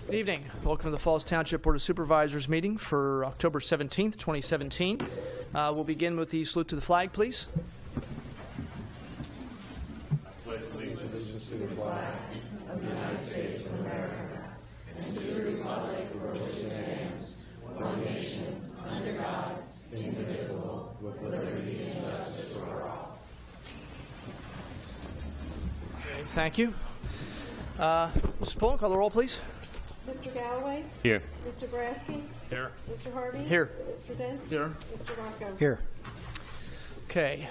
Good evening. Welcome to the Falls Township Board of Supervisors meeting for October 17th, 2017. We'll begin with the salute to the flag, please. Pledge allegiance to the flag of the United States of America and to the republic for which it stands, one nation, under God, indivisible, with liberty and justice for all. Okay, thank you. Mr. Pullen, call the roll, please. Mr. Galloway? Here. Mr. Brasky? Here. Mr. Harvey? Here. Mr. Dents? Here. Mr. Rocco? Here. Okay.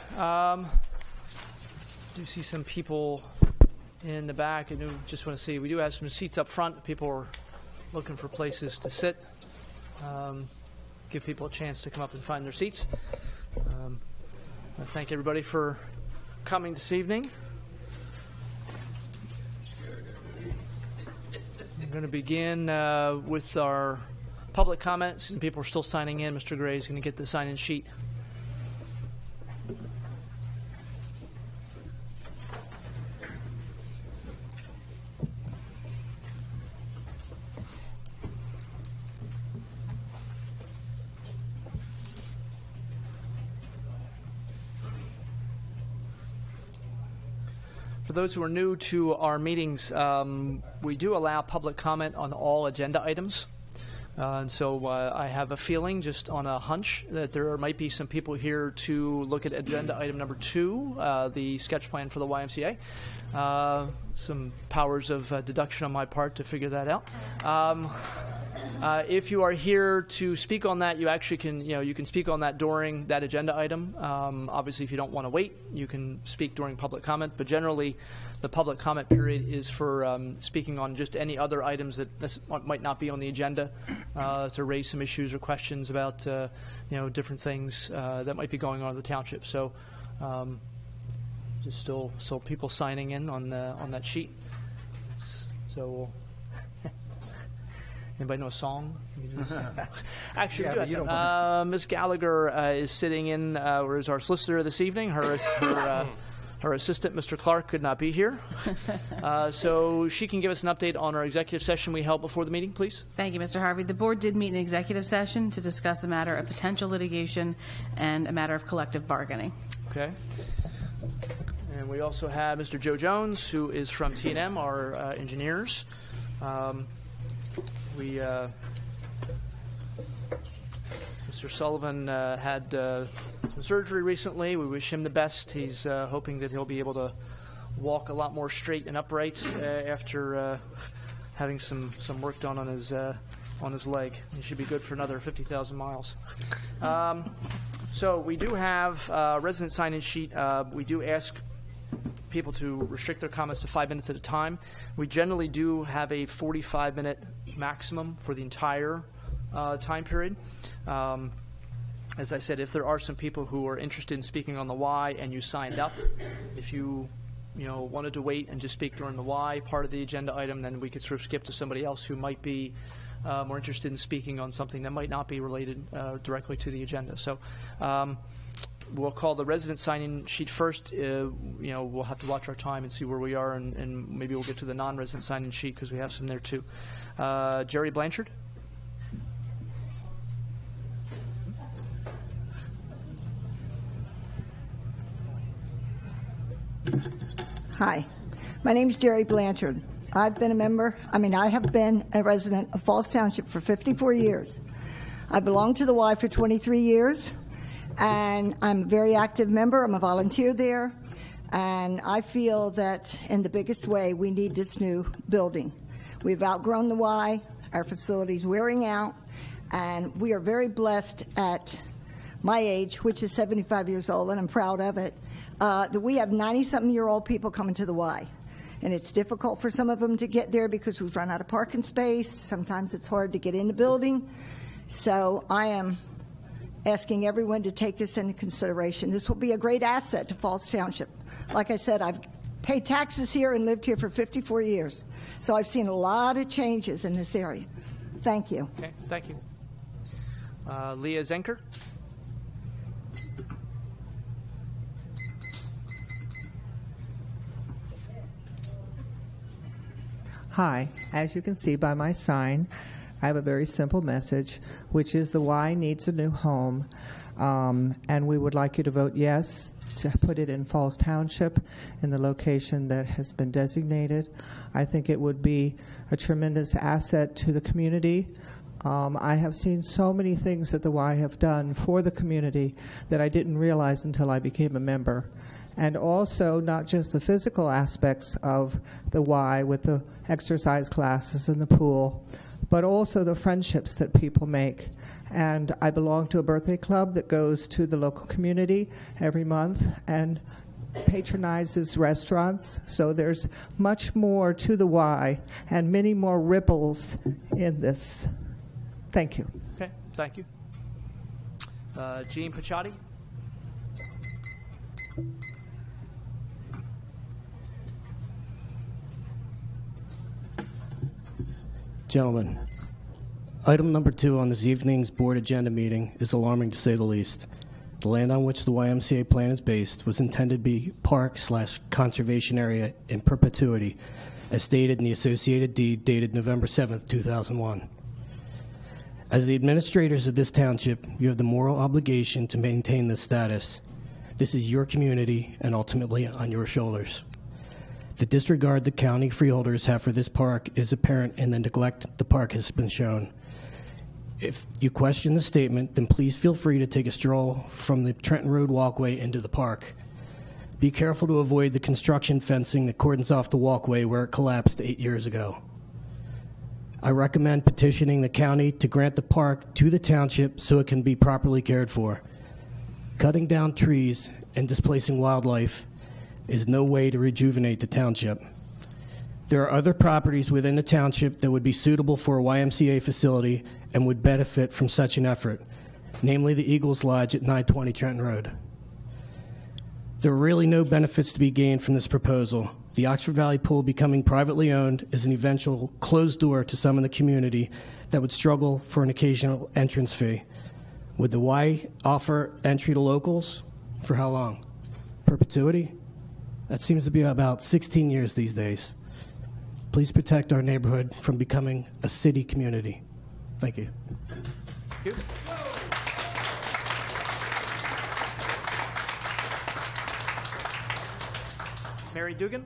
Do see some people in the back. I just want to see, we do have some seats up front. People are looking for places to sit. Give people a chance to come up and find their seats. I thank everybody for coming this evening. I'm going to begin with our public comments, and people are still signing in. Mr. Gray is going to get the sign-in sheet. For those who are new to our meetings, we do allow public comment on all agenda items. And so I have a feeling, just on a hunch, that there might be some people here to look at agenda item number 2, the sketch plan for the YMCA. Some powers of deduction on my part to figure that out. If you are here to speak on that, you actually can, you can speak on that during that agenda item. Obviously, if you don't want to wait, you can speak during public comment. But generally, the public comment period is for speaking on just any other items that might not be on the agenda, to raise some issues or questions about, different things that might be going on in the township. So, just still people signing in on that sheet. So. Anybody know a song? Actually, we do have Ms. Gallagher is sitting in, or is our solicitor this evening. Her assistant, Mr. Clark, could not be here. So she can give us an update on our executive session we held before the meeting, please. Thank you, Mr. Harvey. The board did meet in executive session to discuss a matter of potential litigation and a matter of collective bargaining. Okay. And we also have Mr. Joe Jones, who is from T&M, our engineers. Mr. Sullivan had some surgery recently. We wish him the best. He's hoping that he'll be able to walk a lot more straight and upright after having some work done on his leg. He should be good for another 50,000 miles. So we do have a resident sign-in sheet. We do ask people to restrict their comments to 5 minutes at a time. We generally do have a 45-minute maximum for the entire time period. As I said, if there are some people who are interested in speaking on the why and you signed up, if you wanted to wait and just speak during the why part of the agenda item, then we could sort of skip to somebody else who might be more interested in speaking on something that might not be related directly to the agenda. So we'll call the resident sign-in sheet first. We'll have to watch our time and see where we are, and maybe we'll get to the non-resident sign-in sheet because we have some there too. Jerry Blanchard. Hi, my name is Jerry Blanchard. I have been a resident of Falls Township for 54 years. I belong to the Y for 23 years, and I'm a very active member. I'm a volunteer there, and I feel that in the biggest way we need this new building. We've outgrown the Y, our facility's wearing out, and we are very blessed at my age, which is 75 years old, and I'm proud of it, that we have 90-something-year-old people coming to the Y. And it's difficult for some of them to get there because we've run out of parking space. Sometimes it's hard to get in the building. So I am asking everyone to take this into consideration. This will be a great asset to Falls Township. Like I said, I've paid taxes here and lived here for 54 years. So I've seen a lot of changes in this area. Thank you. Okay, thank you. Leah Zenker. Hi. As you can see by my sign, I have a very simple message, which is the Y needs a new home, and we would like you to vote yes to put it in Falls Township in the location that has been designated. I think it would be a tremendous asset to the community. I have seen so many things that the Y have done for the community that I didn't realize until I became a member. And also not just the physical aspects of the Y with the exercise classes and the pool, but also the friendships that people make. And I belong to a birthday club that goes to the local community every month and patronizes restaurants. So there's much more to the Y and many more ripples in this. Thank you. Okay, thank you. Jean Paciotti. Gentlemen, item number 2 on this evening's board agenda meeting is alarming to say the least. The land on which the YMCA plan is based was intended to be park/conservation area in perpetuity, as stated in the associated deed dated November 7th, 2001. As the administrators of this township, you have the moral obligation to maintain this status. This is your community and ultimately on your shoulders. The disregard the county freeholders have for this park is apparent in the neglect the park has been shown. If you question the statement, then please feel free to take a stroll from the Trenton Road walkway into the park. Be careful to avoid the construction fencing that cordons off the walkway where it collapsed 8 years ago. I recommend petitioning the county to grant the park to the township so it can be properly cared for. Cutting down trees and displacing wildlife is no way to rejuvenate the township. There are other properties within the township that would be suitable for a YMCA facility and would benefit from such an effort, namely the Eagles Lodge at 920 Trenton Road. There are really no benefits to be gained from this proposal. The Oxford Valley Pool becoming privately owned is an eventual closed door to some in the community that would struggle for an occasional entrance fee. Would the Y offer entry to locals? For how long? Perpetuity? That seems to be about 16 years these days. Please protect our neighborhood from becoming a city community. Thank you. Thank you. Mary Dugan.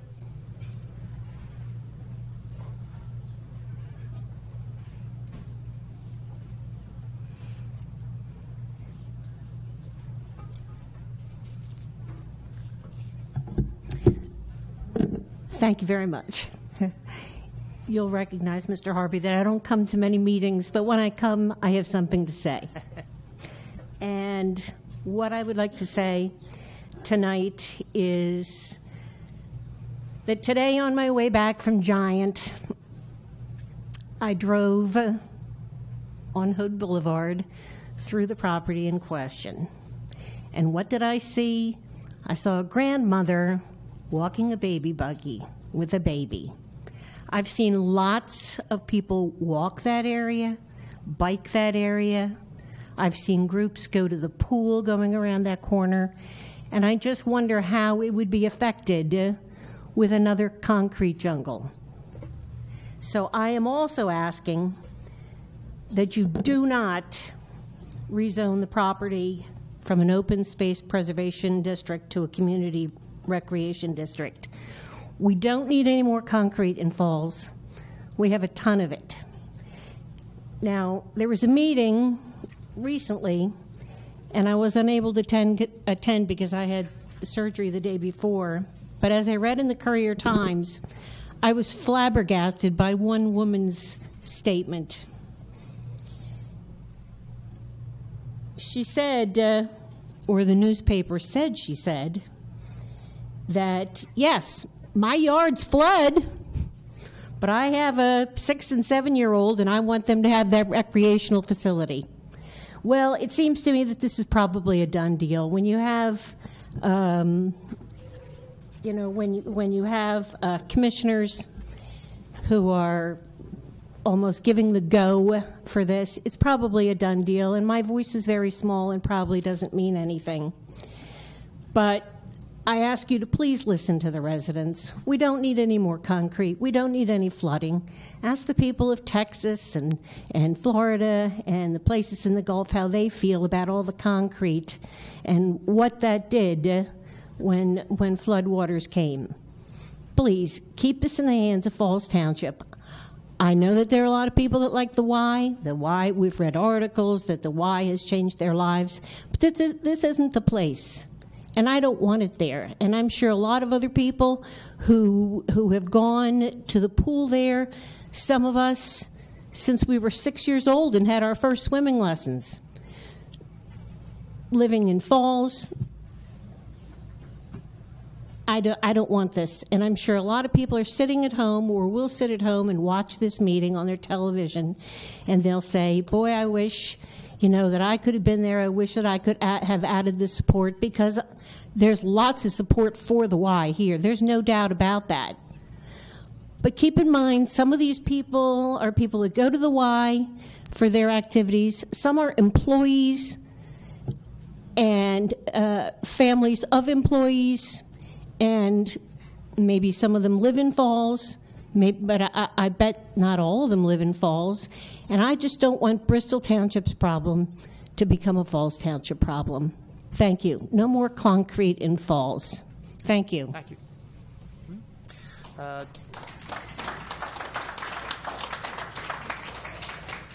Thank you very much. You'll recognize, Mr. Harvey, that I don't come to many meetings, but when I come, I have something to say. And what I would like to say tonight is that today on my way back from Giant, I drove on Hood Boulevard through the property in question. And what did I see? I saw a grandmother walking a baby buggy with a baby. I've seen lots of people walk that area, bike that area. I've seen groups go to the pool going around that corner, and I just wonder how it would be affected with another concrete jungle. So I am also asking that you do not rezone the property from an open space preservation district to a community recreation district. We don't need any more concrete in Falls. We have a ton of it. Now, there was a meeting recently, and I was unable to attend because I had surgery the day before. But as I read in the Courier Times, I was flabbergasted by one woman's statement. She said, or the newspaper said, she said, that, yes, my yards flood, but I have a 6- and 7-year-old, and I want them to have that recreational facility. Well, it seems to me that this is probably a done deal. When you have, when you have commissioners who are almost giving the go for this, it's probably a done deal. And my voice is very small and probably doesn't mean anything. But I ask you to please listen to the residents. We don't need any more concrete. We don't need any flooding. Ask the people of Texas and Florida and the places in the Gulf how they feel about all the concrete and what that did when floodwaters came. Please, keep this in the hands of Falls Township. I know that there are a lot of people that like the Y. The Y, we've read articles that the Y has changed their lives. But this isn't the place. And I don't want it there. And I'm sure a lot of other people who have gone to the pool there, some of us since we were 6 years old and had our first swimming lessons. Living in Falls, I don't want this. And I'm sure a lot of people are sitting at home or will sit at home and watch this meeting on their television, and they'll say, boy, I wish, that I could have been there. I wish that I could have added the support, because there's lots of support for the Y here. There's no doubt about that. But keep in mind, some of these people are people that go to the Y for their activities. Some are employees and families of employees, and maybe some of them live in Falls, but I bet not all of them live in Falls. And I just don't want Bristol Township's problem to become a Falls Township problem. Thank you. No more concrete in Falls. Thank you. Thank you.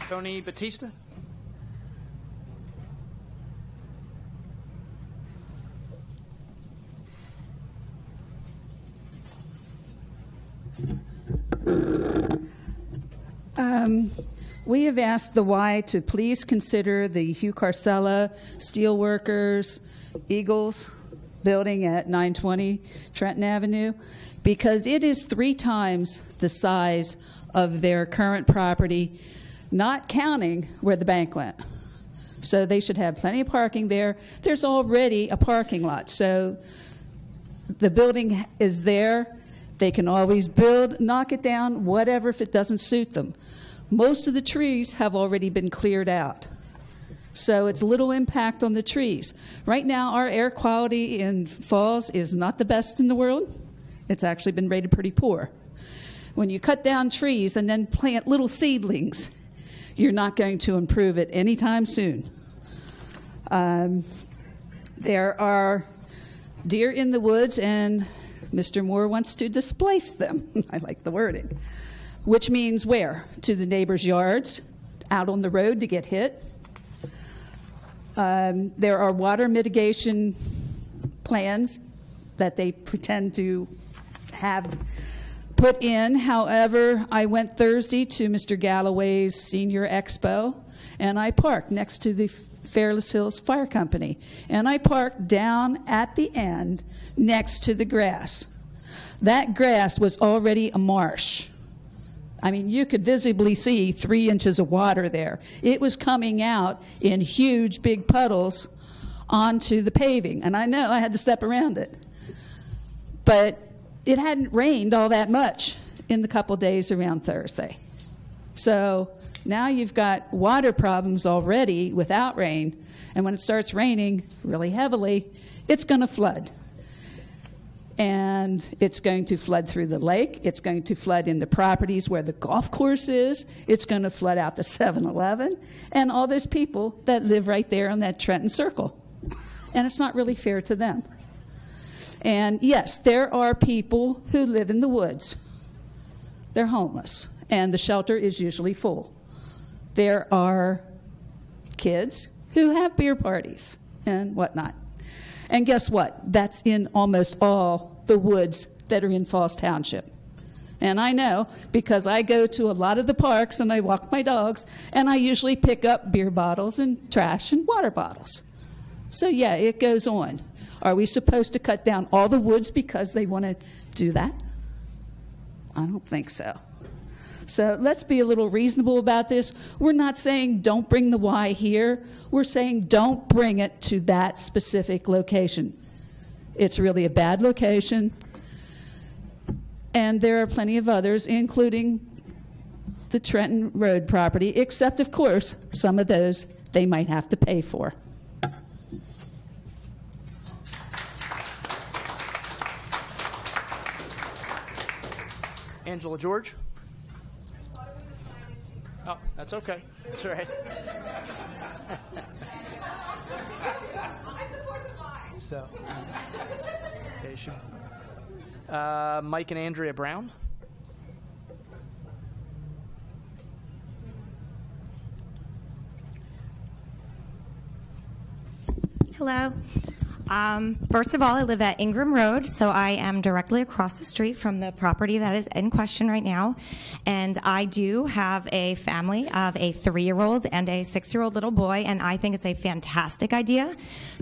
Tony Batista. We have asked the Y to please consider the Hugh Carcella Steelworkers Eagles building at 920 Trenton Avenue, because it is 3 times the size of their current property, not counting where the bank went. So they should have plenty of parking there. There's already a parking lot, so the building is there. They can always build, knock it down, whatever, if it doesn't suit them. Most of the trees have already been cleared out, so it's little impact on the trees. Right now, our air quality in Falls is not the best in the world. It's actually been rated pretty poor. When you cut down trees and then plant little seedlings, you're not going to improve it anytime soon. There are deer in the woods, and Mr. Moore wants to displace them. I like the wording. Which means where? To the neighbors' yards, out on the road to get hit. There are water mitigation plans that they pretend to have put in. However, I went Thursday to Mr. Galloway's Senior Expo, and I parked next to the Fairless Hills Fire Company. And I parked down at the end next to the grass. That grass was already a marsh. I mean, you could visibly see 3 inches of water there. It was coming out in huge, big puddles onto the paving. And I know I had to step around it. But it hadn't rained all that much in the couple days around Thursday. So now you've got water problems already without rain. And when it starts raining really heavily, it's going to flood. And it's going to flood through the lake. It's going to flood in the properties where the golf course is. It's going to flood out the 7-Eleven and all those people that live right there on that Trenton Circle. And it's not really fair to them. And yes, there are people who live in the woods. They're homeless, and the shelter is usually full. There are kids who have beer parties and whatnot. And guess what? That's in almost all the woods that are in Falls Township. And I know because I go to a lot of the parks and I walk my dogs, and I usually pick up beer bottles and trash and water bottles. So yeah, it goes on. Are we supposed to cut down all the woods because they want to do that? I don't think so. So let's be a little reasonable about this. We're not saying don't bring the Y here. We're saying don't bring it to that specific location. It's really a bad location. And there are plenty of others, including the Trenton Road property, except, of course, some of those they might have to pay for. Angela George. Oh, that's okay. That's all right. So, okay, Mike and Andrea Brown. Hello. First of all, I live at Ingram Road, so I am directly across the street from the property that is in question right now. And I do have a family of a 3-year-old and a 6-year-old little boy, and I think it's a fantastic idea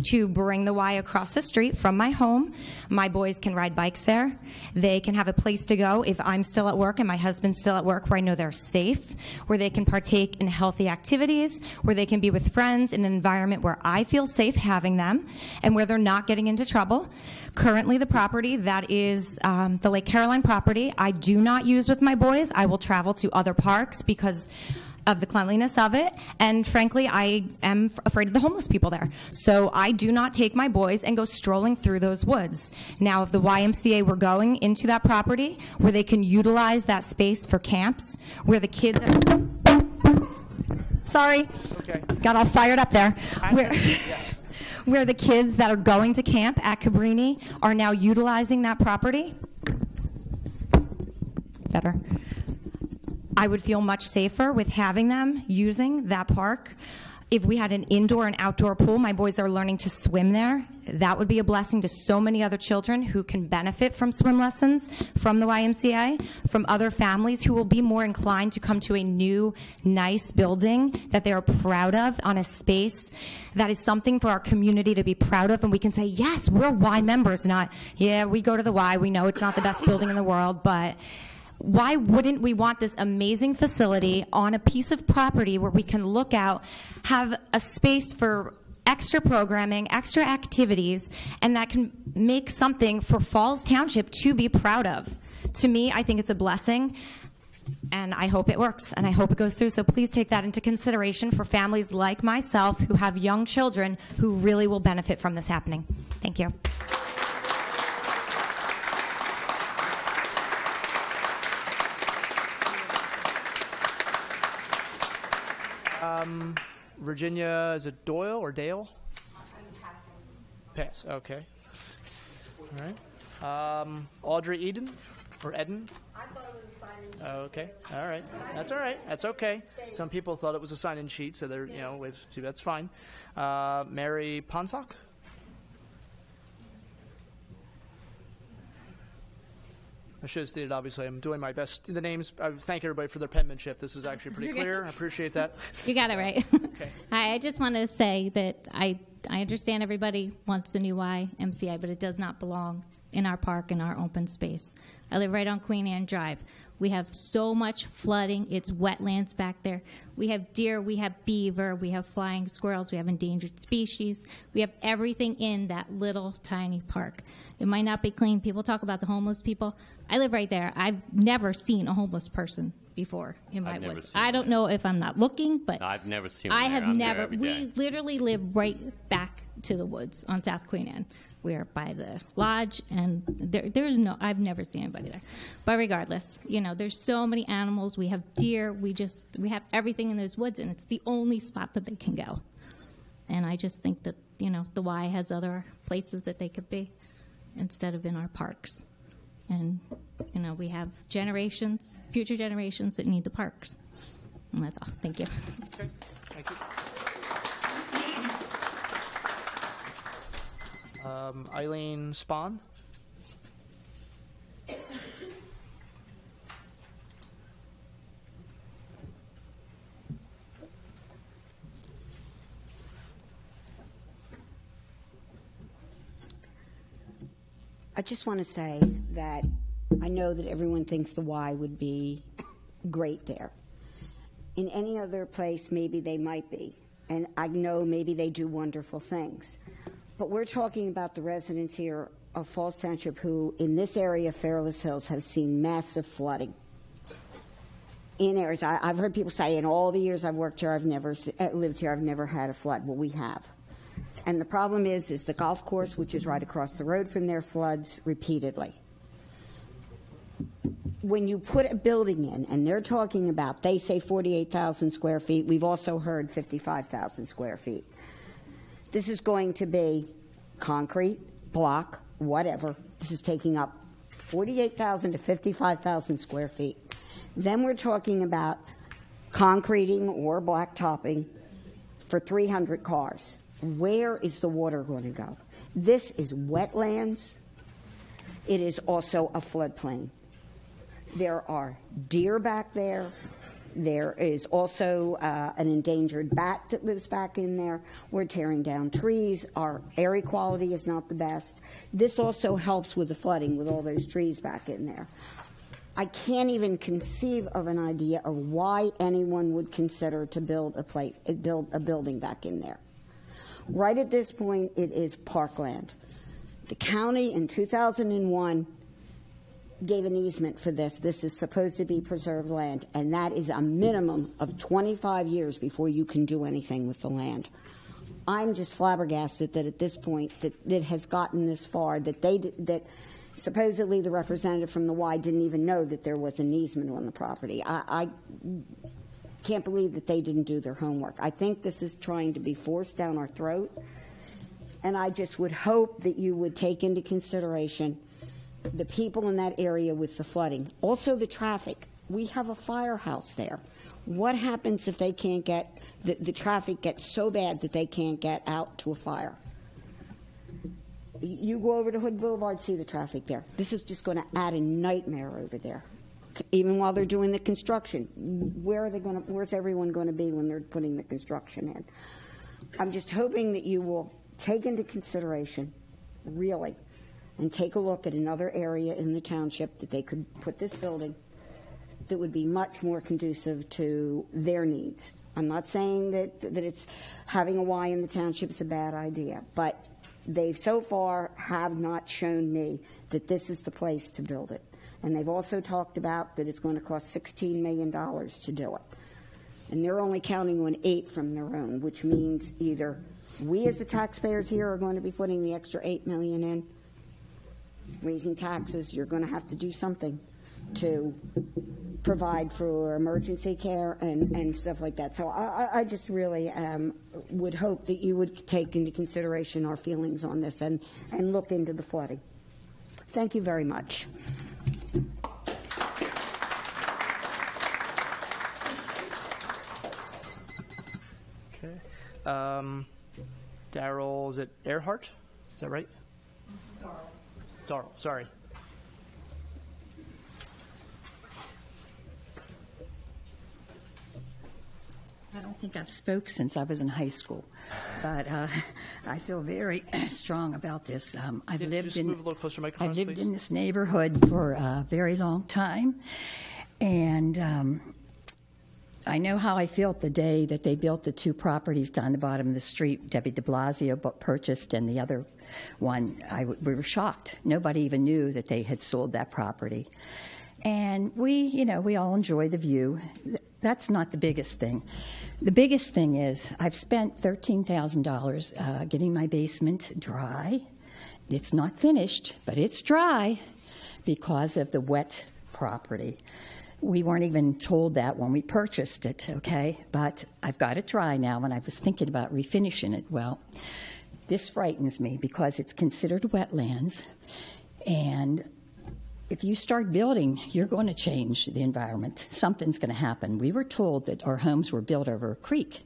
to bring the Y across the street from my home. My boys can ride bikes there. They can have a place to go if I'm still at work and my husband's still at work, where I know they're safe, where they can partake in healthy activities, where they can be with friends in an environment where I feel safe having them, and where they're not getting into trouble. Currently, the property that is the Lake Caroline property, I do not use with my boys. I will travel to other parks because of the cleanliness of it, and frankly, I am afraid of the homeless people there. So I do not take my boys and go strolling through those woods. Now, if the YMCA were going into that property where they can utilize that space for camps, where the kids sorry, okay, got all fired up there. Where the kids that are going to camp at Cabrini are now utilizing that property. Better. I would feel much safer with having them using that park. If we had an indoor and outdoor pool, my boys are learning to swim there. That would be a blessing to so many other children who can benefit from swim lessons from the YMCA, from other families who will be more inclined to come to a new, nice building that they are proud of, on a space that is something for our community to be proud of. And we can say, yes, we're Y members, not, yeah, we go to the Y. We know it's not the best building in the world, but why wouldn't we want this amazing facility on a piece of property where we can look out, have a space for extra programming, extra activities, and that can make something for Falls Township to be proud of? To me, I think it's a blessing, and I hope it works, and I hope it goes through. So please take that into consideration for families like myself who have young children who really will benefit from this happening. Thank you. Virginia, is it Doyle or Dale? Pass, okay. All right. Audrey Eden, or Eden? I thought it was a sign-in. Okay, all right. That's all right. That's okay. Some people thought it was a sign-in sheet, so they're, that's fine. Mary Ponsock? I should have stated, obviously, I'm doing my best. The names, I thank everybody for their penmanship. This is actually pretty clear. I appreciate that. You got it right. Okay. Hi, I just want to say that I understand everybody wants a new YMCA, but it does not belong in our park, in our open space. I live right on Queen Anne Drive. We have so much flooding. It's wetlands back there. We have deer, we have beaver, we have flying squirrels, we have endangered species. We have everything in that little tiny park. It might not be clean. People talk about the homeless people. I live right there. I've never seen a homeless person before in my woods. I don't know if I'm not looking, but I've never seen one. I have I'm never. there every day. We literally live right back to the woods on South Queen Anne. We're by the lodge, and there's no. I've never seen anybody there. But regardless, there's so many animals. We have deer. We have everything in those woods, and it's the only spot that they can go. And I just think that the Y has other places that they could be instead of in our parks. And, we have future generations that need the parks. And that's all. Thank you. Okay. Thank you. Eileen Spahn. I just want to say that I know that everyone thinks the Y would be great there. In any other place, maybe they might be. And I know maybe they do wonderful things. But we're talking about the residents here of Falls Township who, in this area of Fairless Hills, have seen massive flooding. In areas, I've heard people say, in all the years I've worked here, lived here, I've never had a flood. Well, we have. And the problem is the golf course, which is right across the road from there, floods repeatedly. when you put a building in, and they're talking about, they say 48,000 square feet, we've also heard 55,000 square feet. This is going to be concrete, block, whatever. This is taking up 48,000 to 55,000 square feet. Then we're talking about concreting or blacktopping for 300 cars. Where is the water going to go? This is wetlands. It is also a floodplain. There are deer back there. There is also an endangered bat that lives back in there. We're tearing down trees. Our air quality is not the best. This also helps with the flooding with all those trees back in there. I can't even conceive of an idea of why anyone would consider to build a building back in there. Right at this point, it is parkland. The county in 2001 gave an easement for this. This is supposed to be preserved land, and that is a minimum of 25 years before you can do anything with the land. I'm just flabbergasted that at this point that it has gotten this far, that supposedly the representative from the Y didn't even know that there was an easement on the property. I can't believe that they didn't do their homework. I think this is trying to be forced down our throat, and I just would hope that you would take into consideration the people in that area with the flooding. Also the traffic. We have a firehouse there. What happens if they can't get, the traffic gets so bad that they can't get out to a fire? You go over to Hood Boulevard, see the traffic there. This is just going to add a nightmare over there. Even while they're doing the construction, where's everyone going to be when they're putting the construction in? I'm just hoping that you will take into consideration, really, and take a look at another area in the township that they could put this building that would be much more conducive to their needs. I'm not saying that it's having a Y in the township is a bad idea, but they so far have not shown me that this is the place to build it. And they've also talked about that it's going to cost $16 million to do it. And they're only counting on 8 from their own, which means either we as the taxpayers here are going to be putting the extra $8 million in, raising taxes, you're going to have to do something to provide for emergency care and stuff like that. So I just really would hope that you would take into consideration our feelings on this and look into the flooding. Thank you very much. Okay. Darrell, is it Earhart? Is that right? Darrell, sorry. I don't think I've spoke since I was in high school, but I feel very strong about this. I've lived in this neighborhood for a very long time, and I know how I felt the day that they built the 2 properties down the bottom of the street. Debbie de Blasio purchased, and the other one, we were shocked. Nobody even knew that they had sold that property. And we all enjoy the view. That's not the biggest thing. The biggest thing is I've spent $13,000 getting my basement dry. It's not finished, but it's dry because of the wet property. We weren't even told that when we purchased it, okay? But I've got it dry now, and I was thinking about refinishing it. Well, this frightens me because it's considered wetlands, and if you start building, you're going to change the environment. Something's going to happen. We were told that our homes were built over a creek.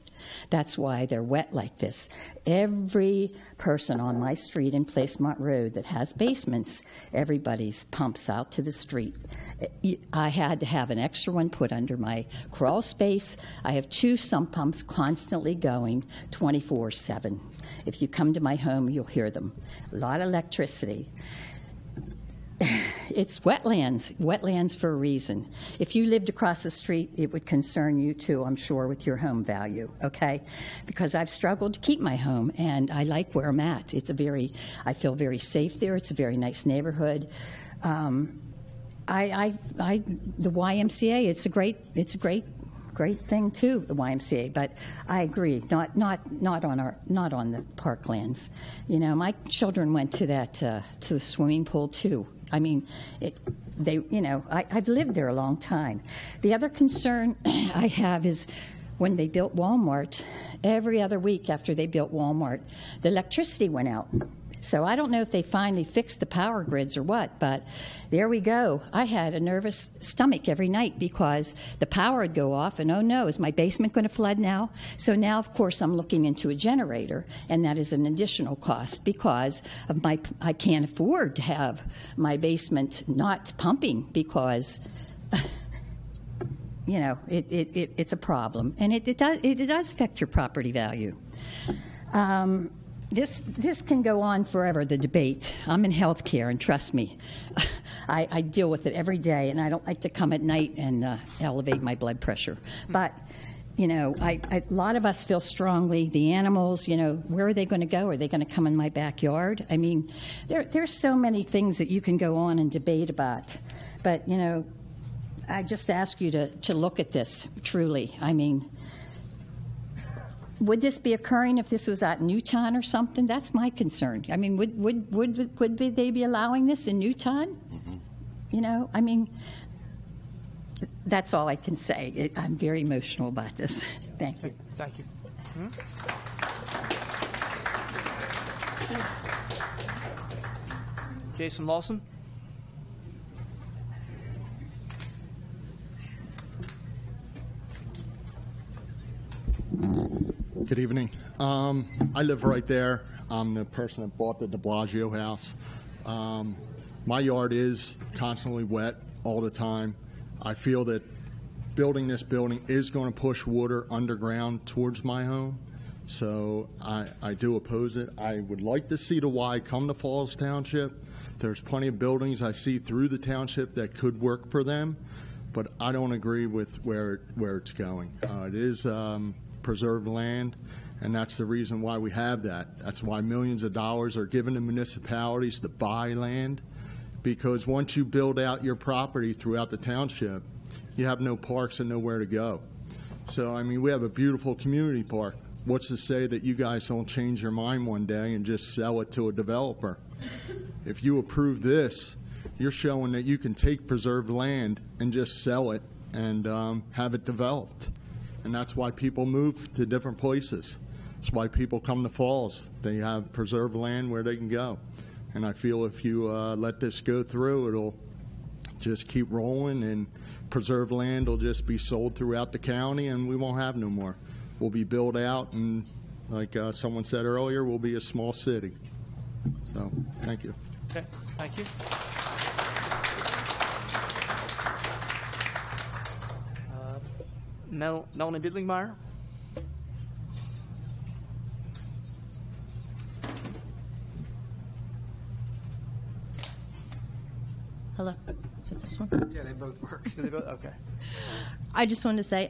That's why they're wet like this. Every person on my street in Placemont Road that has basements, everybody's pumps out to the street. I had to have an extra one put under my crawl space. I have 2 sump pumps constantly going 24/7. If you come to my home, you'll hear them. A lot of electricity. It's wetlands for a reason. If you lived across the street, it would concern you too, I'm sure, with your home value, okay? Because I've struggled to keep my home, and I like where I'm at. I feel very safe there. It's a very nice neighborhood. The YMCA, it's a great thing too, the YMCA. But I agree, not on the parklands. You know, my children went to the swimming pool too. I mean, I've lived there a long time. The other concern I have is when they built Walmart, every other week after they built Walmart, the electricity went out. So I don't know if they finally fixed the power grids or what, but there we go. I had a nervous stomach every night because the power would go off, and oh no, is my basement going to flood now? So now, of course, I'm looking into a generator, and that is an additional cost because of I can't afford to have my basement not pumping because it's a problem, and it does affect your property value. This can go on forever, the debate. I'm in healthcare, and trust me, I deal with it every day, and I don't like to come at night and elevate my blood pressure. But, a lot of us feel strongly, the animals, where are they going to go? Are they going to come in my backyard? I mean, there's so many things that you can go on and debate about. But, I just ask you to look at this, truly. I mean, would this be occurring if this was at Newtown or something? That's my concern. I mean, would they be allowing this in Newtown? Mm-hmm. I mean, that's all I can say. I'm very emotional about this. Thank you. Thank you. Hmm? Jason Lawson. Good evening. I live right there. I'm the person that bought the de Blasio house. My yard is constantly wet all the time. I feel that building this building is going to push water underground towards my home, so I do oppose it. I would like to see the Y come to Falls Township. There's plenty of buildings I see through the township that could work for them, but I don't agree with where it's going. It is preserved land, and that's the reason why we have that. That's why millions of dollars are given to municipalities to buy land, because once you build out your property throughout the township, you have no parks and nowhere to go. So, I mean, we have a beautiful community park. What's to say that you guys don't change your mind one day and just sell it to a developer? If you approve this, you're showing that you can take preserved land and just sell it and have it developed. And that's why people move to different places. That's why people come to Falls. They have preserved land where they can go. And I feel if you let this go through, it'll just keep rolling, and preserved land will just be sold throughout the county, and we won't have no more. We'll be built out, and like someone said earlier, we'll be a small city. So, thank you. Okay, thank you. Melanie Bidlingmeyer. Hello. Is it this one? Yeah, they both work. They both, okay. I just wanted to say,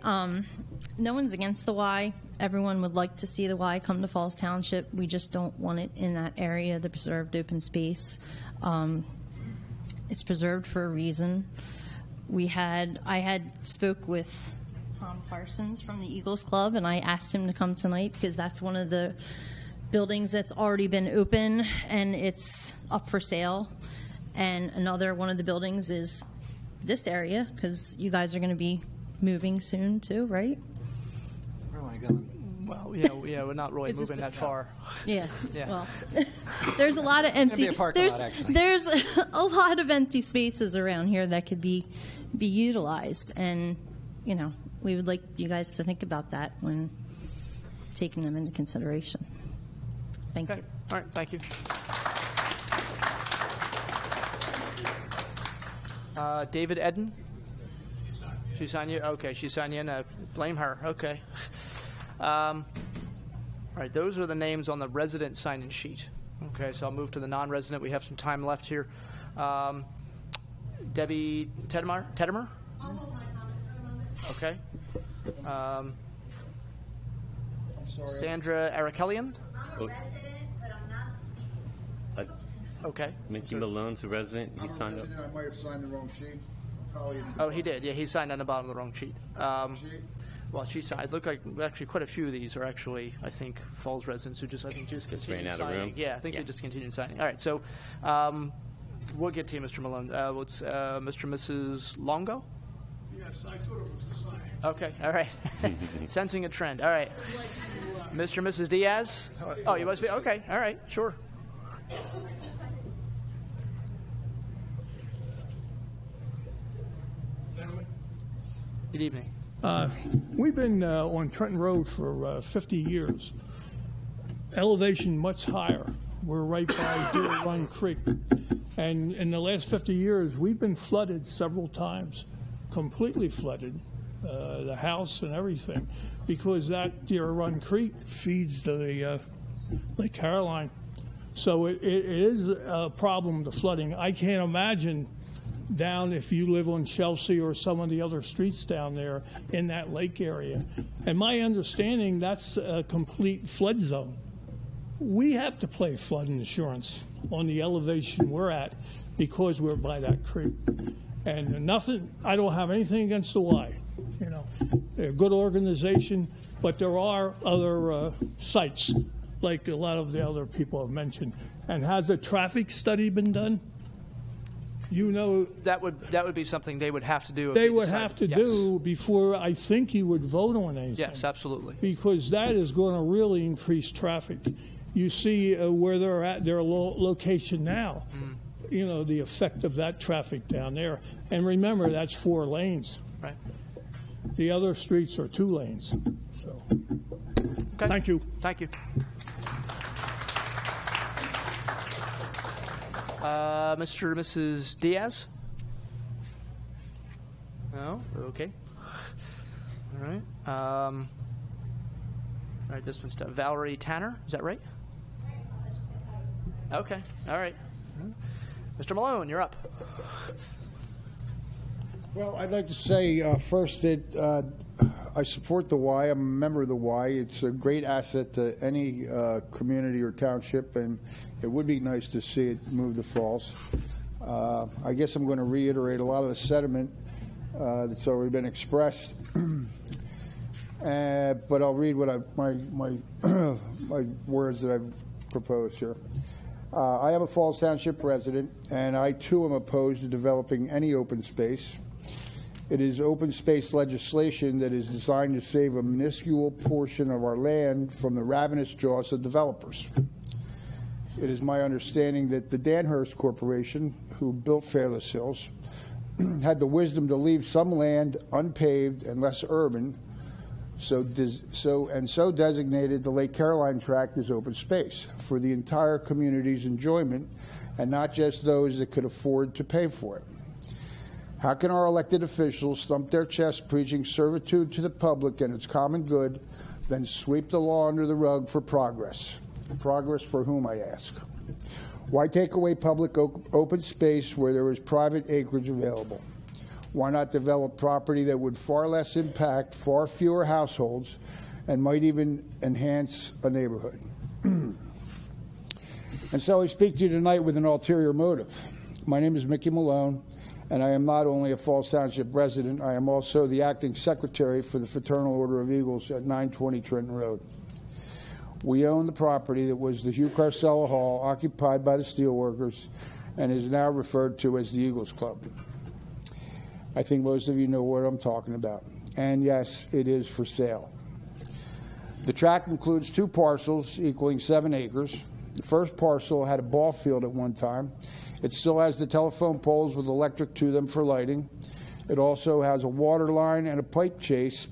no one's against the Y. Everyone would like to see the Y come to Falls Township. We just don't want it in that area, the preserved open space. It's preserved for a reason. I had spoke with Tom Parsons from the Eagles Club, and I asked him to come tonight because that's one of the buildings that's already been open and it's up for sale. And another one of the buildings is this area because you guys are going to be moving soon too, right? Where am I going? Well, yeah, we're not really moving that far. Yeah. Yeah. Well, there's a lot of empty. There's a lot of empty spaces around here that could be utilized, and we would like you guys to think about that when taking them into consideration. Thank you. All right. Thank you. David Eden. She signed you? Okay, she signed you in. Blame her. Okay. All right, those are the names on the resident sign-in sheet. Okay, so I'll move to the non-resident. We have some time left here. Debbie Teddemer? Okay. Sandra Arakelian? I'm a resident, but I'm not speaking. Okay. Mickey Malone's a resident. He signed up. I might have signed the wrong sheet. Oh, he did. Yeah, he signed on the bottom of the wrong sheet. Well, she signed. It looked like actually quite a few of these are actually, I think, Falls residents who just continue signing. Yeah, I think they just continue signing. All right, so We'll get to you, Mr. Malone. What's Mr. and Mrs. Longo? Yes, I thought it was a sign. Okay, all right. Sensing a trend. All right. Mr. and Mrs. Diaz? Oh, you must be? Okay, all right, sure. Good evening. We've been on Trenton Road for 50 years. Elevation much higher. We're right by Deer Run Creek. And in the last 50 years, we've been flooded several times, completely flooded, the house and everything, because that Deer Run Creek feeds the Lake Caroline. So it is a problem, the flooding. I can't imagine down if you live on Chelsea or some of the other streets down there in that lake area. And my understanding, that's a complete flood zone. We have to pay flood insurance on the elevation we're at because we're by that creek. And nothing, I don't have anything against the Y. You know, they're a good organization, but there are other sites, like a lot of the other people have mentioned. And has a traffic study been done? You know, that would be something they would have to do. They would have to do before I think you would vote on anything. Yes, absolutely. Because that is going to really increase traffic. You see where they're at, their location now. You know, the effect of that traffic down there. And remember, that's 4 lanes. Right. The other streets are 2 lanes. So, okay. Thank you. Thank you. Mr. and Mrs. Diaz? No? Okay. All right. All right, this one's Valerie Tanner. Is that right? Okay. All right. Mr. Malone, you're up. Well, I'd like to say first that I support the Y. I'm a member of the Y. It's a great asset to any community or township, and it would be nice to see it move the falls. I guess I'm going to reiterate a lot of the sentiment that's already been expressed, but I'll read what my words that I've proposed here. I am a Falls Township resident, and I too am opposed to developing any open space. It is open space legislation that is designed to save a minuscule portion of our land from the ravenous jaws of developers. It is my understanding that the Danhurst Corporation, who built Fairless Hills, had the wisdom to leave some land unpaved and less urban, so designated the Lake Caroline tract as open space for the entire community's enjoyment, and not just those that could afford to pay for it. How can our elected officials thump their chests preaching servitude to the public and its common good, then sweep the law under the rug for progress? Progress for whom, I ask? Why take away public open space where there is private acreage available? Why not develop property that would far less impact far fewer households and might even enhance a neighborhood? And so I speak to you tonight with an ulterior motive. My name is Mickey Malone, and I am not only a Falls Township resident, I am also the acting secretary for the Fraternal Order of Eagles at 920 Trenton Road. We own the property that was the Hugh Carcella Hall, occupied by the steelworkers, and is now referred to as the Eagles Club. I think most of you know what I'm talking about. And yes, it is for sale. The tract includes 2 parcels equaling 7 acres. The first parcel had a ball field at one time. It still has the telephone poles with electric to them for lighting. It also has a water line and a pipe chase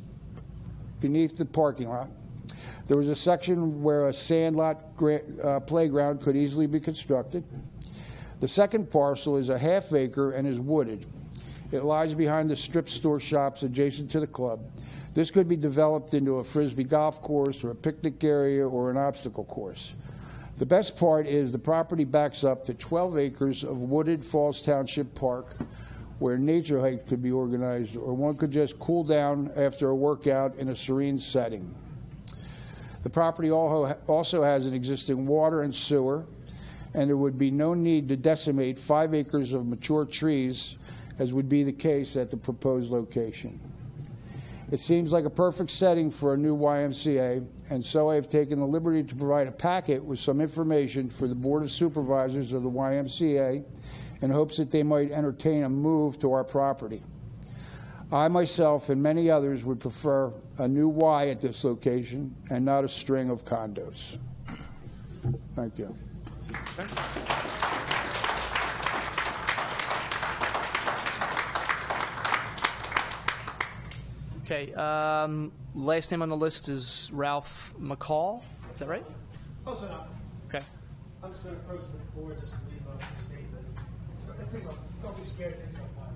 beneath the parking lot. There was a section where a sandlot playground could easily be constructed. The second parcel is a half acre and is wooded. It lies behind the strip store shops adjacent to the club. This could be developed into a Frisbee golf course or a picnic area or an obstacle course. The best part is the property backs up to 12 acres of wooded Falls Township Park where nature hike could be organized, or one could just cool down after a workout in a serene setting. The property also has an existing water and sewer, and there would be no need to decimate 5 acres of mature trees, as would be the case at the proposed location. It seems like a perfect setting for a new YMCA, and so I have taken the liberty to provide a packet with some information for the Board of Supervisors of the YMCA in hopes that they might entertain a move to our property. I myself and many others would prefer a new Y at this location and not a string of condos. Thank you. Okay, last name on the list is Ralph McCall. Is that right? Close enough. Okay. I'm just going to approach the board just to leave a statement. Don't be scared. Things are fine.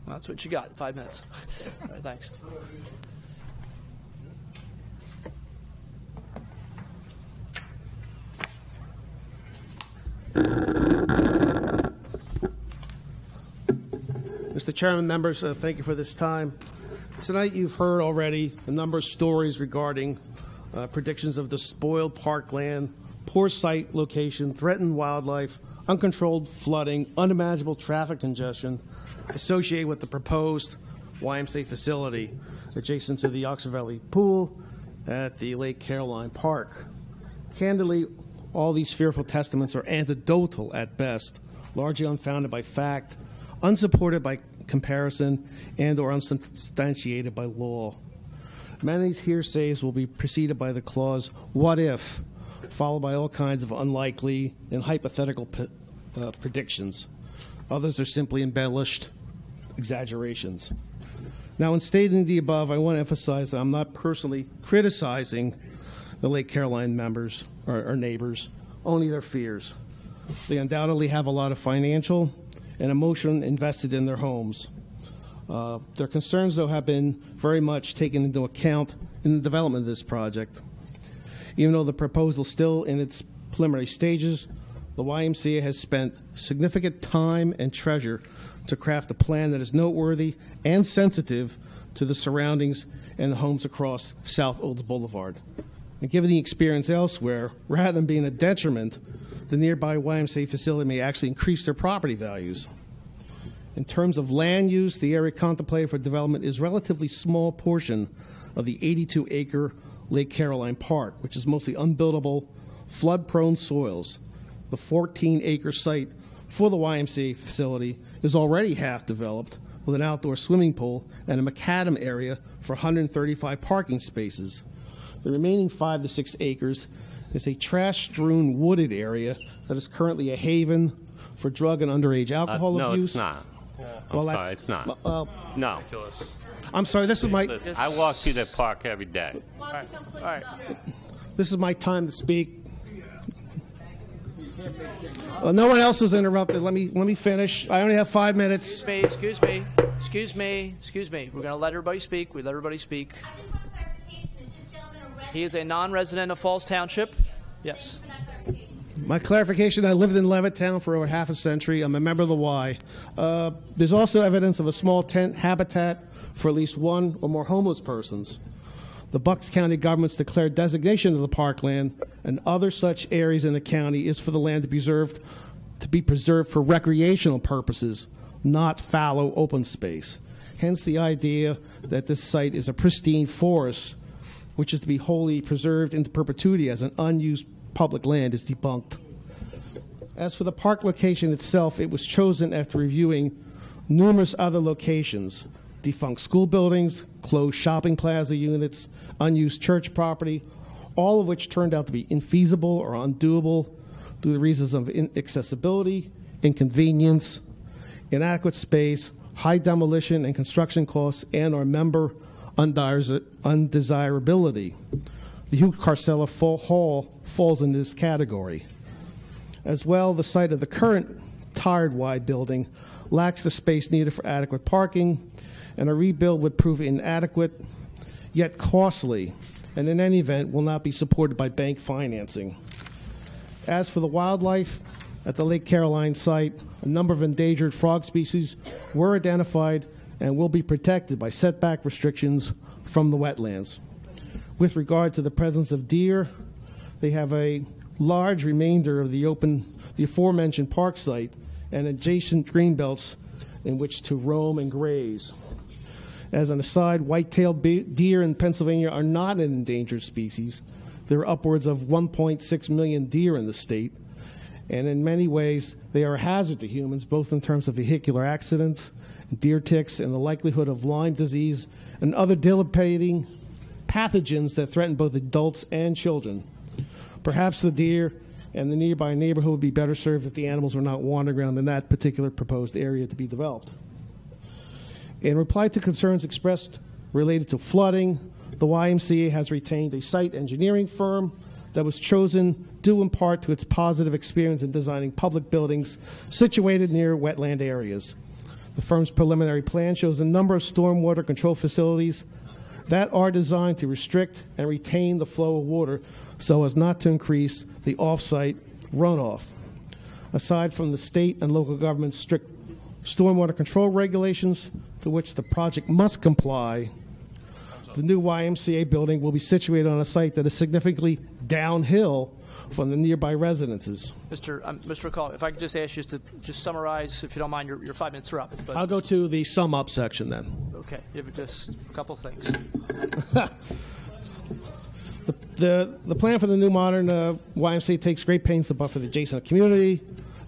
Well, that's what you got, 5 minutes. All right, thanks. Mr. Chairman, members, thank you for this time. Tonight you've heard already a number of stories regarding predictions of the spoiled parkland, poor site location, threatened wildlife, uncontrolled flooding, unimaginable traffic congestion associated with the proposed YMCA facility adjacent to the Oxford Valley Pool at the Lake Caroline Park. Candidly, all these fearful testaments are anecdotal at best, largely unfounded by fact, unsupported by comparison, and or unsubstantiated by law. Many of these hearsays will be preceded by the clause, what if, followed by all kinds of unlikely and hypothetical predictions. Others are simply embellished exaggerations. Now, in stating the above, I want to emphasize that I'm not personally criticizing the Lake Caroline members or neighbors, only their fears. They undoubtedly have a lot of financial and emotion invested in their homes. Their concerns, though, have been very much taken into account in the development of this project. Even though the proposal is still in its preliminary stages, the YMCA has spent significant time and treasure to craft a plan that is noteworthy and sensitive to the surroundings and the homes across South Olds Boulevard. And given the experience elsewhere, rather than being a detriment, the nearby YMCA facility may actually increase their property values. In terms of land use, the area contemplated for development is a relatively small portion of the 82-acre Lake Caroline Park, which is mostly unbuildable, flood-prone soils. The 14-acre site for the YMCA facility is already half developed with an outdoor swimming pool and a macadam area for 135 parking spaces. The remaining 5 to 6 acres is a trash-strewn wooded area that is currently a haven for drug and underage alcohol abuse. No, it's not. I'm sorry, it's not. No. Ridiculous. I'm sorry, this is my... Listen, I walk through that park every day. All right. This is my time to speak. No one else is interrupted. Let me finish. I only have 5 minutes. Excuse me. We're going to let everybody speak. We let everybody speak. He is a non-resident of Falls Township. Yes. My clarification, I lived in Levittown for over half a century. I'm a member of the Y. There's also evidence of a small tent habitat for at least one or more homeless persons. The Bucks County government's declared designation of the parkland and other such areas in the county is for the land to be preserved for recreational purposes, not fallow open space. Hence the idea that this site is a pristine forest, which is to be wholly preserved into perpetuity as an unused public land, is debunked. As for the park location itself, it was chosen after reviewing numerous other locations, defunct school buildings, closed shopping plaza units, unused church property, all of which turned out to be infeasible or undoable due to reasons of inaccessibility, inconvenience, inadequate space, high demolition and construction costs, and or member undesirability. The Hugh Carcella Hall falls into this category. As well, the site of the current tired Y building lacks the space needed for adequate parking, and a rebuild would prove inadequate, yet costly, and in any event will not be supported by bank financing. As for the wildlife, at the Lake Caroline site, a number of endangered frog species were identified and will be protected by setback restrictions from the wetlands. With regard to the presence of deer, they have a large remainder of the aforementioned park site and adjacent greenbelts in which to roam and graze. As an aside, white-tailed deer in Pennsylvania are not an endangered species. There are upwards of 1.6 million deer in the state, and in many ways they are a hazard to humans, both in terms of vehicular accidents, deer ticks, and the likelihood of Lyme disease and other debilitating pathogens that threaten both adults and children. Perhaps the deer and the nearby neighborhood would be better served if the animals were not wandering around in that particular proposed area to be developed. In reply to concerns expressed related to flooding, the YMCA has retained a site engineering firm that was chosen due in part to its positive experience in designing public buildings situated near wetland areas. The firm's preliminary plan shows a number of stormwater control facilities that are designed to restrict and retain the flow of water so as not to increase the off-site runoff. Aside from the state and local government's strict stormwater control regulations to which the project must comply, the new YMCA building will be situated on a site that is significantly downhill from the nearby residences. Mr. McCall, if I could just ask you to just summarize, if you don't mind, your 5 minutes are up. But I'll go to the sum up section then. Okay, just a couple things. The plan for the new modern YMCA takes great pains to buffer the adjacent community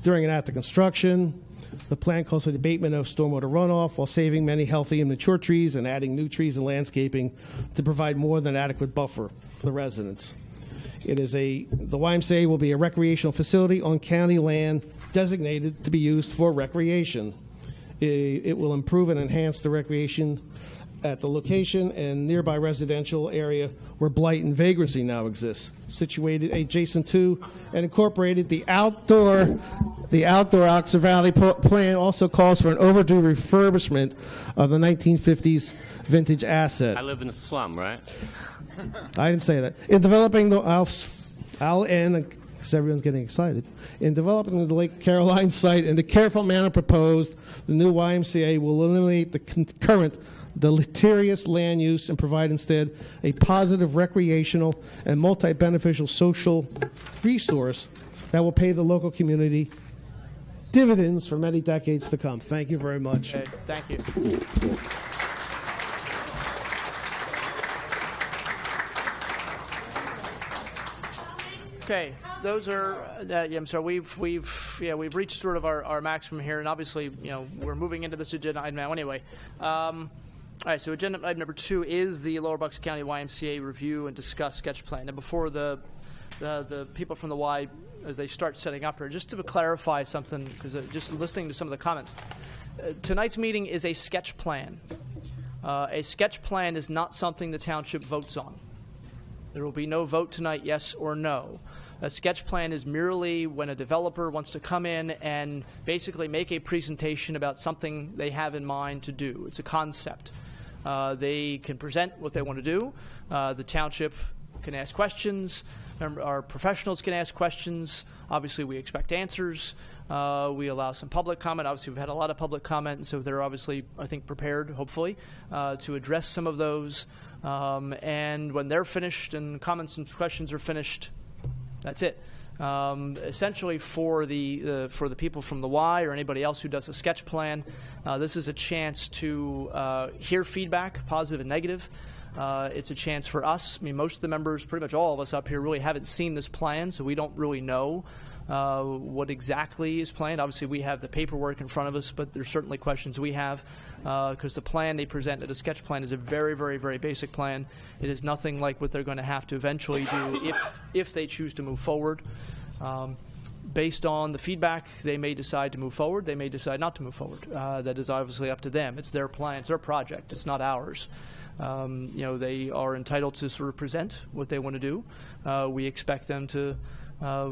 during and after construction. The plan calls for the abatement of stormwater runoff while saving many healthy and mature trees and adding new trees and landscaping to provide more than adequate buffer for the residents. The YMCA will be a recreational facility on county land designated to be used for recreation. It will improve and enhance the recreation at the location and nearby residential area where blight and vagrancy now exists. Situated adjacent to and incorporated the outdoor Oxford Valley plan also calls for an overdue refurbishment of the 1950s vintage asset. I live in a slum, right? I didn't say that. In developing I'll end, because everyone's getting excited. In developing the Lake Caroline site in the careful manner proposed, the new YMCA will eliminate the current deleterious land use and provide instead a positive recreational and multi-beneficial social resource that will pay the local community dividends for many decades to come. Thank you very much. Okay, thank you. Okay, those are. So we've reached sort of our maximum here, and obviously, we're moving into this agenda item now. Anyway, all right. So agenda item number 2 is the Lower Bucks County YMCA review and discuss sketch plan. And before the people from the Y, as they start setting up here, just to clarify something, because just listening to some of the comments, tonight's meeting is a sketch plan. A sketch plan is not something the township votes on. There will be no vote tonight, yes or no. A sketch plan is merely when a developer wants to come in and basically make a presentation about something they have in mind to do. It's a concept. They can present what they want to do. The township can ask questions. Our professionals can ask questions. Obviously, we expect answers. We allow some public comment. Obviously, we've had a lot of public comment, and so they're obviously, I think, prepared, hopefully, to address some of those. And when they're finished and comments and questions are finished, that's it. Essentially, for the people from the Y or anybody else who does a sketch plan, this is a chance to hear feedback, positive and negative. It's a chance for us. I mean, most of the members, pretty much all of us up here, really haven't seen this plan, so we don't really know what exactly is planned. Obviously, we have the paperwork in front of us, but there's certainly questions we have because the plan they presented, a sketch plan, is a very, very, very basic plan. It is nothing like what they're going to have to eventually do if they choose to move forward. Based on the feedback, they may decide to move forward. They may decide not to move forward. That is obviously up to them. It's their plan. It's their project. It's not ours. They are entitled to sort of present what they want to do. We expect them to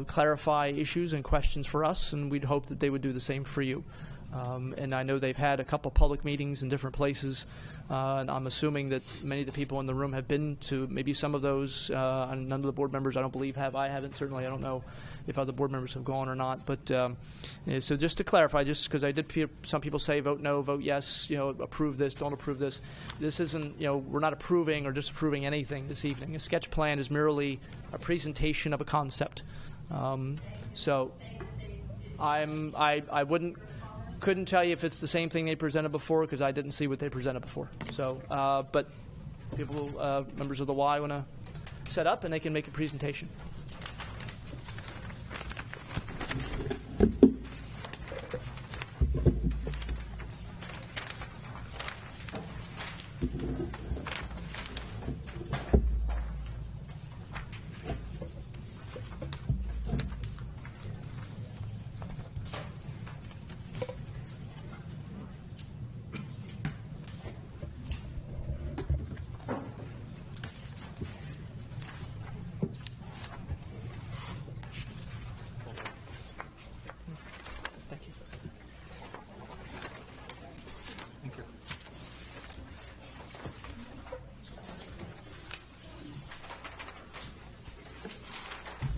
clarify issues and questions for us, and we'd hope that they would do the same for you. And I know they've had a couple public meetings in different places, and I'm assuming that many of the people in the room have been to maybe some of those. And none of the board members, I don't believe, have. I haven't. Certainly, I don't know if other board members have gone or not. But so just to clarify, just because I did hear some people say vote no, vote yes, approve this, don't approve this. This isn't, we're not approving or disapproving anything this evening. A sketch plan is merely a presentation of a concept. So couldn't tell you if it's the same thing they presented before because I didn't see what they presented before. So, but people, members of the Y, want to set up and they can make a presentation.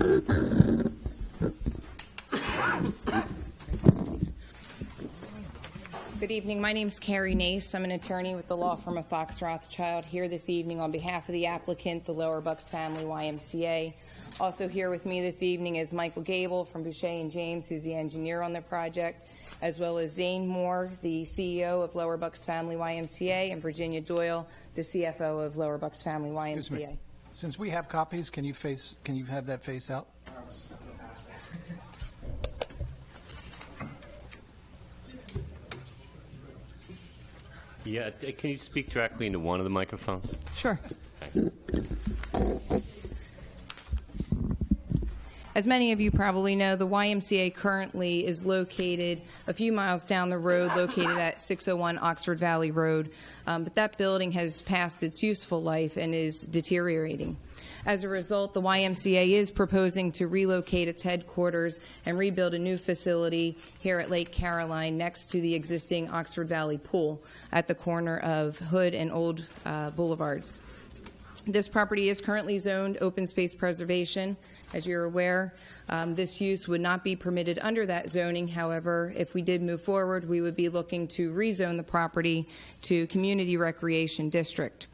Good evening. My name is Carrie Nace. I'm an attorney with the law firm of Fox Rothschild here this evening on behalf of the applicant, the Lower Bucks Family YMCA. Also here with me this evening is Michael Gable from Boucher and James, who's the engineer on the project, as well as Zane Moore, the CEO of Lower Bucks Family YMCA, and Virginia Doyle, the CFO of Lower Bucks Family YMCA. Since we have copies, can you have that face out? Yeah, can you speak directly into one of the microphones? Sure. Okay. As many of you probably know, the YMCA currently is located a few miles down the road, located at 601 Oxford Valley Road. But that building has passed its useful life and is deteriorating. As a result, the YMCA is proposing to relocate its headquarters and rebuild a new facility here at Lake Caroline next to the existing Oxford Valley Pool at the corner of Hood and Old Boulevards. This property is currently zoned open space preservation. As you're aware, this use would not be permitted under that zoning. However, if we did move forward, we would be looking to rezone the property to Community Recreation District.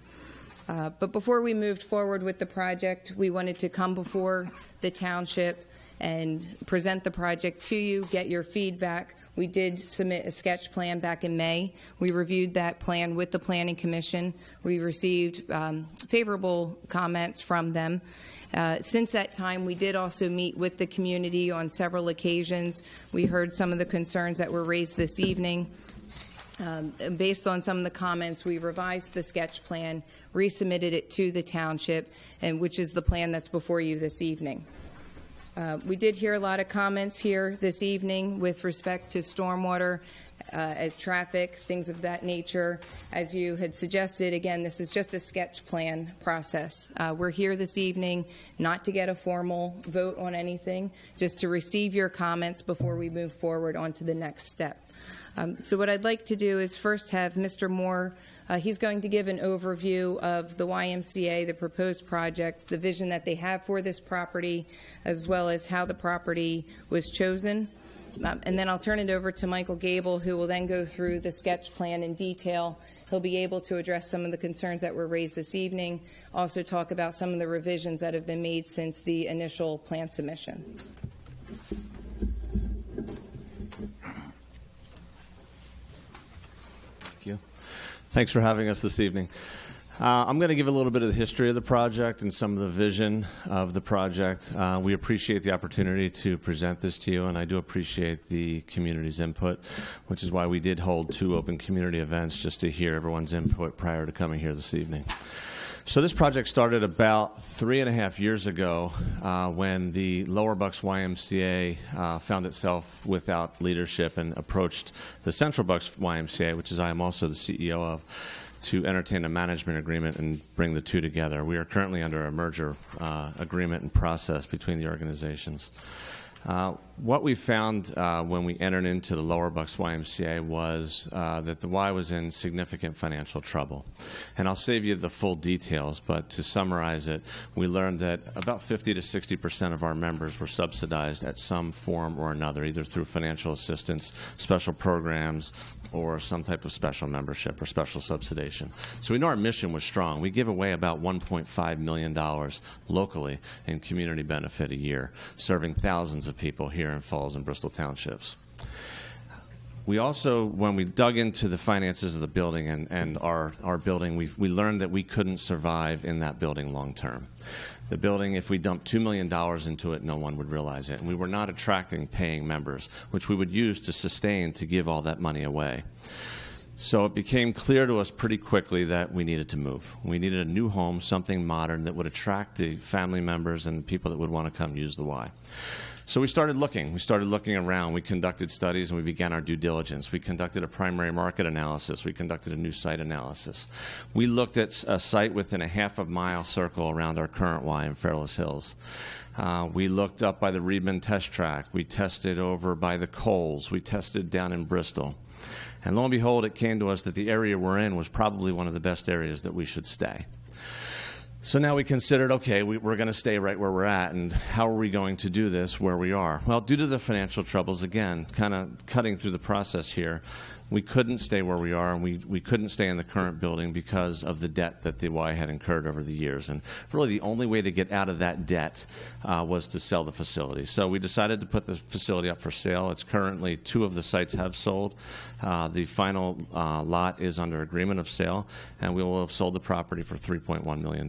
But before we moved forward with the project, we wanted to come before the township and present the project to you, get your feedback. We did submit a sketch plan back in May. We reviewed that plan with the Planning Commission. We received favorable comments from them. Since that time, we did also meet with the community on several occasions. We heard some of the concerns that were raised this evening. Based on some of the comments, we revised the sketch plan, resubmitted it to the township, and which is the plan that's before you this evening. We did hear a lot of comments here this evening with respect to stormwater, traffic, things of that nature. As you had suggested, again, this is just a sketch plan process. We're here this evening not to get a formal vote on anything, just to receive your comments before we move forward on to the next step. So what I'd like to do is first have Mr. Moore. He's going to give an overview of the YMCA, the proposed project, the vision that they have for this property, as well as how the property was chosen. And then I'll turn it over to Michael Gable, who will then go through the sketch plan in detail. He'll be able to address some of the concerns that were raised this evening, also talk about some of the revisions that have been made since the initial plan submission. Thanks for having us this evening. I'm going to give a little bit of the history of the project and some of the vision of the project. We appreciate the opportunity to present this to you, and I do appreciate the community's input, which is why we did hold 2 open community events just to hear everyone's input prior to coming here this evening. So this project started about 3.5 years ago when the Lower Bucks YMCA found itself without leadership and approached the Central Bucks YMCA, which is I am also the CEO of, to entertain a management agreement and bring the two together. We are currently under a merger agreement and process between the organizations. What we found when we entered into the Lower Bucks YMCA was that the Y was in significant financial trouble. And I'll save you the full details, but to summarize it, we learned that about 50 to 60% of our members were subsidized at some form or another, either through financial assistance, special programs, or some type of special membership or special subsidization. So we know our mission was strong. We give away about $1.5 million locally in community benefit a year, serving thousands of people here in Falls and Bristol Townships. We also, when we dug into the finances of the building and our building, we learned that we couldn't survive in that building long term. The building, if we dumped $2 million into it, no one would realize it. And we were not attracting paying members, which we would use to sustain to give all that money away. So it became clear to us pretty quickly that we needed to move. We needed a new home, something modern that would attract the family members and the people that would want to come use the Y. So we started looking. We started looking around. We conducted studies and we began our due diligence. We conducted a primary market analysis. We conducted a new site analysis. We looked at a site within a half-a-mile circle around our current Y in Fairless Hills. We looked up by the Reedman test track. We tested over by the Coles. We tested down in Bristol. And lo and behold, it came to us that the area we're in was probably one of the best areas that we should stay. So now we considered, okay, we're going to stay right where we're at, and how are we going to do this where we are? Well, due to the financial troubles, again, kind of cutting through the process here, we couldn't stay where we are, and we couldn't stay in the current building because of the debt that the Y had incurred over the years. And really the only way to get out of that debt was to sell the facility. So we decided to put the facility up for sale. It's currently 2 of the sites have sold. The final lot is under agreement of sale, and we will have sold the property for $3.1 million.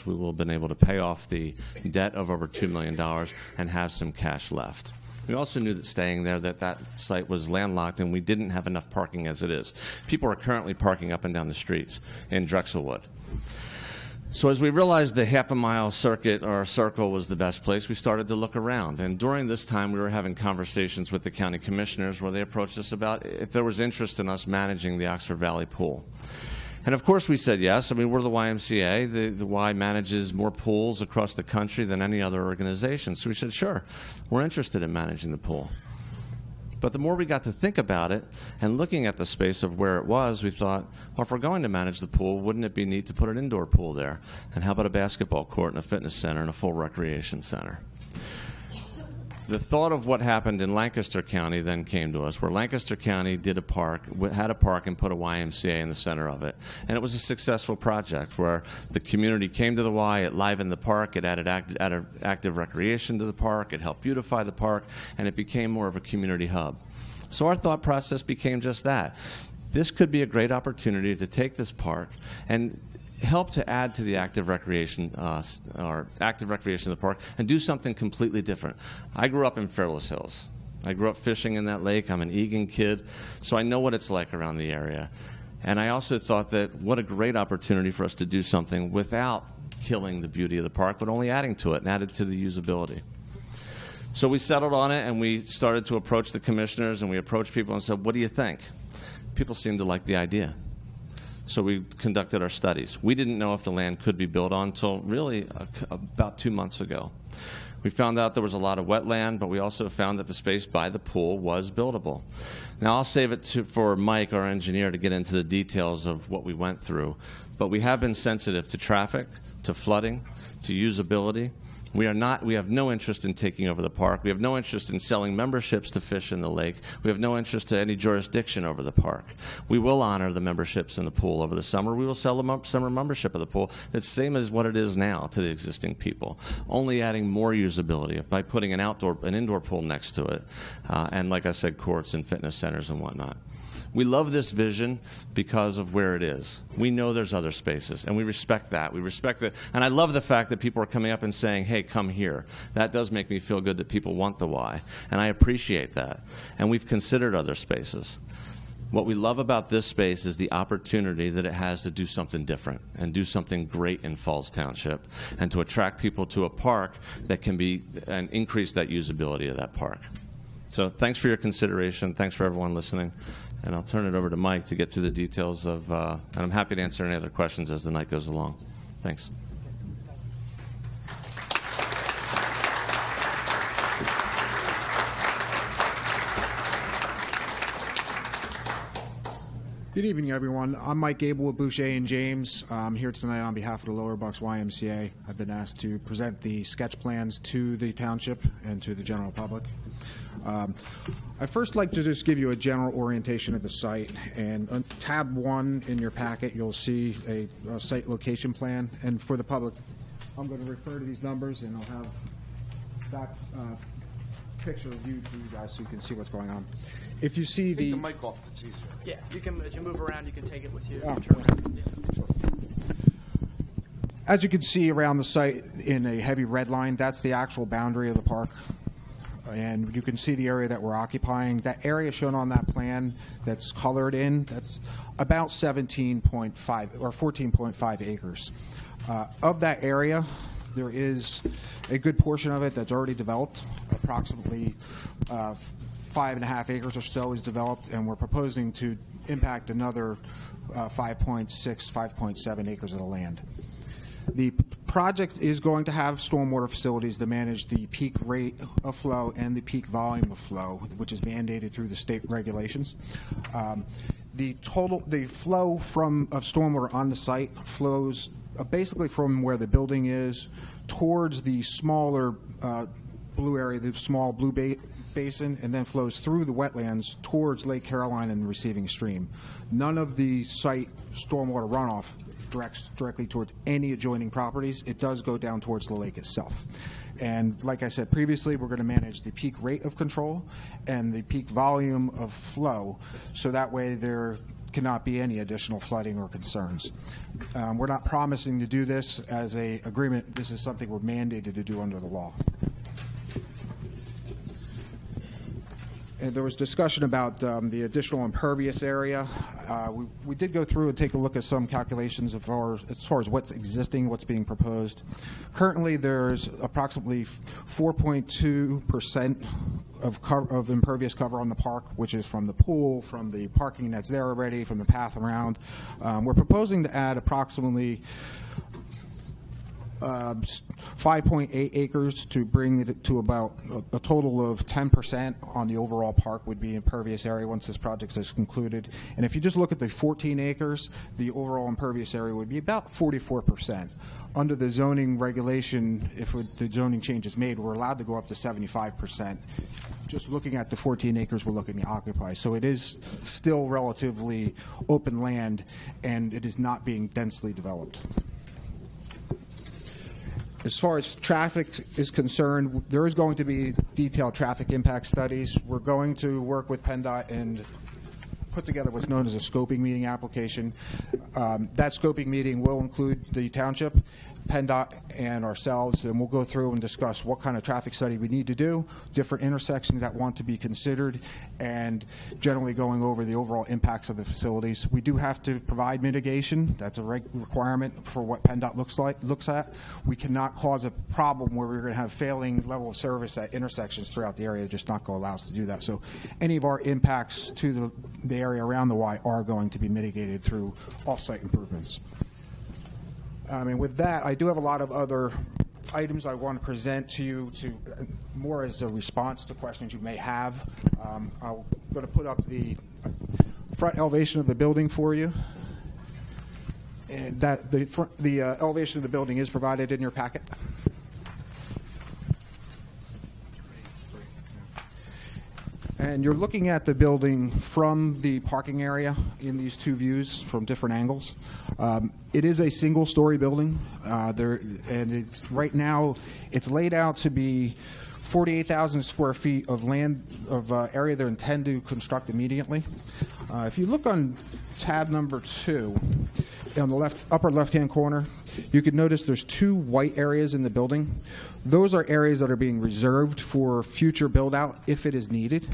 We will have been able to pay off the debt of over $2 million and have some cash left. We also knew that staying there, that site was landlocked, and we didn't have enough parking as it is. People are currently parking up and down the streets in Drexelwood. So as we realized the half-a-mile circuit or circle was the best place, we started to look around. And during this time, we were having conversations with the county commissioners where they approached us about if there was interest in us managing the Oxford Valley Pool. And of course we said yes. I mean, we're the YMCA. The Y manages more pools across the country than any other organization. So we said, sure, we're interested in managing the pool. But the more we got to think about it and looking at the space of where it was, we thought, well, if we're going to manage the pool, wouldn't it be neat to put an indoor pool there? And how about a basketball court and a fitness center and a full recreation center? The thought of what happened in Lancaster County then came to us, where Lancaster County did a park, had a park and put a YMCA in the center of it. And it was a successful project where the community came to the Y, it livened the park, it added active recreation to the park, it helped beautify the park, and it became more of a community hub. So our thought process became just that. This could be a great opportunity to take this park and help to add to the active recreation of the park and do something completely different. I grew up in Fairless Hills. I grew up fishing in that lake. I'm an Egan kid, so I know what it's like around the area. And I also thought that what a great opportunity for us to do something without killing the beauty of the park, but only adding to it and added to the usability. So we settled on it, and we started to approach the commissioners, and we approached people and said, what do you think? People seemed to like the idea. So we conducted our studies. We didn't know if the land could be built on until really about 2 months ago. We found out there was a lot of wetland, but we also found that the space by the pool was buildable. Now I'll save it for Mike, our engineer, to get into the details of what we went through. But we have been sensitive to traffic, to flooding, to usability. We have no interest in taking over the park. We have no interest in selling memberships to fish in the lake. We have no interest to any jurisdiction over the park. We will honor the memberships in the pool over the summer. We will sell the summer membership of the pool that's the same as what it is now to the existing people, only adding more usability by putting an indoor pool next to it, and like I said, courts and fitness centers and whatnot. We love this vision because of where it is. We know there's other spaces, and we respect that. We respect that. And I love the fact that people are coming up and saying, hey, come here. That does make me feel good that people want the Y, and I appreciate that. And we've considered other spaces. What we love about this space is the opportunity that it has to do something different and do something great in Falls Township and to attract people to a park that can be and increase that usability of that park. So thanks for your consideration. Thanks for everyone listening. And I'll turn it over to Mike to get through the details of, and I'm happy to answer any other questions as the night goes along. Thanks. Good evening, everyone. I'm Mike Gable with Boucher and James. I'm here tonight on behalf of the Lower Bucks YMCA. I've been asked to present the sketch plans to the township and to the general public. I'd first like to just give you a general orientation of the site. And on tab 1 in your packet, you'll see a site location plan. And for the public, I'm going to refer to these numbers, and I'll have that picture viewed to you guys so you can see what's going on. If you see Take the mic off, it's easier. Yeah, you can, as you move around, you can take it with you. Oh. Turn around. Yeah. Sure. As you can see around the site in a heavy red line, that's the actual boundary of the park. And you can see the area that we're occupying. That area shown on that plan that's colored in, that's about 17.5 or 14.5 acres. Of that area, there is a good portion of it that's already developed. Approximately 5.5 acres or so is developed, and we're proposing to impact another 5.7 acres of the land. The project is going to have stormwater facilities that manage the peak rate of flow and the peak volume of flow, which is mandated through the state regulations. The flow of stormwater on the site flows basically from where the building is towards the smaller blue area, the small blue basin, and then flows through the wetlands towards Lake Caroline and the receiving stream. None of the site stormwater runoff directs directly towards any adjoining properties. It does go down towards the lake itself. And like I said previously, we're going to manage the peak rate of control and the peak volume of flow, so that way there cannot be any additional flooding or concerns. We're not promising to do this as an agreement. This is something we're mandated to do under the law. And there was discussion about the additional impervious area. We did go through and take a look at some calculations as far as what's existing, what's being proposed. Currently, there's approximately 4.2% of impervious cover on the park, which is from the pool, from the parking that's there already, from the path around. We're proposing to add approximately 5.8 acres to bring it to about a total of 10% on the overall park would be impervious area once this project is concluded. And if you just look at the 14 acres, the overall impervious area would be about 44%. Under the zoning regulation, if the zoning change is made, we're allowed to go up to 75%. Just looking at the 14 acres we're looking to occupy. So it is still relatively open land, and it is not being densely developed. As far as traffic is concerned, there is going to be detailed traffic impact studies. We're going to work with PennDOT and put together what's known as a scoping meeting application. That scoping meeting will include the township, PennDOT, and ourselves, and we'll go through and discuss what kind of traffic study we need to do, different intersections that want to be considered, and generally going over the overall impacts of the facilities. We do have to provide mitigation. That's a requirement for what PennDOT looks at. We cannot cause a problem where we're going to have failing level of service at intersections throughout the area. Just not going to allow us to do that. So any of our impacts to the area around the Y are going to be mitigated through off-site improvements. And with that, I do have a lot of other items I want to present to you more as a response to questions you may have. I'm going to put up the front elevation of the building for you. And that the elevation of the building is provided in your packet. And you're looking at the building from the parking area in these two views from different angles. It is a single-story building, right now it's laid out to be 48,000 square feet of land area they're intended to construct immediately. If you look on tab number 2, on the upper left-hand corner, you can notice there's 2 white areas in the building. Those are areas that are being reserved for future build-out if it is needed.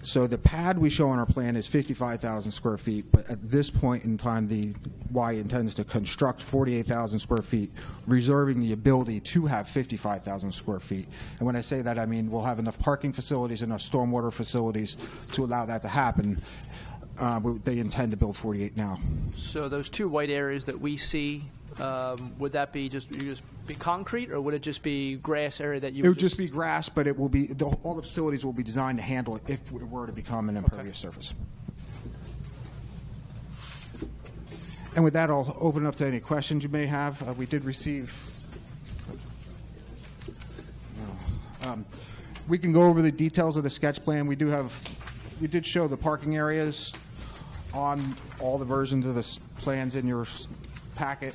So the pad we show on our plan is 55,000 square feet, but at this point in time, the Y intends to construct 48,000 square feet, reserving the ability to have 55,000 square feet. And when I say that, I mean we'll have enough parking facilities, enough stormwater facilities to allow that to happen. They intend to build 48 now. So those 2 white areas that we see, would that be just be concrete, or would it just be grass area that you? It would just be grass, but it will be all the facilities will be designed to handle it if it were to become an impervious surface. And with that, I'll open it up to any questions you may have. We did receive. We can go over the details of the sketch plan. We did show the parking areas on all the versions of the plans in your packet.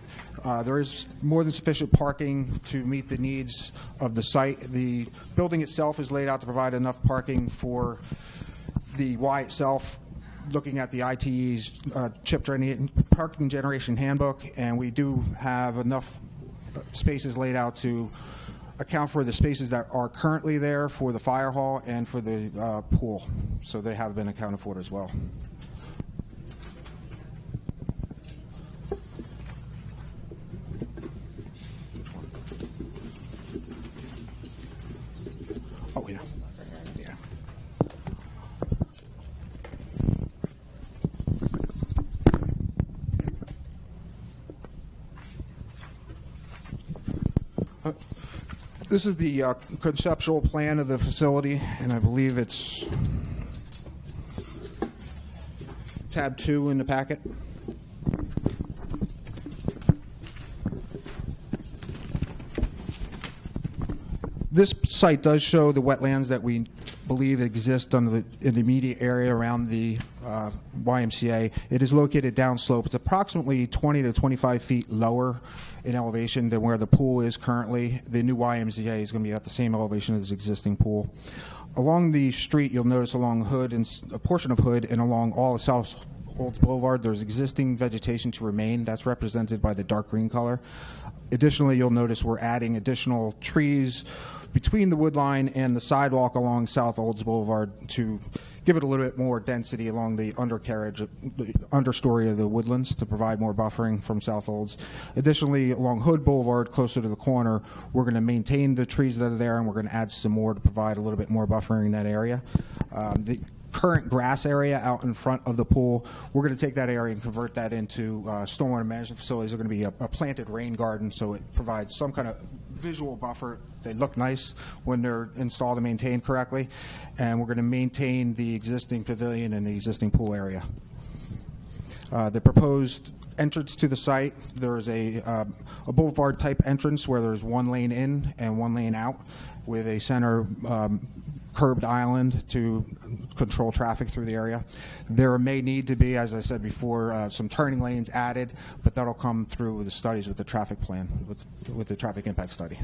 There is more than sufficient parking to meet the needs of the site. The building itself is laid out to provide enough parking for the Y itself, looking at the ITE's parking generation handbook, and we do have enough spaces laid out to account for the spaces that are currently there for the fire hall and for the pool. So they have been accounted for as well. Oh, yeah. Yeah. This is the conceptual plan of the facility, and I believe it's tab 2 in the packet. This site does show the wetlands that we believe exist in the immediate area around the YMCA. It is located downslope. It's approximately 20 to 25 feet lower in elevation than where the pool is currently. The new YMCA is going to be at the same elevation as the existing pool. Along the street, you'll notice along Hood and a portion of Hood and along all of South Olds Boulevard, there's existing vegetation to remain. That's represented by the dark green color. Additionally, you'll notice we're adding additional trees between the wood line and the sidewalk along South Olds Boulevard to give it a little bit more density along the undercarriage, the understory of the woodlands to provide more buffering from South Olds. Additionally, along Hood Boulevard, closer to the corner, we're going to maintain the trees that are there, and we're going to add some more to provide a little bit more buffering in that area. The current grass area out in front of the pool, we're going to take that area and convert that into stormwater management facilities. They're going to be a planted rain garden, so it provides some kind of visual buffer. They look nice when they're installed and maintained correctly. And we're going to maintain the existing pavilion and the existing pool area. The proposed entrance to the site, there's a boulevard-type entrance where there's one lane in and one lane out with a center curbed island to control traffic through the area. There may need to be, as I said before, some turning lanes added, but that'll come through the studies with the traffic plan, with the traffic impact study.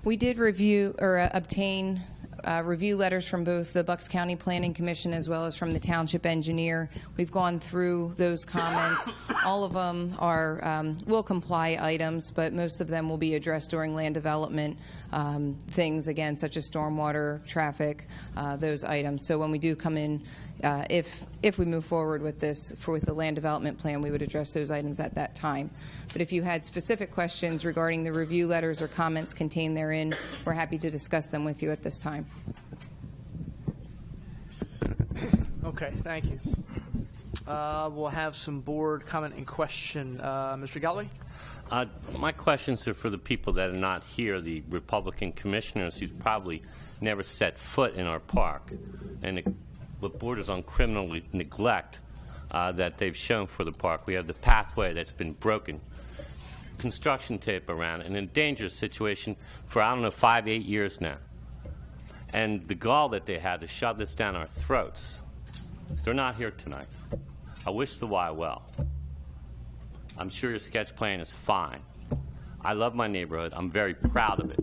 We did review or obtain review letters from both the Bucks County Planning Commission as well as from the Township Engineer. We've gone through those comments. All of them are will comply items, but most of them will be addressed during land development things, again, such as stormwater, traffic, those items. So when we do come in, if we move forward with this with the land development plan, we would address those items at that time. But if you had specific questions regarding the review letters or comments contained therein, we're happy to discuss them with you at this time. Okay, thank you. We'll have some board comment and question. Mr. Galloway? My questions are for the people that are not here, the Republican commissioners who probably never set foot in our park, and the borders on criminal neglect that they've shown for the park. We have the pathway that's been broken, construction tape around it, and in a dangerous situation for, 5-8 years now. And the gall that they had to shove this down our throats. They're not here tonight. I wish the Y well. I'm sure your sketch plan is fine. I love my neighborhood. I'm very proud of it.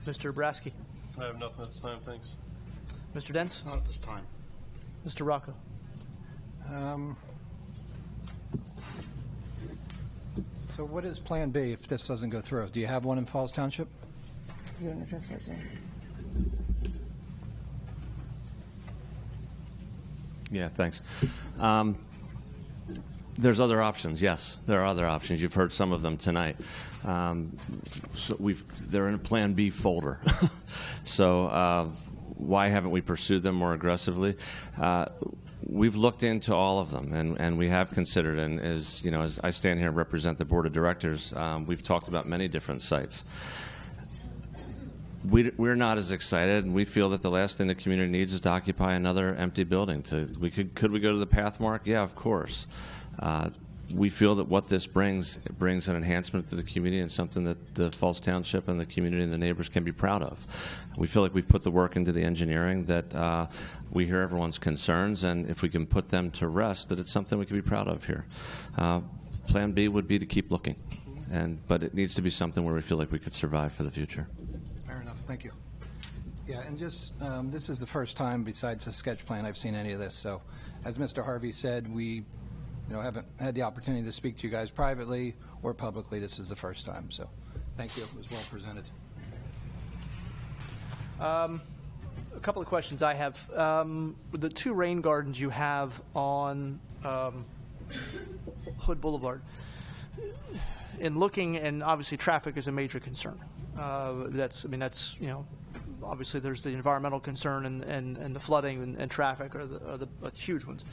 Mr. Brasky? I have nothing at this time, thanks. Mr. Dents? Not at this time. Mr. Rocco? So what is Plan B if this doesn't go through? Do you have one in Falls Township? You want to address that, Zane? Yeah, thanks. There's other options. Yes, there are other options. You've heard some of them tonight. So they're in a Plan B folder. So why haven't we pursued them more aggressively? We've looked into all of them, and we have considered. And as I stand here and represent the board of directors, we've talked about many different sites. We're not as excited, and we feel that the last thing the community needs is to occupy another empty building. Could we go to the Pathmark? Yeah, of course. We feel that what this brings an enhancement to the community and something that the Falls Township and the community and the neighbors can be proud of. We feel like we've put the work into the engineering, that we hear everyone's concerns, and if we can put them to rest, that it's something we can be proud of here. Plan B would be to keep looking, but it needs to be something where we feel like we could survive for the future. Fair enough. Thank you. Yeah, and just this is the first time, besides the sketch plan, I've seen any of this. So, as Mr. Harvey said, we haven't had the opportunity to speak to you guys privately or publicly. This is the first time. So, thank you. It was well presented. A couple of questions I have. The two rain gardens you have on Hood Boulevard, in looking, and obviously traffic is a major concern. That's obviously there's the environmental concern and the flooding and traffic are the huge ones.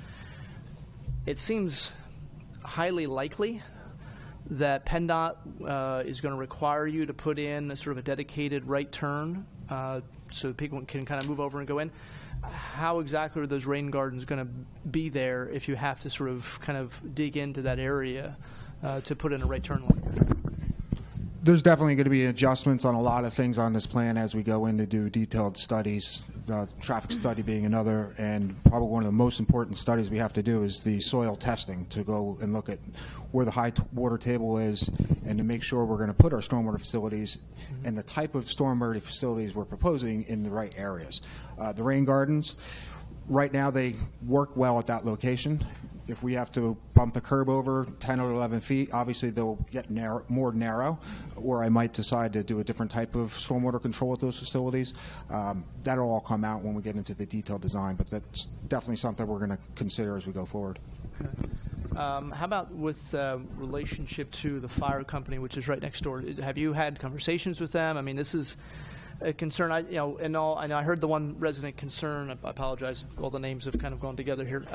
It seems highly likely that PennDOT is going to require you to put in a sort of a dedicated right turn so people can kind of move over and go in. How exactly are those rain gardens going to be there if you have to sort of kind of dig into that area to put in a right turn lane? There's definitely going to be adjustments on a lot of things on this plan as we go in to do detailed studies, traffic study being another, and probably one of the most important studies we have to do is the soil testing to go and look at where the high water table is and to make sure we're going to put our stormwater facilities and the type of stormwater facilities we're proposing in the right areas. The rain gardens, right now they work well at that location. If we have to bump the curb over 10 or 11 feet, obviously they'll get more narrow, or I might decide to do a different type of stormwater control at those facilities. That'll all come out when we get into the detailed design, but that's definitely something we're going to consider as we go forward. Okay. How about with relationship to the fire company, which is right next door? Have you had conversations with them? I mean, this is a concern. I heard the one resident concern. I apologize. All the names have kind of gone together here.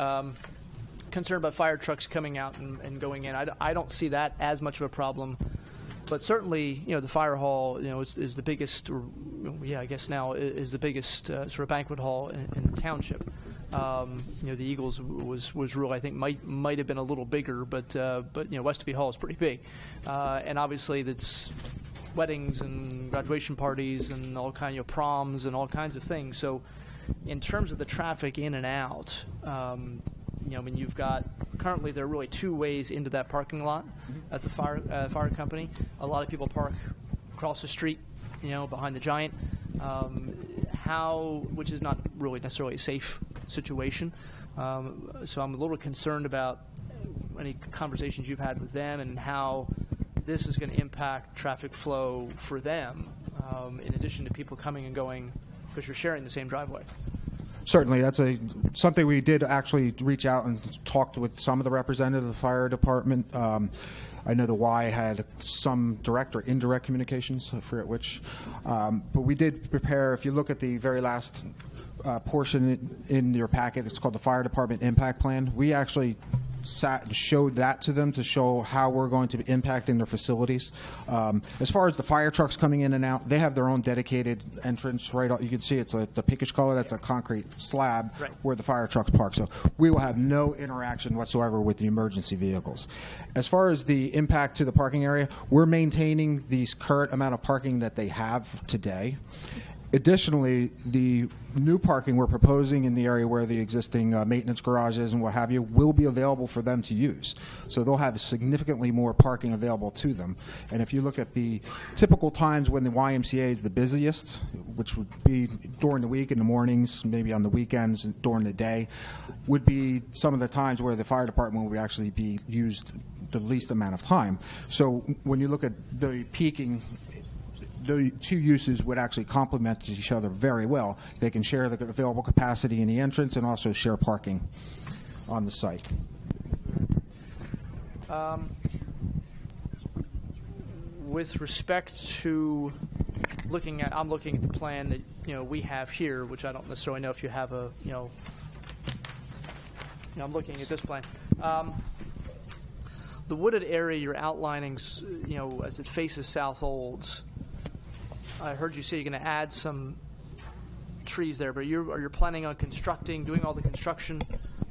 Concerned about fire trucks coming out and going in. I don't see that as much of a problem, but certainly, the fire hall, is the biggest, I guess now is the biggest sort of banquet hall in the township. The Eagles was real. I think might have been a little bigger, but Westerby Hall is pretty big, and obviously that's weddings and graduation parties and all kinds of proms and all kinds of things. So, in terms of the traffic in and out. You've got currently there are really two ways into that parking lot at the fire company. A lot of people park across the street, behind the Giant, which is not really necessarily a safe situation. So I'm a little concerned about any conversations you've had with them and how this is going to impact traffic flow for them, in addition to people coming and going because you're sharing the same driveway. Certainly, that's something we did actually reach out and talked with some of the representatives of the fire department. I know the Y had some direct or indirect communications, I forget which. But we did prepare, if you look at the very last portion in your packet, it's called the Fire Department Impact Plan. We actually sat and showed that to them to show how we're going to be impacting their facilities. As far as the fire trucks coming in and out, they have their own dedicated entrance right out. You can see it's the pinkish color. That's a concrete slab where the fire trucks park. So we will have no interaction whatsoever with the emergency vehicles. As far as the impact to the parking area, we're maintaining the current amount of parking that they have today. Additionally, the new parking we're proposing in the area where the existing maintenance garages and what have you will be available for them to use. So they'll have significantly more parking available to them. And if you look at the typical times when the YMCA is the busiest, which would be during the week in the mornings, maybe on the weekends and during the day, would be some of the times where the fire department would actually be used the least amount of time. So when you look at the peaking, the two uses would actually complement each other very well. They can share the available capacity in the entrance and also share parking on the site. With respect to I'm looking at the plan that we have here, which I don't necessarily know if you have I'm looking at this plan. The wooded area you're outlining, as it faces South Olds. I heard you say you're going to add some trees there, but you're planning on doing all the construction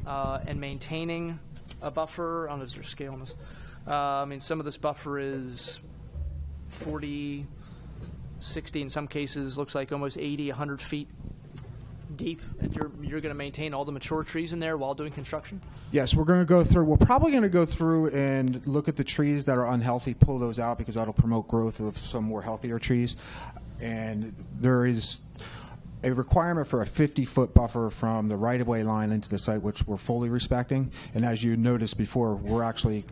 and maintaining a buffer. I don't know, is there a scale on this? Some of this buffer is 40, 60, in some cases, looks like almost 80, 100 feet deep, and you're going to maintain all the mature trees in there while doing construction? Yes, we're probably going to go through and look at the trees that are unhealthy, pull those out because that'll promote growth of some more healthier trees. And there is a requirement for a 50-foot buffer from the right-of-way line into the site, which we're fully respecting. And as you noticed before, we're actually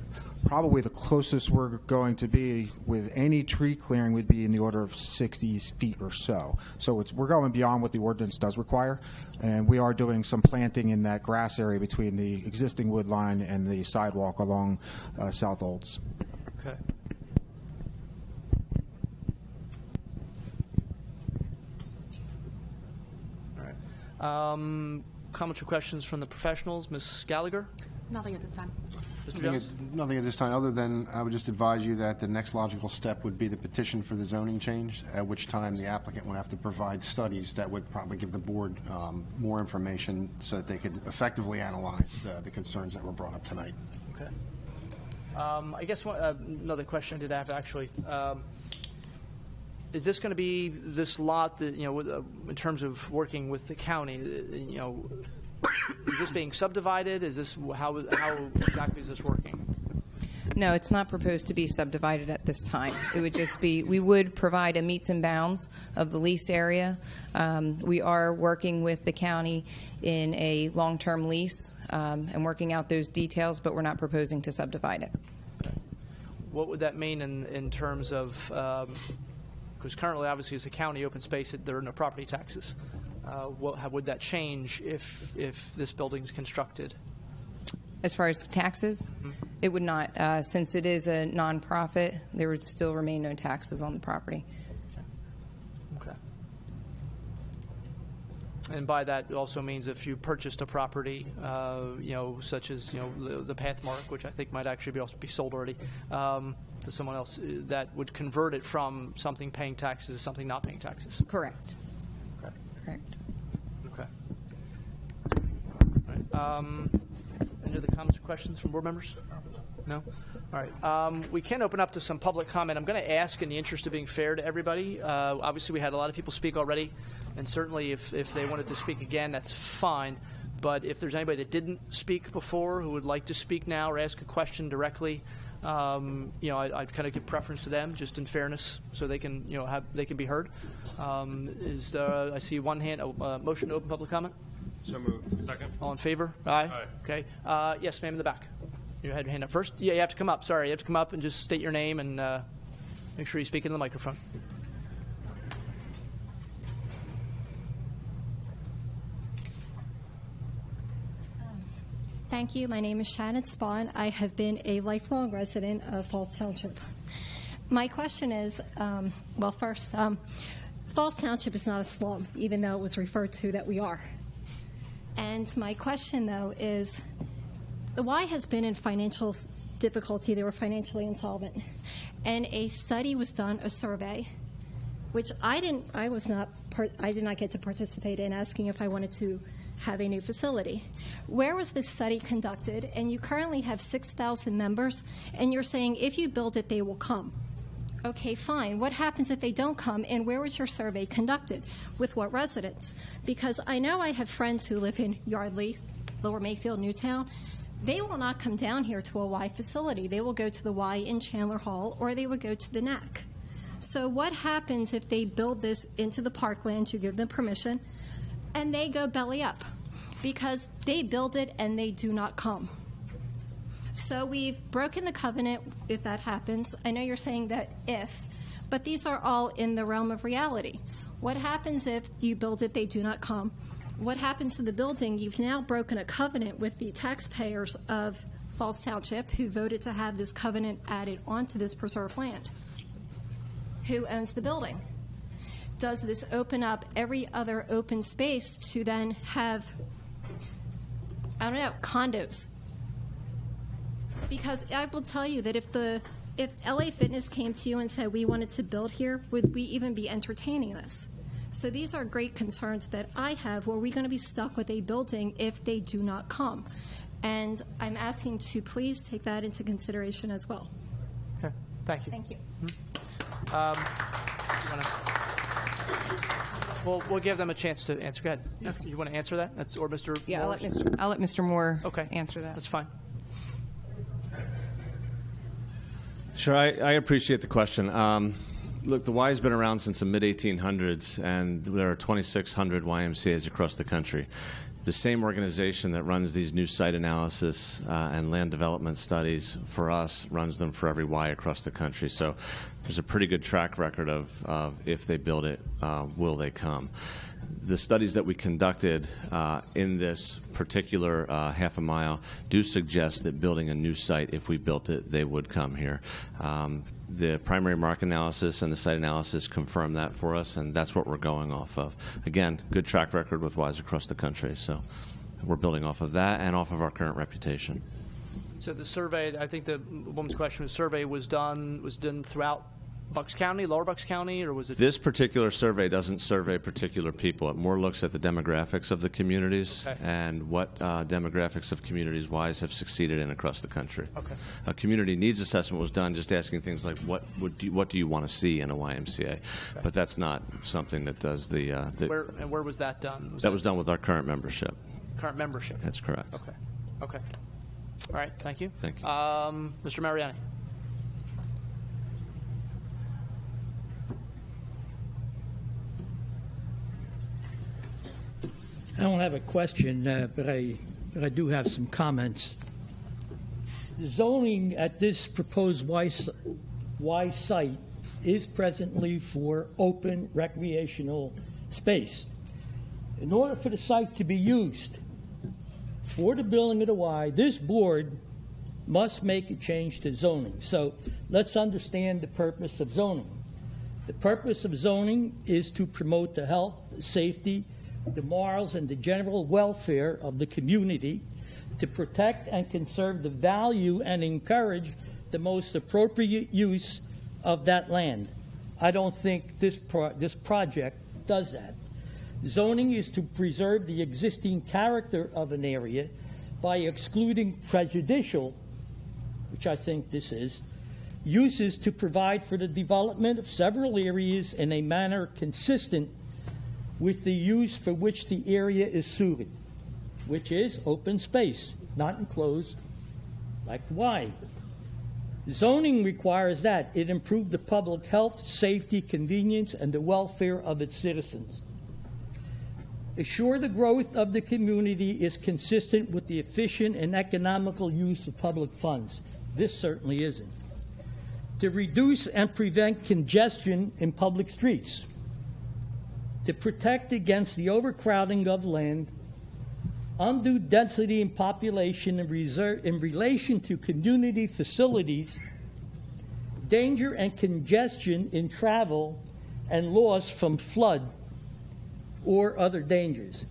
probably the closest we're going to be with any tree clearing would be in the order of 60 feet or so. So we're going beyond what the ordinance does require, and we are doing some planting in that grass area between the existing wood line and the sidewalk along South Olds. Okay. All right. Comments or questions from the professionals? Ms. Gallagher? Nothing at this time. Mr. Jones? Nothing at this time, other than I would just advise you that the next logical step would be the petition for the zoning change, at which time the applicant would have to provide studies that would probably give the board more information so that they could effectively analyze the concerns that were brought up tonight. Okay. I guess another question I did have, actually. Is this going to be this lot that, in terms of working with the county, is this being subdivided? Is this how exactly is this working? No, it's not proposed to be subdivided at this time. It would just be, we would provide a meets and bounds of the lease area. We are working with the county in a long-term lease and working out those details, but we're not proposing to subdivide it. What would that mean in terms of, because currently, obviously, as a county open space, there are no property taxes. How would that change if this building's constructed? As far as taxes, it would not. Since it is a nonprofit, there would still remain no taxes on the property. Okay. And by that, it also means if you purchased a property, such as the Pathmark, which I think might actually be sold already to someone else, that would convert it from something paying taxes to something not paying taxes. Correct. Okay. Correct. Okay. All right. Any other comments or questions from board members? No? All right. We can open up to some public comment. I'm going to ask, in the interest of being fair to everybody, obviously we had a lot of people speak already, and certainly if they wanted to speak again, that's fine. But if there's anybody that didn't speak before who would like to speak now or ask a question directly, I'd kind of give preference to them, just in fairness, so they can, they can be heard. I see one hand, motion to open public comment? So moved. Second. All in favor? Aye. Aye. Okay. Yes, ma'am, in the back. You had your hand up first. Yeah, you have to come up. Sorry, you have to come up and just state your name and make sure you speak into the microphone. Thank you. My name is Shannon Spahn. I have been a lifelong resident of Falls Township. My question is, first, Falls Township is not a slum, even though it was referred to that we are. And my question, though, is the Y has been in financial difficulty. They were financially insolvent. And a study was done, a survey, which I did not get to participate in, asking if I wanted to have a new facility. Where was this study conducted? And you currently have 6,000 members, and you're saying if you build it, they will come. Okay, fine. What happens if they don't come, and where was your survey conducted? With what residents? Because I know I have friends who live in Yardley, Lower Mayfield, Newtown. They will not come down here to a Y facility. They will go to the Y in Chandler Hall, or they would go to the NAC. So what happens if they build this into the parkland, you give them permission, and they go belly up? Because they build it and they do not come. So we've broken the covenant if that happens. I know you're saying that if, but these are all in the realm of reality. What happens if you build it, they do not come? What happens to the building? You've now broken a covenant with the taxpayers of Falls Township who voted to have this covenant added onto this preserved land. Who owns the building? Does this open up every other open space to then have, condos? Because I will tell you that if LA Fitness came to you and said we wanted to build here, would we even be entertaining this? So these are great concerns that I have. Were we going to be stuck with a building if they do not come? And I'm asking to please take that into consideration as well. Okay. Thank you. Thank you. We'll give them a chance to answer. Go ahead. Okay. You want to answer that? Or Mr. Yeah, Moore? I'll let Mr. Moore answer that. That's fine. Sure, I appreciate the question. Look, the Y has been around since the mid-1800s, and there are 2,600 YMCAs across the country. The same organization that runs these new site analysis and land development studies for us runs them for every Y across the country. So there's a pretty good track record of if they build it, will they come. The studies that we conducted in this particular half a mile do suggest that building a new site, if we built it, they would come here. The primary market analysis and the site analysis confirm that for us, and that's what we're going off of. Again, good track record with Ys across the country, so we're building off of that and off of our current reputation. So the survey, I think the woman's question was, survey was done throughout Bucks County, Lower Bucks County, or was it? This particular survey doesn't survey particular people. It more looks at the demographics of the communities and what demographics of communities WISE have succeeded in across the country. Okay. A community needs assessment was done just asking things like what do you want to see in a YMCA, but that's not something that does the. Where was that done? That was done with our current membership. Current membership. That's correct. Okay. Okay. All right. Thank you. Thank you. Mr. Mariani. I don't have a question, but I do have some comments. The zoning at this proposed Y site is presently for open recreational space. In order for the site to be used for the building of the Y, this board must make a change to zoning. So let's understand the purpose of zoning. The purpose of zoning is to promote the health, safety, the morals, and the general welfare of the community, to protect and conserve the value and encourage the most appropriate use of that land. I don't think this project does that. Zoning is to preserve the existing character of an area by excluding prejudicial, which I think this is, uses to provide for the development of several areas in a manner consistent with the use for which the area is suited, which is open space, not enclosed like the Y. Zoning requires that it improve the public health, safety, convenience, and the welfare of its citizens. Assure the growth of the community is consistent with the efficient and economical use of public funds. This certainly isn't. To reduce and prevent congestion in public streets. To protect against the overcrowding of land, undue density in population in relation to community facilities, danger and congestion in travel, and loss from flood or other dangers.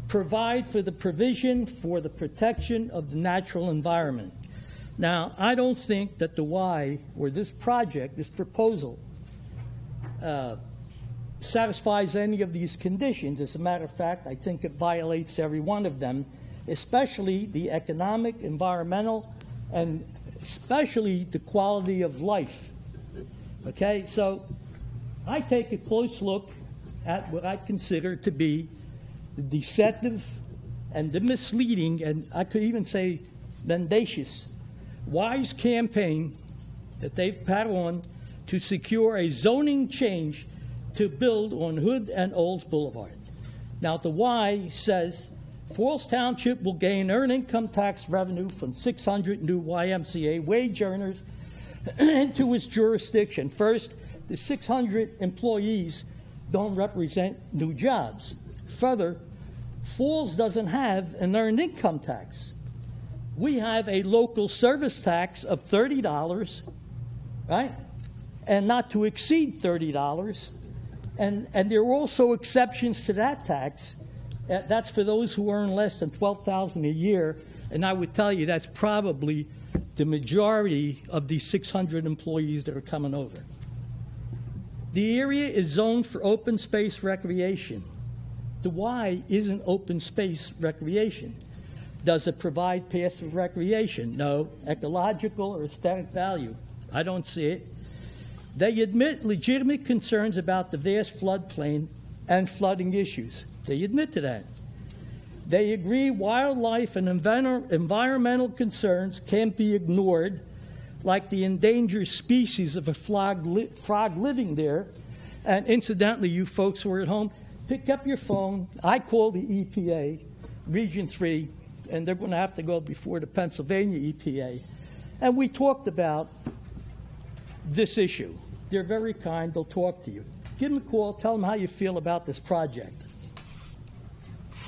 Provide for the provision for the protection of the natural environment. Now, I don't think that the Y, or this project, this proposal, satisfies any of these conditions. As a matter of fact, I think it violates every one of them, especially the economic, environmental, and especially the quality of life. Okay, so I take a close look at what I consider to be the deceptive and the misleading, and I could even say mendacious, WISE campaign that they've had on to secure a zoning change to build on Hood and Olds Boulevard. Now, the Y says Falls Township will gain earned income tax revenue from 600 new YMCA wage earners into its jurisdiction. First, the 600 employees don't represent new jobs. Further, Falls doesn't have an earned income tax. We have a local service tax of $30, right? And not to exceed $30. And there are also exceptions to that tax. That's for those who earn less than $12,000 a year. And I would tell you that's probably the majority of these 600 employees that are coming over. The area is zoned for open space recreation. The Y isn't open space recreation. Does it provide passive recreation? No. Ecological or aesthetic value? I don't see it. They admit legitimate concerns about the vast floodplain and flooding issues. They admit to that. They agree wildlife and environmental concerns can't be ignored, like the endangered species of a frog living there. And incidentally, you folks who are at home, pick up your phone. I call the EPA, Region 3, and they're going to have to go before the Pennsylvania EPA. And we talked about this issue. They're very kind. They'll talk to you. Give them a call. Tell them how you feel about this project.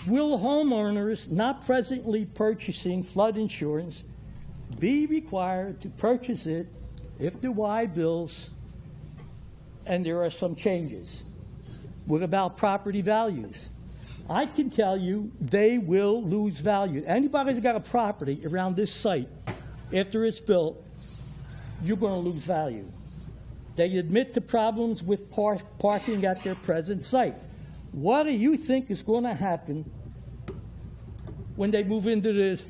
Will homeowners not presently purchasing flood insurance be required to purchase it if the Y bills and there are some changes? What about property values? I can tell you they will lose value. Anybody who's got a property around this site after it's built, you're going to lose value. They admit to problems with parking at their present site. What do you think is going to happen when they move into the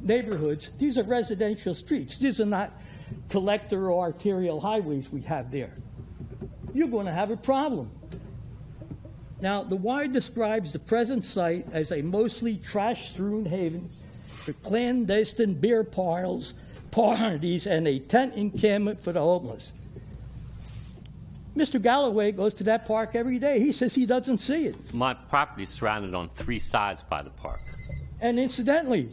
neighborhoods? These are residential streets. These are not collector or arterial highways we have there. You're going to have a problem. Now, the Y describes the present site as a mostly trash-strewn haven for clandestine beer parties, and a tent encampment for the homeless. Mr. Galloway goes to that park every day. He says he doesn't see it. My property is surrounded on 3 sides by the park. And incidentally,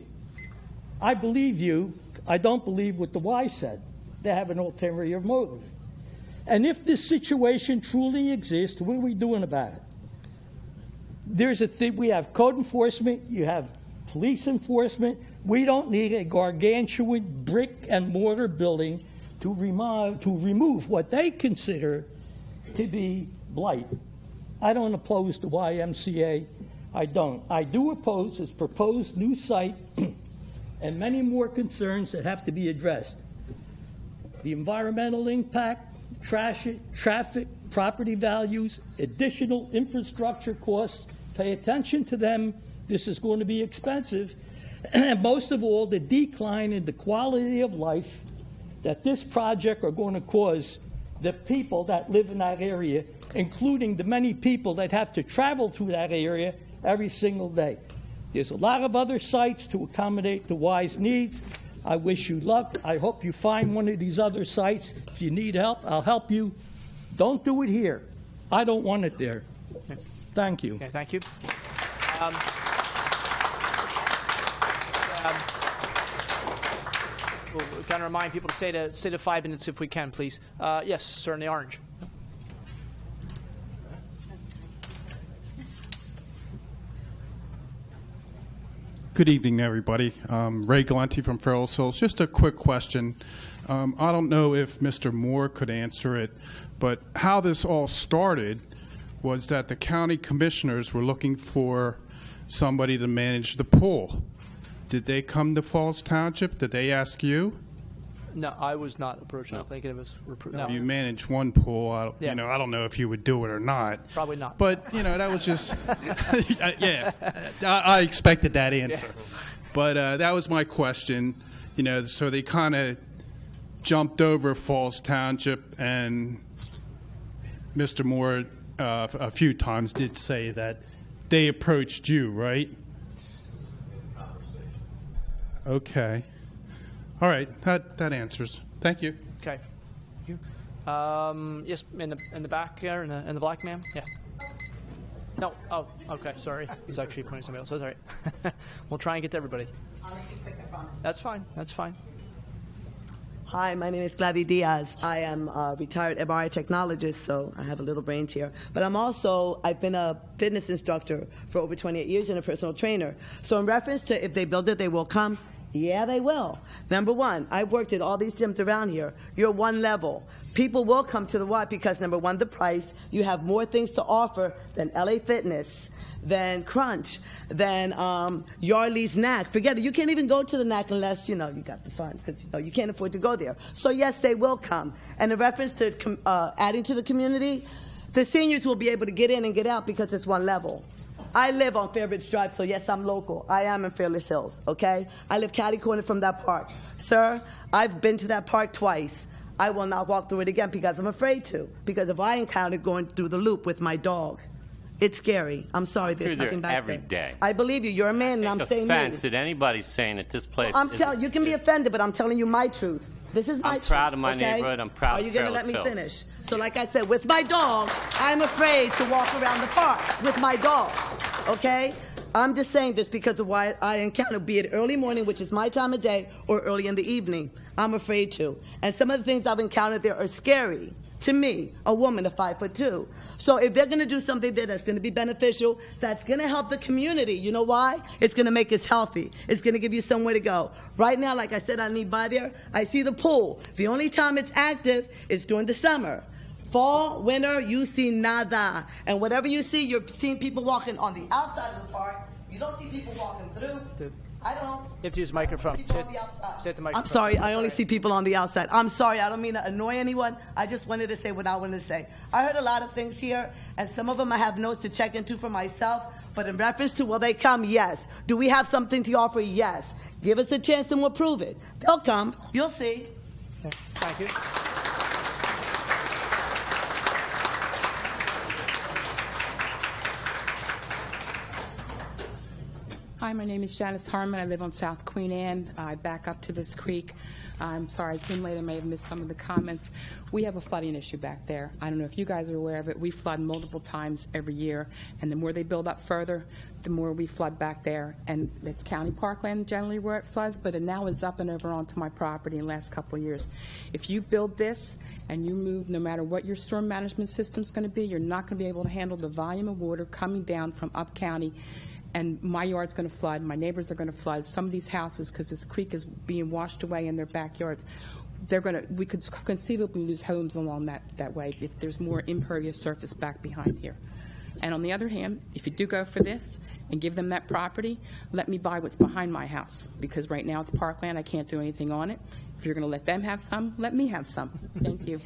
I believe you. I don't believe what the Y said. They have an ulterior motive. And if this situation truly exists, what are we doing about it? There's a thing. We have code enforcement. You have police enforcement. We don't need a gargantuan brick and mortar building to remove what they consider to be blight. I don't oppose the YMCA. I don't. I do oppose its proposed new site and many more concerns that have to be addressed. The environmental impact, traffic, property values, additional infrastructure costs. Pay attention to them. This is going to be expensive. And most of all, the decline in the quality of life that this project are going to cause the people that live in that area, including the many people that have to travel through that area every single day. There's a lot of other sites to accommodate the Y's needs. I wish you luck. I hope you find one of these other sites. If you need help, I'll help you. Don't do it here. I don't want it there. Thank you. Okay, thank you. We'll kind of remind people to stay to 5 minutes if we can, please. Yes, sir, in the orange. Good evening, everybody. Ray Galenti from Farrell's Hills. Just a quick question. I don't know if Mr. Moore could answer it, but how this all started was that the county commissioners were looking for somebody to manage the pool. Did they come to Falls Township? Did they ask you? No, I was not approached. No. I think it was. No. You manage one pool. I don't know if you would do it or not. Probably not. But that was just. I expected that answer. Yeah. But that was my question. So they kind of jumped over Falls Township, and Mr. Moore a few times did say that they approached you, right? Okay. All right. That answers. Thank you. Okay. Thank you. Yes, in the back there, in the black man. Yeah. No. Oh. Okay. Sorry. He's actually pointing somebody else. That's all right. We'll try and get to everybody. That's fine. That's fine. Hi, my name is Gladys Diaz. I am a retired MRI technologist, so I have a little brains here. But I've been a fitness instructor for over 28 years and a personal trainer. So in reference to if they build it, they will come. Yeah, they will. Number one, I've worked at all these gyms around here. You're one level. People will come to the Y because, number one, the price. You have more things to offer than LA Fitness, than Crunch, than Yardley's Knack. Forget it. You can't even go to the Knack unless, you got the funds because, you can't afford to go there. So, yes, they will come. And in reference to adding to the community, the seniors will be able to get in and get out because it's one level. I live on Fairbridge Drive, so yes, I'm local. I am in Fairless Hills, okay? I live catty-corner from that park. Sir, I've been to that park twice. I will not walk through it again because I'm afraid to. Because if I encounter going through the loop with my dog, it's scary. I'm sorry, there's nothing back every there. day. I believe you. You're a man, and I'm saying me. Offense that anybody's saying that this place. You can be offended, but I'm telling you my truth. This is my truth. I'm proud of my okay? neighborhood. I'm proud of Are you going to let me Hills. finish? So like I said, with my dog, I'm afraid to walk around the park with my dog, okay? I'm just saying this because of why I encounter, be it early morning, which is my time of day, or early in the evening. I'm afraid to. And some of the things I've encountered there are scary. To me, a woman of 5'2". So if they're going to do something there that's going to be beneficial, that's going to help the community, you know why? It's going to make us healthy. It's going to give you somewhere to go. Right now, like I said, I need by there. I see the pool. The only time it's active is during the summer. Fall, winter, you see nada. And whatever you see, you're seeing people walking on the outside of the park You don't see people walking through. I don't. You have to use microphone. People on the outside. Say at the microphone. I'm sorry, I only see people on the outside. I'm sorry, I don't mean to annoy anyone. I just wanted to say what I wanted to say. I heard a lot of things here, and some of them I have notes to check into for myself. But in reference to will they come, yes. Do we have something to offer? Yes. Give us a chance and we'll prove it. They'll come. You'll see. Okay. Thank you. Hi, my name is Janice Harmon. I live on South Queen Anne. I back up to this creek. I'm sorry I came late. I may have missed some of the comments. We have a flooding issue back there. I don't know if you guys are aware of it. We flood multiple times every year, and the more they build up further, the more we flood back there. And it's county parkland generally where it floods, but it now is up and over onto my property in the last couple of years. If you build this and you move, no matter what your storm management system is going to be, you're not going to be able to handle the volume of water coming down from up county. And my yard's going to flood. My neighbors are going to flood. Some of these houses, because this creek is being washed away in their backyards, we could conceivably lose homes along that way if there's more impervious surface back behind here. And on the other hand, if you do go for this and give them that property, let me buy what's behind my house, because right now it's parkland. I can't do anything on it. If you're going to let them have some, let me have some. Thank you.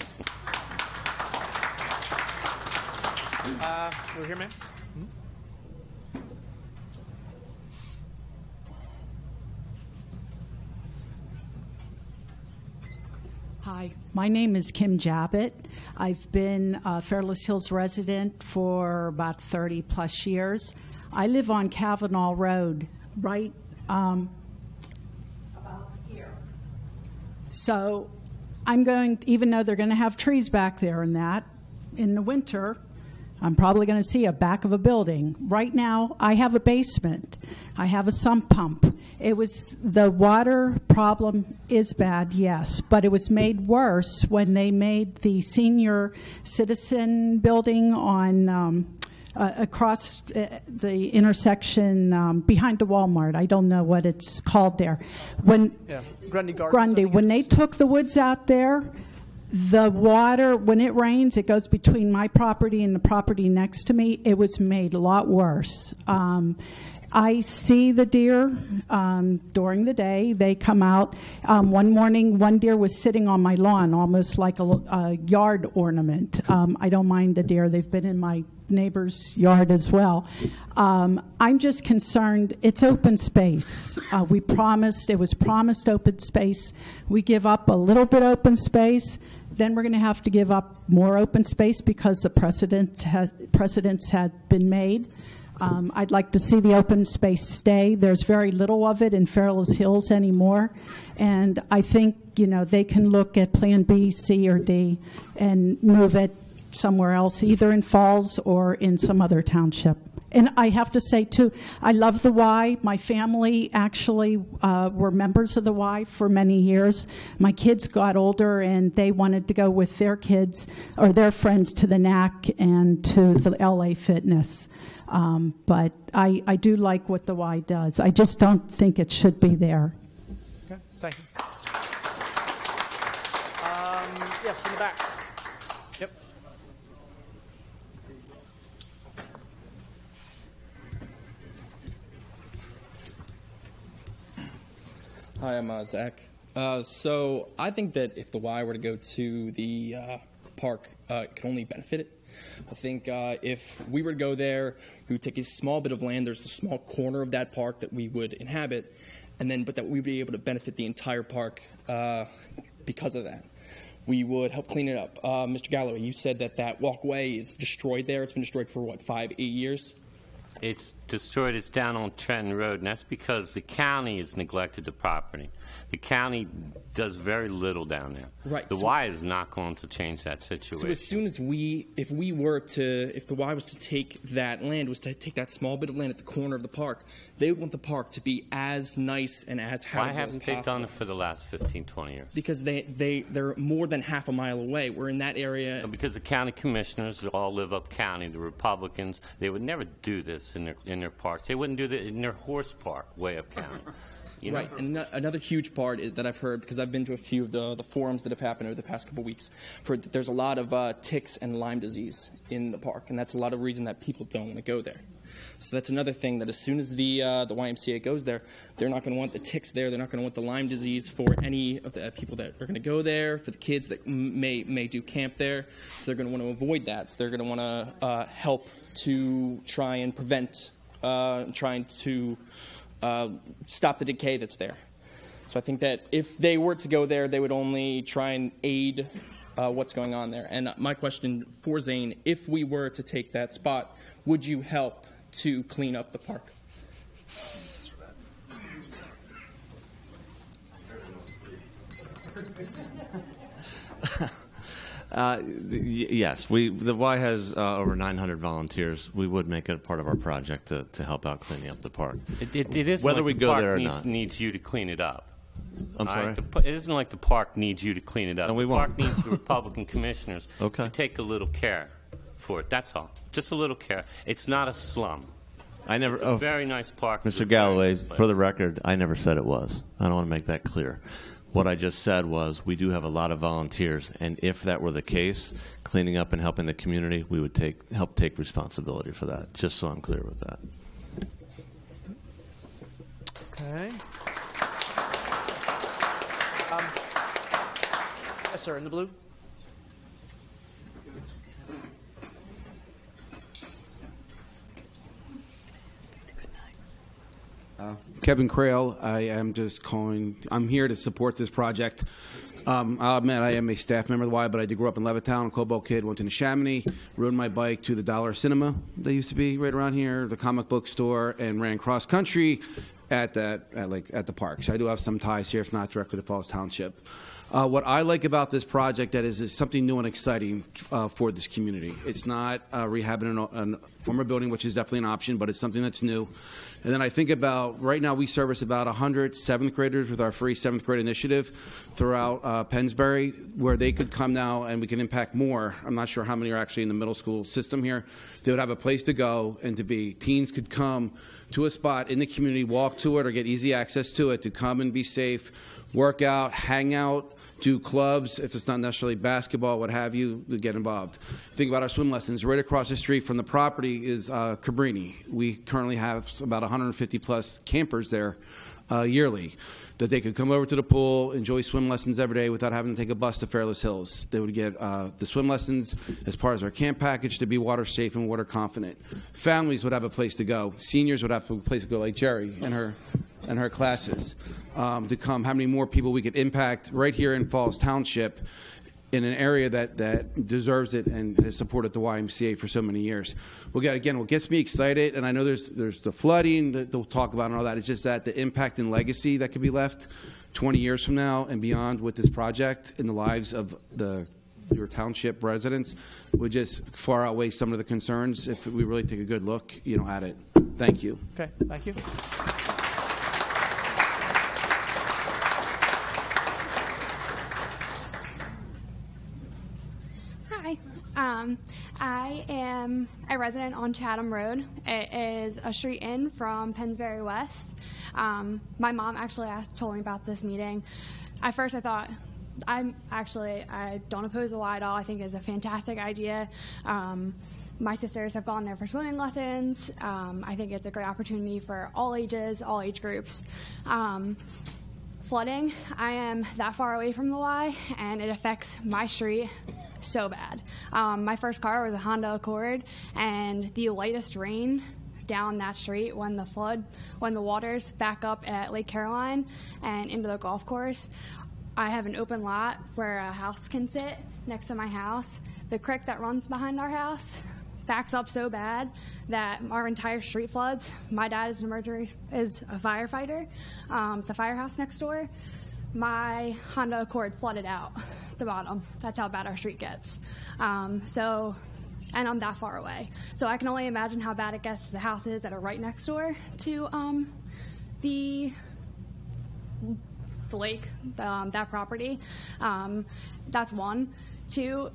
Over here, ma'am. Hi, my name is Kim Jabbett. I've been a Fairless Hills resident for about 30 plus years. I live on Kavanaugh Road, right about here. So I'm going, even though they're going to have trees back there and that, in the winter, I'm probably going to see a back of a building. Right now, I have a basement. I have a sump pump. The water problem is bad, yes, but it was made worse when they made the senior citizen building on across the intersection behind the Walmart. I don't know what it's called there. Grundy Gardens. Grundy. When they took the woods out there, the water, when it rains, it goes between my property and the property next to me. It was made a lot worse. I see the deer during the day. They come out. One morning, one deer was sitting on my lawn, almost like a yard ornament. I don't mind the deer. They've been in my neighbor's yard as well. I'm just concerned. It's open space. It was promised open space. We give up a little bit open space. Then we're going to have to give up more open space because the precedents had been made. I'd like to see the open space stay. There's very little of it in Fairless Hills anymore. And I think, they can look at Plan B, C, or D and move it somewhere else, either in Falls or in some other township. And I have to say, too, I love the Y. My family actually were members of the Y for many years. My kids got older, and they wanted to go with their kids or their friends to the NAC and to the LA Fitness. But I do like what the Y does. I just don't think it should be there. Okay, thank you. Yes, in the back. Yep. Hi, I'm Zach. So I think that if the Y were to go to the park, it could only benefit it. I think if we were to go there, we would take a small bit of land. There's a small corner of that park that we would inhabit, but that we would be able to benefit the entire park because of that. We would help clean it up. Mr. Galloway, you said that walkway is destroyed there. It's been destroyed for, 5-8 years? It's destroyed. It's down on Trenton Road, and that's because the county has neglected the property. The county does very little down there. Right. The Y is not going to change that situation. So as soon as if the Y was to take that land, was to take that small bit of land at the corner of the park, they would want the park to be as nice and as habitable Why haven't as possible. they done it for the last 15, 20 years? Because they're more than half a mile away. We're in that area. Because the county commissioners all live up county, the Republicans, they would never do this in their parks. They wouldn't do that in their horse park way up county. Right, and another huge part that I've heard, because I've been to a few of the forums that have happened over the past couple of weeks, there's a lot of ticks and Lyme disease in the park, and that's a lot of reason that people don't want to go there. So that's another thing that as soon as the YMCA goes there, they're not going to want the ticks there. They're not going to want the Lyme disease for any of the people that are going to go there, for the kids that may do camp there. So they're going to want to avoid that. So they're going to want to help to try and prevent, trying to stop the decay that's there. So I think that if they were to go there, they would only try and aid what's going on there. And my question for Zane, if we were to take that spot, would you help to clean up the park? Yes, the Y has over 900 volunteers. We would make it a part of our project to help out cleaning up the park. It isn't whether like we the go park there or needs, not. needs you to clean it up. I'm sorry? It isn't like the park needs you to clean it up. No, we the won't. park needs the Republican commissioners Okay. to take a little care for it. That's all. Just a little care. It's not a slum. I never. It's a very nice park. It's a Mr. very Galloway, nice place. for the record, I never said it was. I don't want to make that clear. What I just said was we do have a lot of volunteers, and if that were the case, cleaning up and helping the community, we would help take responsibility for that, just so I'm clear with that. Okay. Yes, sir, in the blue. Kevin Crail. I am just calling. I'm here to support this project. I'll admit I am a staff member of the Y, but I did grow up in Levittown, a Cobalt kid, went to Neshaminy, rode my bike to the Dollar Cinema that used to be right around here, the comic book store, and ran cross country at the park. So I do have some ties here, if not directly to Falls Township. What I like about this project that is something new and exciting for this community. It's not rehabbing a former building, which is definitely an option, but it's something that's new. And then I think about, right now we service about 100 7th graders with our free 7th grade initiative throughout Pennsbury, where they could come now and we can impact more. I'm not sure how many are actually in the middle school system here. They would have a place to go and to be. Teens could come to a spot in the community, walk to it or get easy access to it, to come and be safe, work out, hang out, do clubs, if it's not necessarily basketball, what have you, to get involved. Think about our swim lessons. Right across the street from the property is Cabrini. We currently have about 150 plus campers there yearly, that they could come over to the pool, enjoy swim lessons every day without having to take a bus to Fairless Hills. They would get the swim lessons as part of our camp package to be water safe and water confident. Families would have a place to go. Seniors would have a place to go, like Jerry and her classes, to come. How many more people we could impact right here in Falls Township, in an area that deserves it and has supported the YMCA for so many years. What gets me excited, and I know there's the flooding that they'll talk about and all that, it's just that the impact and legacy that could be left 20 years from now and beyond with this project in the lives of your township residents would just far outweigh some of the concerns if we really take a good look, at it. Thank you. Okay, thank you. I am a resident on Chatham Road. It is a street in from Pennsbury West. My mom actually told me about this meeting. At first I thought, I don't oppose the Y at all. I think it's a fantastic idea. My sisters have gone there for swimming lessons. I think it's a great opportunity for all ages, all age groups. Flooding, I am that far away from the Y, and it affects my street so bad. My first car was a Honda Accord, and the lightest rain down that street when the waters back up at Lake Caroline and into the golf course, I have an open lot where a house can sit next to my house. The creek that runs behind our house backs up so bad that our entire street floods. My dad is a firefighter. The firehouse next door, my Honda Accord flooded out the bottom. That's how bad our street gets. And I'm that far away. So I can only imagine how bad it gets to the houses that are right next door to the lake, that property. That's one. Two,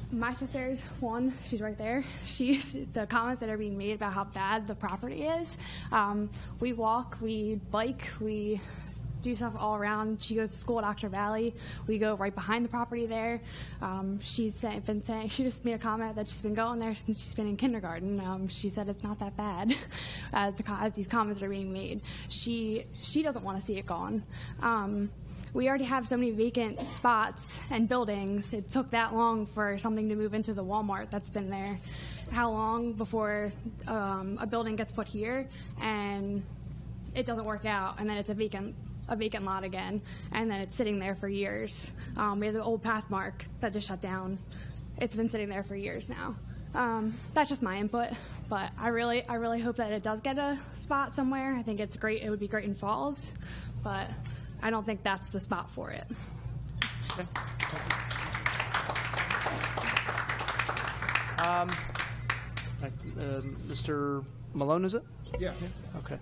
my sister's one, she's right there. The comments that are being made about how bad the property is. We walk, we bike, we do stuff all around. She goes to school at Oxford Valley. We go right behind the property there. She's been saying, she just made a comment that she's been going there since she's been in kindergarten. She said it's not that bad as these comments are being made. She doesn't want to see it gone. We already have so many vacant spots and buildings. It took that long for something to move into the Walmart that's been there. How long before a building gets put here and it doesn't work out, and then it's a vacant lot again, and then it's sitting there for years. We have the old Pathmark that just shut down. It's been sitting there for years now. That's just my input, but I really hope that it does get a spot somewhere. I think it's great. It would be great in Falls, but I don't think that's the spot for it. Okay. Mr. Malone, is it? Yeah. Okay.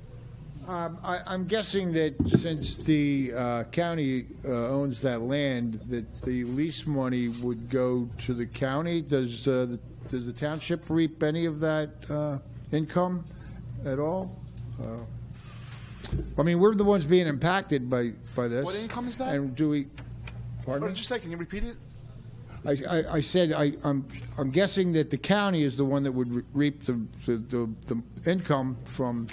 I'm guessing that since the county owns that land, that the lease money would go to the county. Does the township reap any of that income at all? I mean, we're the ones being impacted by this. What income is that? And do we? Pardon What me? did you say? Can you repeat it? I said I'm guessing that the county is the one that would reap the income from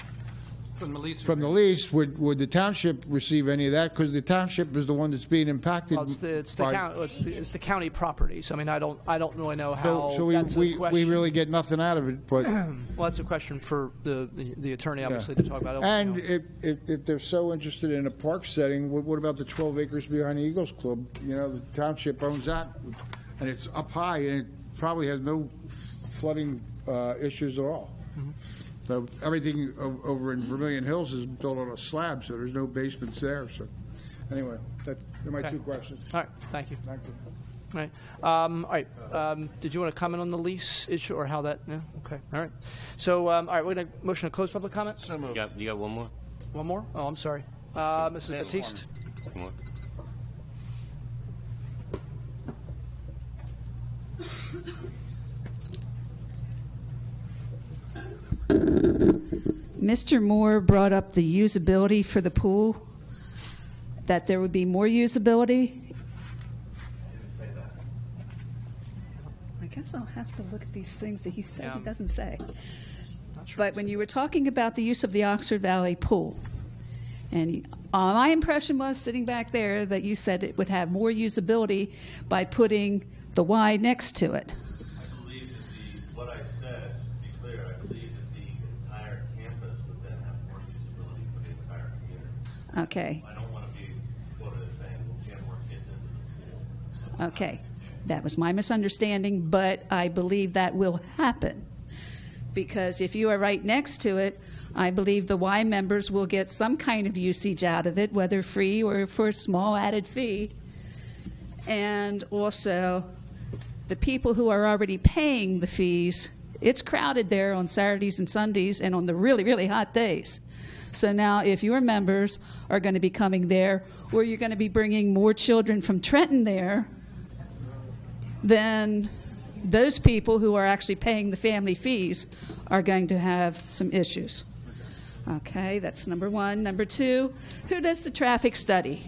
the lease. Would the township receive any of that? Because the township is the one that's being impacted. Well, it's the county property. So I mean, I don't really know how. So that's a we question. really get nothing out of it. But well, that's a question for the attorney, obviously, to talk about. And if they're so interested in a park setting, what about the 12 acres behind the Eagles Club? You know, the township owns that, and it's up high, and it probably has no flooding issues at all. Mm-hmm. So everything over in Vermilion Hills is built on a slab, so there's no basements there. So anyway, they're my Okay. two questions. All right, thank you. Thank you. All right. All right. Did you want to comment on the lease issue or how that? No. Okay. All right. So, all right, we're going to motion to close public comment. You got one more? One more? Oh, I'm sorry. Mrs. Batiste. One more. Mr. Moore brought up the usability for the pool, that there would be more usability. I guess I'll have to look at these things that he says he doesn't say. But when you were talking about the use of the Oxford Valley pool, and my impression was, sitting back there, that you said it would have more usability by putting the Y next to it. I believe that what I said, to be clear, I believe that the entire campus would then have more usability for the entire community. Okay. I don't want to be quoted as saying, well, jam more kids into the pool. Okay. That was my misunderstanding, but I believe that will happen. Because if you are right next to it, I believe the Y members will get some kind of usage out of it, whether free or for a small added fee. And also, the people who are already paying the fees, it's crowded there on Saturdays and Sundays and on the really, really hot days. So now if your members are going to be coming there, or you're going to be bringing more children from Trenton there, then those people who are actually paying the family fees are going to have some issues. Okay, that's number one. Number two, who does the traffic study?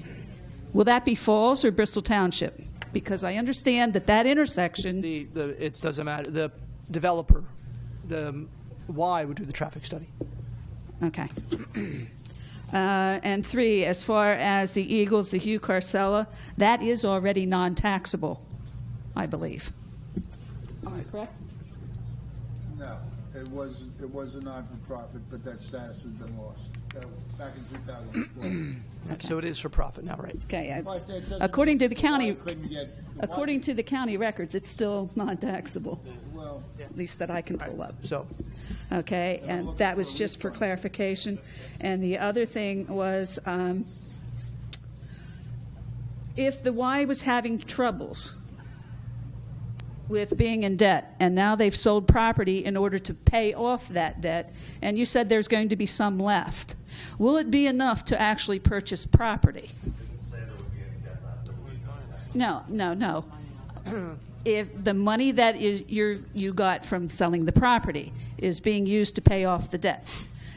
Will that be Falls or Bristol Township? Because I understand that intersection... It doesn't matter. The developer, the Y would do the traffic study. Okay. And three, as far as the Eagles, the Hugh Carcella, that is already non-taxable, I believe. Am I correct? No, it was a non-for-profit, but that status has been lost back in 2012. Okay. So it is for profit now, right? Okay. According to the county, records, it's still non-taxable. Well, at least that I can pull up. So, okay, and that was just for clarification. And the other thing was, if the Y was having troubles with being in debt, and now they've sold property in order to pay off that debt, and you said there's going to be some left, will it be enough to actually purchase property? No. If the money that is you got from selling the property is being used to pay off the debt,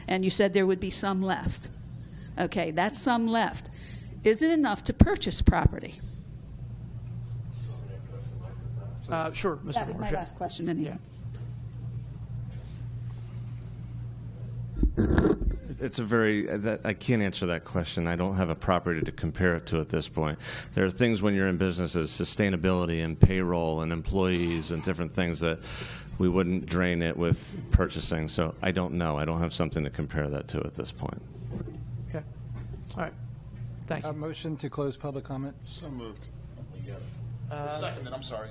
and you said there would be some left, Okay, that's some left. Is it enough to purchase property? Sure, Mr. That was Moore, my sure. last question anyway. It's a very, I can't answer that question. I don't have a property to compare it to at this point. There are things when you're in business as sustainability and payroll and employees and different things that we wouldn't drain it with purchasing. So I don't know. I don't have something to compare that to at this point. Okay. All right. Thank you. Motion to close public comment. So moved. Seconded, I'm sorry.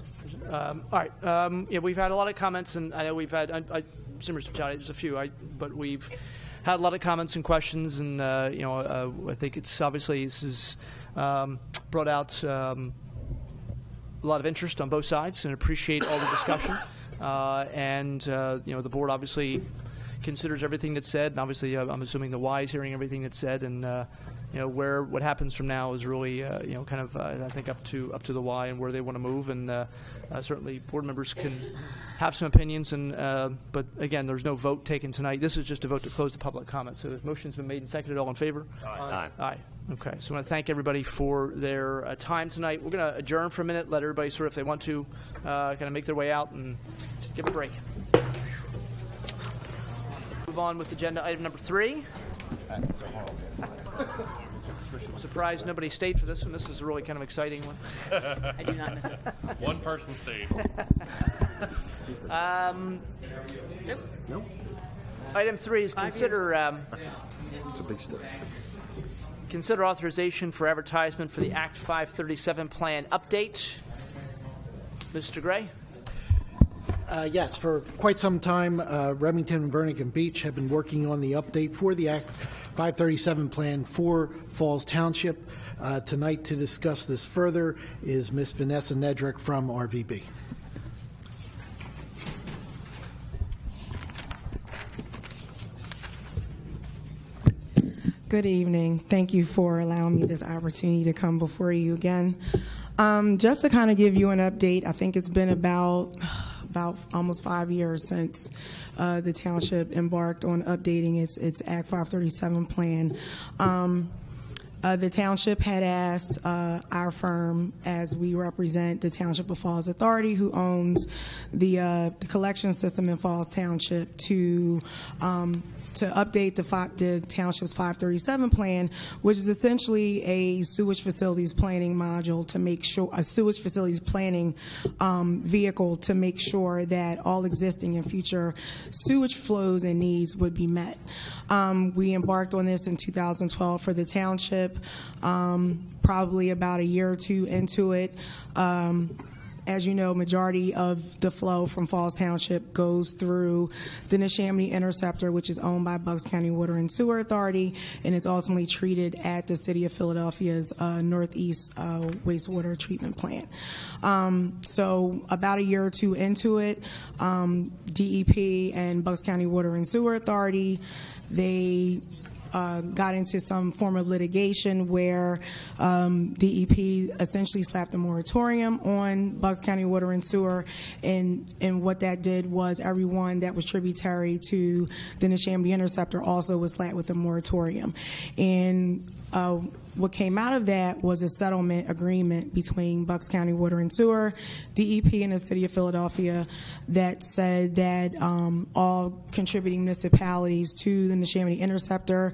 All right. Yeah, we've had a lot of comments, and I know we've had, similar to Johnny, there's a few, but we've had a lot of comments and questions, and I think it's obviously this has brought out a lot of interest on both sides, and appreciate all the discussion. The board obviously considers everything that's said, and obviously I'm assuming the Y is hearing everything that's said, and where what happens from now is really kind of I think up to the Y and where they want to move, and certainly board members can have some opinions, and but again, there's no vote taken tonight. This is just a vote to close the public comment. So the motion's been made and seconded. All in favor? Aye. Aye. Okay. So I want to thank everybody for their time tonight. We're going to adjourn for a minute. Let everybody sort of, if they want to, kind of make their way out and give a break. Move on with agenda item number 3. I'm surprised nobody stayed for this one. This is a really kind of exciting one. I do not miss it. One person stayed. Nope. Item 3 is consider. It's a big step. Consider authorization for advertisement for the Act 537 plan update. Mr. Gray? Yes, for quite some time, Remington, Vernon, and Beach have been working on the update for the Act 537 plan for Falls Township. Tonight, to discuss this further, is Ms. Vanessa Nedrick from RVB. Good evening. Thank you for allowing me this opportunity to come before you again. Just to kind of give you an update, I think it's been about almost 5 years since the township embarked on updating its Act 537 plan. The township had asked our firm, as we represent the Township of Falls Authority, who owns the collection system in Falls Township, to update the township's 537 plan, which is essentially a sewage facilities planning module to make sure, a sewage facilities planning vehicle to make sure that all existing and future sewage flows and needs would be met. We embarked on this in 2012 for the township, probably about a year or two into it. As you know, majority of the flow from Falls Township goes through the Neshaminy Interceptor, which is owned by Bucks County Water and Sewer Authority, and is ultimately treated at the City of Philadelphia's Northeast Wastewater Treatment Plant. So about a year or two into it, DEP and Bucks County Water and Sewer Authority, they got into some form of litigation where DEP essentially slapped a moratorium on Bucks County Water and Sewer, and what that did was everyone that was tributary to the Neshaminy Interceptor also was slapped with a moratorium. And what came out of that was a settlement agreement between Bucks County Water and Sewer, DEP, and the City of Philadelphia that said that all contributing municipalities to the Neshaminy Interceptor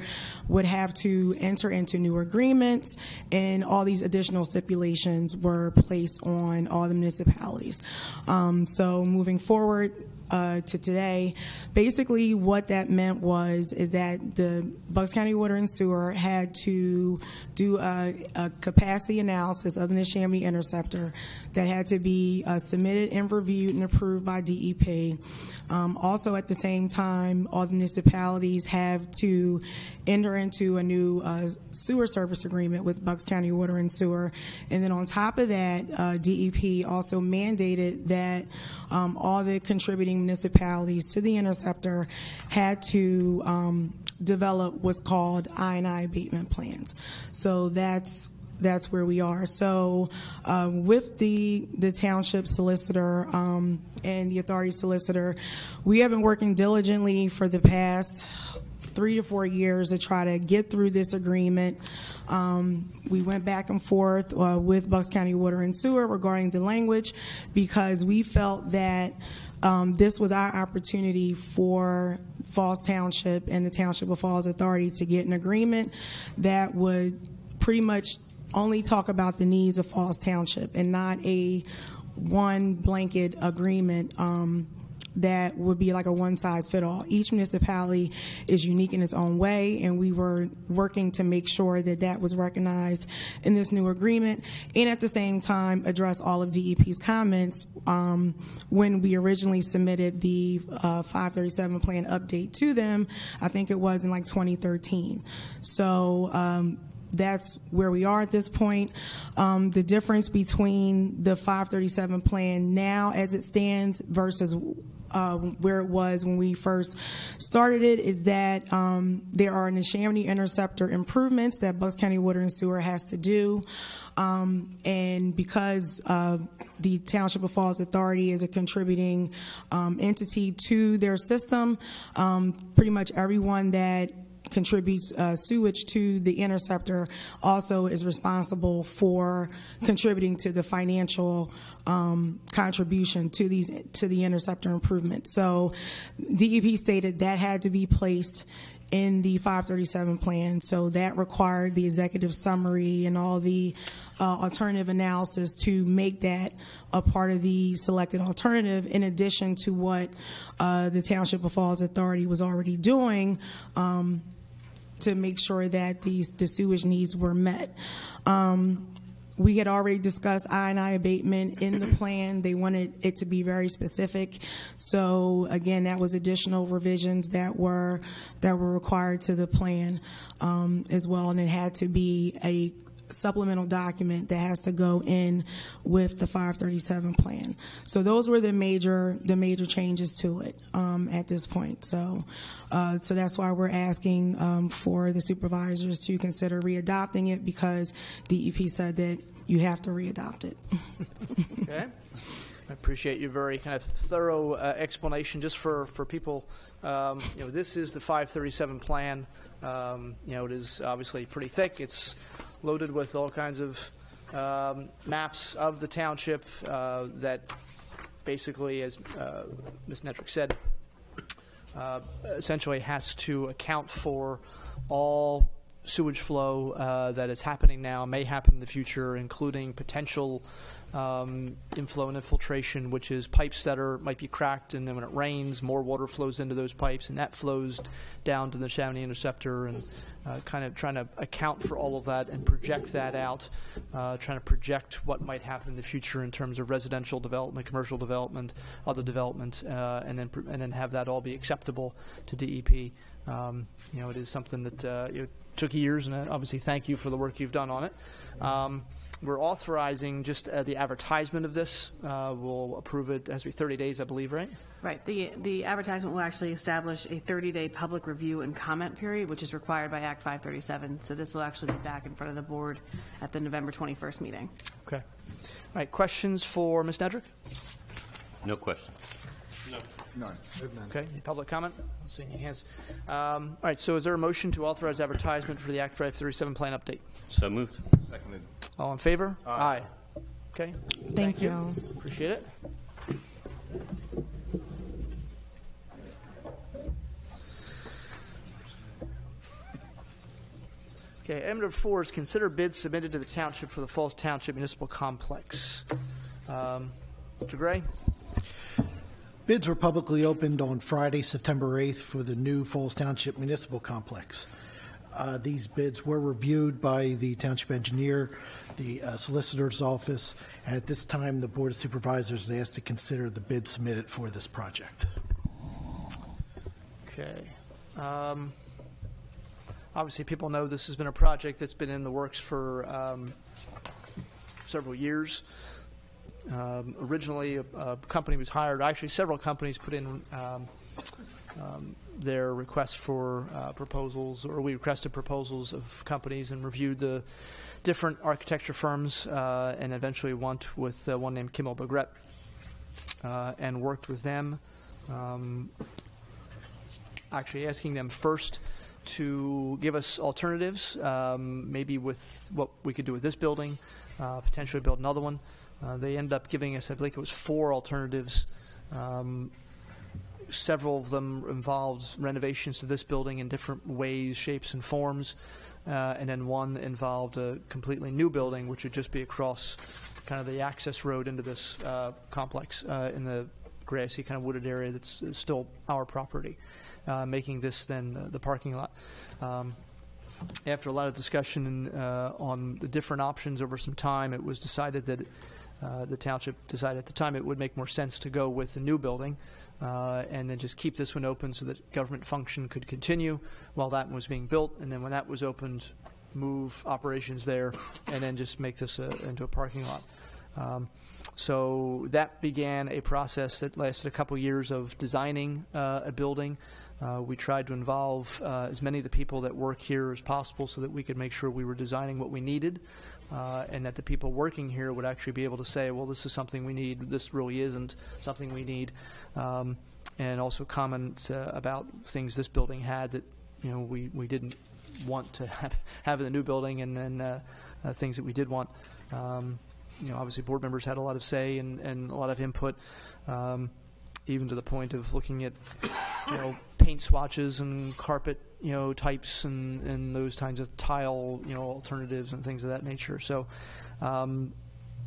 would have to enter into new agreements, and all these additional stipulations were placed on all the municipalities. So moving forward, to today, basically what that meant is that the Bucks County Water and Sewer had to do a capacity analysis of the Neshaminy Interceptor that had to be submitted and reviewed and approved by DEP. Also at the same time, all the municipalities have to enter into a new sewer service agreement with Bucks County Water and Sewer. And then on top of that, DEP also mandated that all the contributing municipalities to the Interceptor had to develop what's called I&I abatement plans. So that's where we are. So with the township solicitor and the authority solicitor, we have been working diligently for the past 3 to 4 years to try to get through this agreement. We went back and forth with Bucks County Water and Sewer regarding the language because we felt that this was our opportunity for Falls Township and the Township of Falls Authority to get an agreement that would pretty much only talk about the needs of Falls Township and not a one blanket agreement that would be like a one-size-fit-all. Each municipality is unique in its own way, and we were working to make sure that that was recognized in this new agreement, and at the same time address all of DEP's comments when we originally submitted the 537 plan update to them. I think it was in like 2013. So that's where we are at this point. The difference between the 537 plan now as it stands versus where it was when we first started it is that there are Neshaminy Interceptor improvements that Bucks County Water and Sewer has to do. And because the Township of Falls Authority is a contributing entity to their system, pretty much everyone that contributes sewage to the interceptor also is responsible for contributing to the financial contribution to the interceptor improvement. So DEP stated that had to be placed in the 537 plan, so that required the executive summary and all the alternative analysis to make that a part of the selected alternative, in addition to what the Township of Falls Authority was already doing to make sure that the sewage needs were met. We had already discussed I&I abatement in the plan. They wanted it to be very specific. So again, that was additional revisions that were required to the plan as well, and it had to be a supplemental document that has to go in with the 537 plan. So those were the major changes to it at this point. So that's why we're asking for the supervisors to consider readopting it, because DEP said that you have to readopt it. Okay. I appreciate your very kind of thorough explanation. Just for people, this is the 537 plan. It is obviously pretty thick. It's loaded with all kinds of maps of the township that basically, as Ms. Netrick said, essentially has to account for all sewage flow that is happening now, may happen in the future, including potential inflow and infiltration, which is pipes that might be cracked, and then when it rains, more water flows into those pipes, and that flows down to the Neshaminy Interceptor, and kind of trying to account for all of that and project that out, trying to project what might happen in the future in terms of residential development, commercial development, other development, and then have that all be acceptable to DEP. It is something that took years, and obviously thank you for the work you've done on it. We're authorizing just the advertisement of this. We'll approve it. It has to be 30 days, I believe, right? Right. The advertisement will actually establish a 30-day public review and comment period, which is required by Act 537. So this will actually be back in front of the board at the November 21st meeting. Okay. All right. Questions for Ms. Nedrick? No question. No. None. Okay. Any public comment? I'll see any hands. All right. So is there a motion to authorize advertisement for the Act 537 plan update? So moved. Seconded. All in favor? Aye. Okay. Thank you. Appreciate it. Okay, item number 4 is consider bids submitted to the township for the Falls Township Municipal Complex. Mr. Gray? Bids were publicly opened on Friday, September 8th for the new Falls Township Municipal Complex. These bids were reviewed by the township engineer, the solicitor's office, and at this time the Board of Supervisors is asked to consider the bid submitted for this project. Okay. Obviously, people know this has been a project that's been in the works for several years. Originally, a company was hired. Actually, several companies put in their requests for proposals, or we requested proposals of companies and reviewed the different architecture firms, and eventually went with one named Kimmel Begret and worked with them. Actually asking them first to give us alternatives, maybe with what we could do with this building, potentially build another one. They ended up giving us, I think it was 4 alternatives. Several of them involved renovations to this building in different ways, shapes, and forms. And then one involved a completely new building, which would just be across kind of the access road into this complex in the grassy kind of wooded area that's still our property, making this then the parking lot. After a lot of discussion on the different options over some time, it was decided that the township decided at the time it would make more sense to go with the new building and then just keep this one open so that government function could continue while that one was being built. And then when that was opened, move operations there and then just make this into a parking lot. So that began a process that lasted a couple years of designing a building. We tried to involve as many of the people that work here as possible so that we could make sure we were designing what we needed and that the people working here would actually be able to say, well, this is something we need, this really isn't something we need, and also comment about things this building had that we didn't want to have in the new building, and then things that we did want. Obviously board members had a lot of say and a lot of input, even to the point of looking at paint swatches and carpet types and those kinds of tile alternatives and things of that nature. So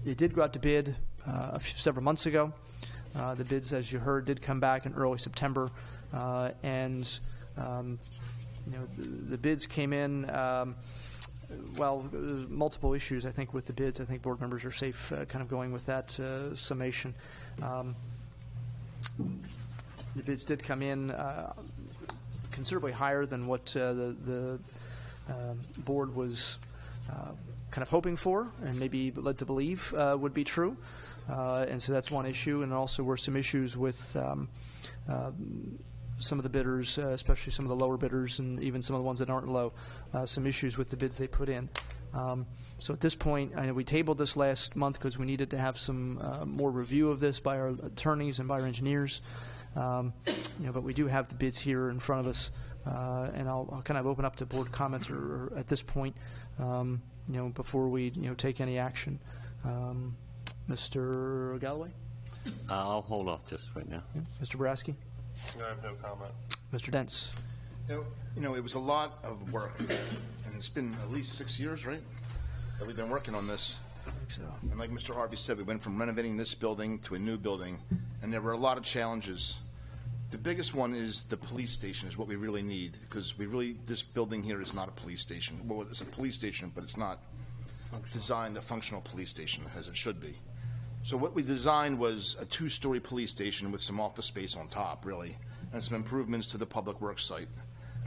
it did go out to bid several months ago. The bids, as you heard, did come back in early September, and the bids came in. Multiple issues, I think, with the bids. I think board members are safe kind of going with that summation. The bids did come in considerably higher than what the board was kind of hoping for and maybe led to believe would be true. And so that's one issue. And also were some issues with some of the bidders, especially some of the lower bidders and even some of the ones that aren't low, some issues with the bids they put in. So at this point, I know we tabled this last month because we needed to have some more review of this by our attorneys and by our engineers. But we do have the bids here in front of us, and I'll kind of open up to board comments or at this point, before we take any action. Mr. Galloway? I'll hold off just right now. Yeah. Mr. Boraski? No, I have no comment. Mr. Dents? It was a lot of work, and it's been at least 6 years, right, that we've been working on this. I think so. And like Mr. Harvey said, we went from renovating this building to a new building, and there were a lot of challenges. The biggest one is the police station is what we really need, because this building here is not a police station. Well, it's a police station, but it's not designed a functional police station as it should be. So what we designed was a 2-story police station with some office space on top, really, and some improvements to the public works site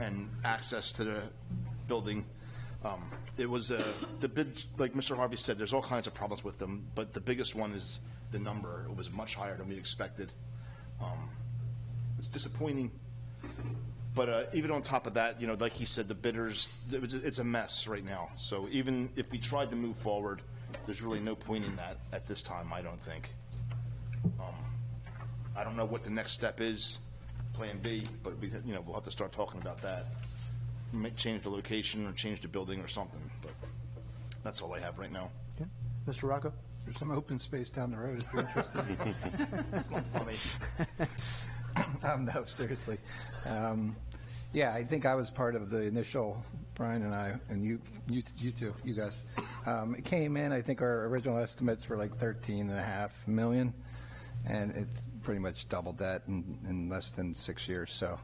and access to the building. It was the bids, like Mr. Harvey said, there's all kinds of problems with them, but the biggest one is the number. It was much higher than we expected. It's disappointing, but even on top of that, like he said, the bidders, it's a mess right now. So even if we tried to move forward, there's really no point in that at this time, I don't think. I don't know what the next step is, plan B, but we'll have to start talking about that. We might change the location or change the building or something, but that's all I have right now. Okay. Mr. Rocco? There's some open space down the road if you're interested. It's not funny. No, seriously. Yeah, I think I was part of the initial, Brian and I, and you too, you guys. It came in, I think our original estimates were like $13.5 million, and it's pretty much doubled that in less than 6 years. So,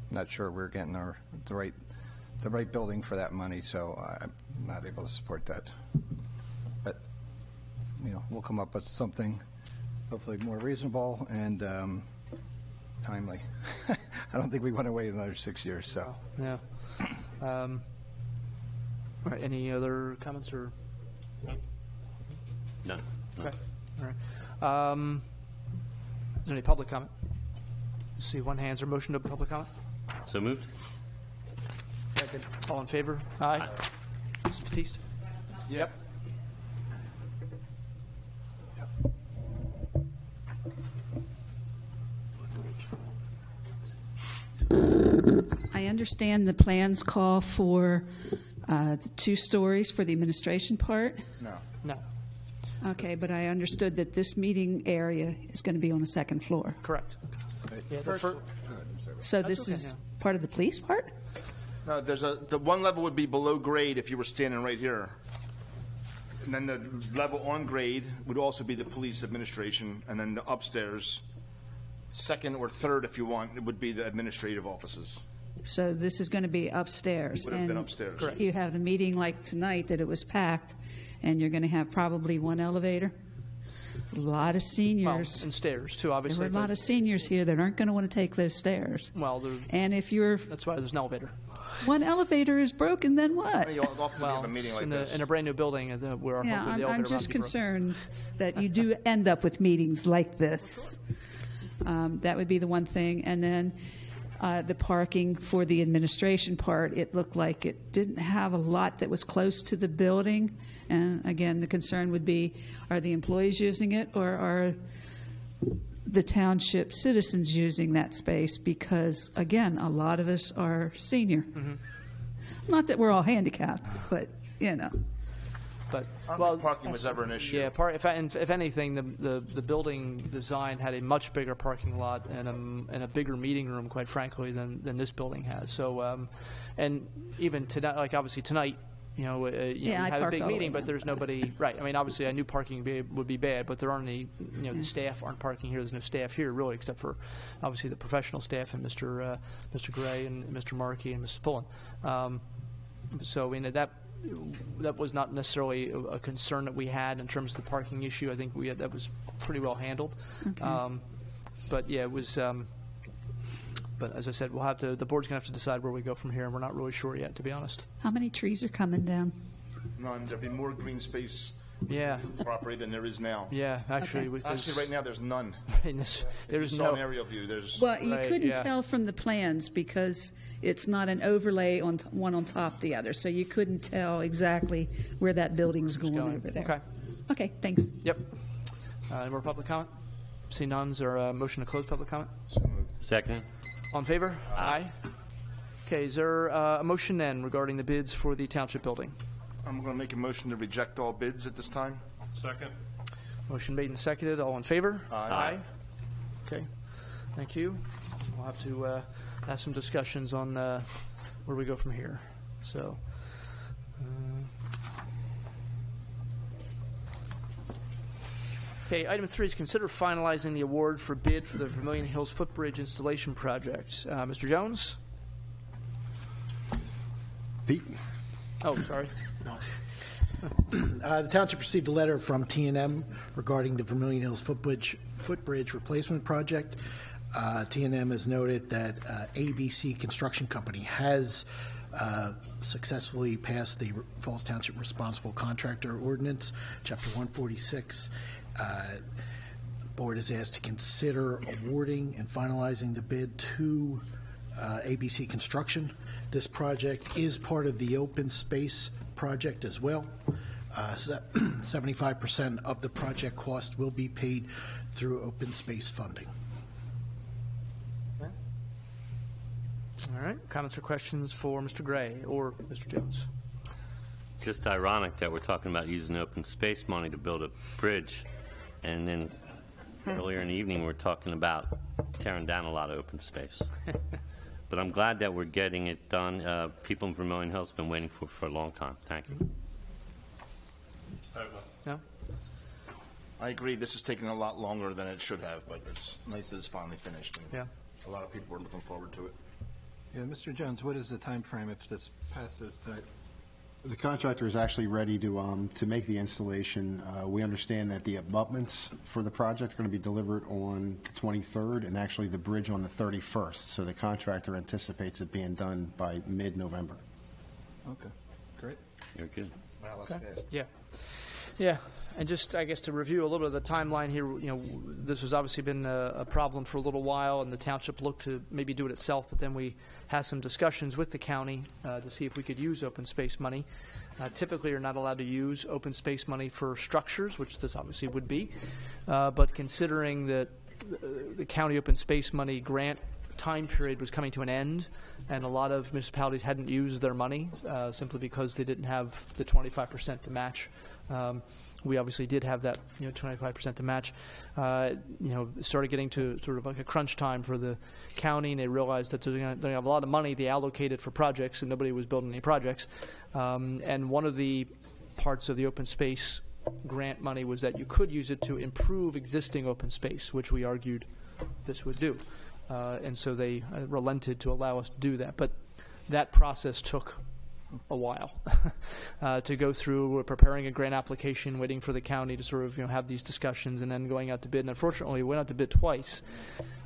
not sure we're getting the right building for that money. So I'm not able to support that. But we'll come up with something hopefully more reasonable and timely. I don't think we want to wait another 6 years. So yeah. All right. Any other comments or? None. Okay. All right. Is there any public comment? See one hand. Is there a motion to public comment? So moved. Second. All in favor? Aye. Mr. Batiste? Yep. understand the plans call for the 2 stories for the administration part. No. Okay, but I understood that this meeting area is going to be on the 2nd floor. Correct. Yeah, So this is part of the police part? No, the one level would be below grade if you were standing right here. And then the level on grade would also be the police administration, and then the upstairs, 2nd or 3rd if you want, it would be the administrative offices. So this is going to be upstairs. It would have been upstairs. Correct. You have a meeting like tonight that it was packed, and you're going to have probably 1 elevator. It's a lot of seniors. Well, and stairs too, obviously. There were a lot of seniors here that aren't going to want to take those stairs. Well, and if you're that's why there's an elevator. 1 elevator is broken, then what? Well, a meeting like in a brand new building, where yeah, hopefully the elevator I'm just runs concerned that you do end up with meetings like this. That would be the one thing, and then. The parking for the administration part, it looked like it didn't have a lot that was close to the building. And again, the concern would be, are the employees using it, or are the township citizens using that space? Because, again, a lot of us are senior. Mm-hmm. Not that we're all handicapped, but, you know. But I don't think parking was ever an issue. Yeah, if anything, the building design had a much bigger parking lot and a bigger meeting room, quite frankly, than this building has. So, and even tonight, like obviously tonight, you have a big meeting, but there's nobody. Right. I mean, obviously, I knew parking would be bad, but there aren't any. The staff aren't parking here. There's no staff here really, except for obviously the professional staff and Mr. Gray and Mr. Markey and Mrs. Pullen. So, that was not necessarily a concern that we had in terms of the parking issue. I think that was pretty well handled. Okay. But yeah, it was. But as I said, the board's gonna have to decide where we go from here, and we're not really sure yet, to be honest. How many trees are coming down? None. There'll be more green space. Yeah. Property than there is now. Yeah, actually. Okay. Actually, right now there's none. There's no an aerial view. There's. Well, you couldn't tell from the plans because it's not an overlay on one on top of the other, so you couldn't tell exactly where that building's going over there. Okay. Okay. Thanks. Yep. Any more public comment? See none. Is there a motion to close public comment? Second. All in favor? Aye. Okay. Is there a motion then regarding the bids for the township building? I'm going to make a motion to reject all bids at this time. Second. Motion made and seconded. All in favor? Aye. Okay. Thank you. We'll have to have some discussions on where we go from here. So. Okay, item 3 is consider finalizing the award for bid for the Vermilion Hills Footbridge installation project. Mr. Jones? Pete? Oh, sorry. The township received a letter from T&M regarding the Vermilion Hills footbridge replacement project. T&M has noted that ABC Construction Company has successfully passed the Falls Township Responsible Contractor Ordinance, Chapter 146. The board is asked to consider awarding and finalizing the bid to ABC Construction. This project is part of the open space project as well. So that 75% of the project cost will be paid through open space funding. All right. Comments or questions for Mr. Gray or Mr. Jones? Just ironic that we're talking about using open space money to build a bridge, and then earlier in the evening we're talking about tearing down a lot of open space. But I'm glad that we're getting it done. People in Vermilion Hills have been waiting for a long time. Thank you. No? I agree. This is taking a lot longer than it should have, but it's nice that it's finally finished. And yeah. A lot of people are looking forward to it. Yeah, Mr. Jones, what is the time frame if this passes tonight? The contractor is actually ready to make the installation. We understand that the abutments for the project are going to be delivered on the 23rd and actually the bridge on the 31st. So the contractor anticipates it being done by mid-November. Okay, great. You're good. Wow, that's fast. Yeah. Yeah. And just, I guess, to review a little bit of the timeline here, this has obviously been a problem for a little while, and the township looked to maybe do it itself, but then we had some discussions with the county to see if we could use open space money. Typically, you're not allowed to use open space money for structures, which this obviously would be, but considering that the county open space money grant time period was coming to an end, and a lot of municipalities hadn't used their money simply because they didn't have the 25% to match. We obviously did have that, 25% to match. Started getting to sort of like a crunch time for the county, and they realized that they have a lot of money they allocated for projects, and nobody was building any projects. And one of the parts of the open space grant money was that you could use it to improve existing open space, which we argued this would do. And so they relented to allow us to do that. But that process took a while to go through. We're preparing a grant application, waiting for the county to sort of have these discussions, and then going out to bid. And unfortunately, we went out to bid twice.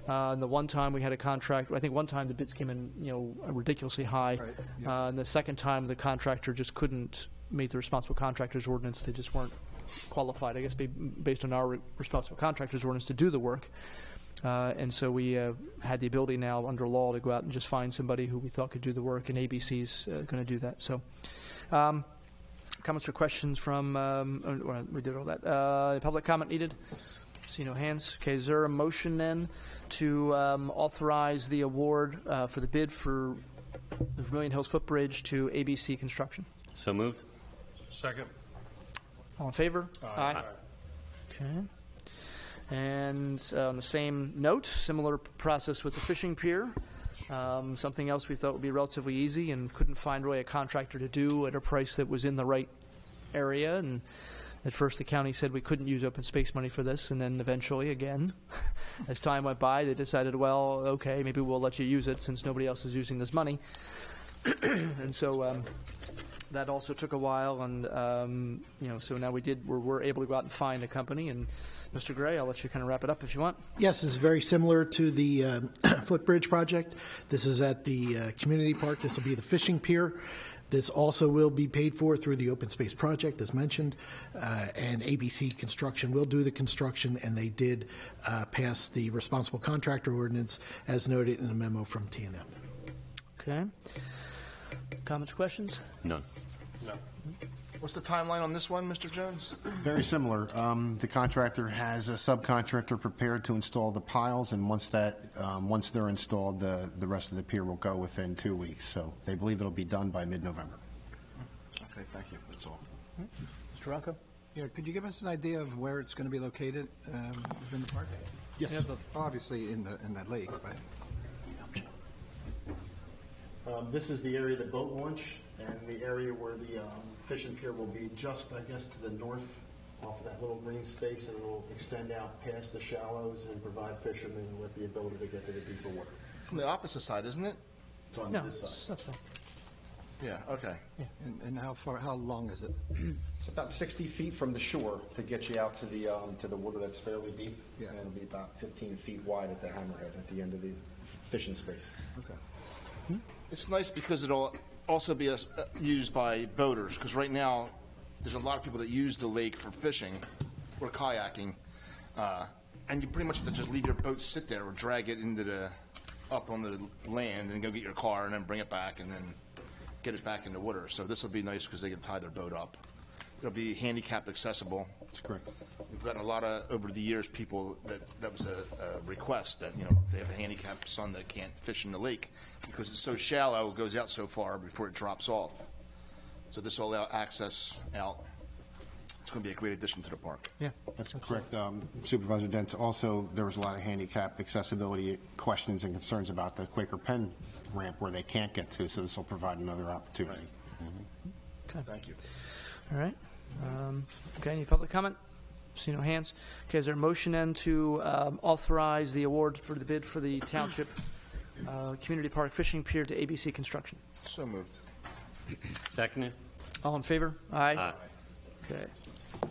And the one time we had a contract, I think one time the bids came in ridiculously high. Right. Yeah. And the second time the contractor just couldn't meet the responsible contractors ordinance. They just weren't qualified, I guess, based on our responsible contractors ordinance to do the work. And so we had the ability now under law to go out and just find somebody who we thought could do the work, and ABC's going to do that. So comments or questions from, we did all that. Public comment needed? See no hands. Okay, is there a motion then to authorize the award for the bid for the Vermilion Hills Footbridge to ABC Construction? So moved. Second. All in favor? Aye. Okay. And on the same note, similar process with the fishing pier. Something else we thought would be relatively easy and couldn't find really a contractor to do at a price that was in the right area. And at first the county said we couldn't use open space money for this. And then eventually, again, as time went by, they decided, well, okay, maybe we'll let you use it since nobody else is using this money. And so that also took a while. And, so now we're able to go out and find a company. And Mr. Gray, I'll let you kind of wrap it up if you want. Yes, it's very similar to the footbridge project. This is at the community park. This will be the fishing pier. This also will be paid for through the open space project, as mentioned, and ABC Construction will do the construction, and they did pass the responsible contractor ordinance, as noted in a memo from TNM. Okay. Comments or questions? None. No. What's the timeline on this one, Mr. Jones? Very similar. The contractor has a subcontractor prepared to install the piles, and once they're installed, the rest of the pier will go within 2 weeks. So they believe it'll be done by mid-November. Okay, thank you. That's all. Mr. Rocco? Yeah, could you give us an idea of where it's going to be located within the park? Yes. Yeah, obviously in that lake, but this is the area of the boat launch, and the area where the fishing pier will be just, I guess, to the north off of that little green space, and it will extend out past the shallows and provide fishermen with the ability to get to the deeper water. It's on the opposite side, isn't it? It's on this side. That's it. Yeah, okay. yeah. And how long is it? It's about 60 feet from the shore to get you out to the water that's fairly deep, yeah. And it'll be about 15 feet wide at the hammerhead at the end of the fishing space. Okay. It's nice because it'll also be used by boaters, because right now there's a lot of people that use the lake for fishing or kayaking, and you pretty much have to just leave your boat sit there or drag it up on the land and go get your car and then bring it back and then get it back in the water. So this will be nice because they can tie their boat up. It'll be handicap accessible. That's correct. We've gotten a lot of, over the years, people that was a request that, they have a handicapped son that can't fish in the lake because it's so shallow, it goes out so far before it drops off. So this will allow access out. It's going to be a great addition to the park. Yeah. That's correct. Supervisor Dent, also there was a lot of handicap accessibility questions and concerns about the Quaker Pen ramp where they can't get to, so this will provide another opportunity. Right. Mm-hmm. Okay. Thank you. All right. Okay, any public comment? See no hands. Okay, is there a motion then to authorize the award for the bid for the Township Community Park Fishing Pier to ABC Construction? So moved. Seconded. All in favor? Aye. Aye. Okay. All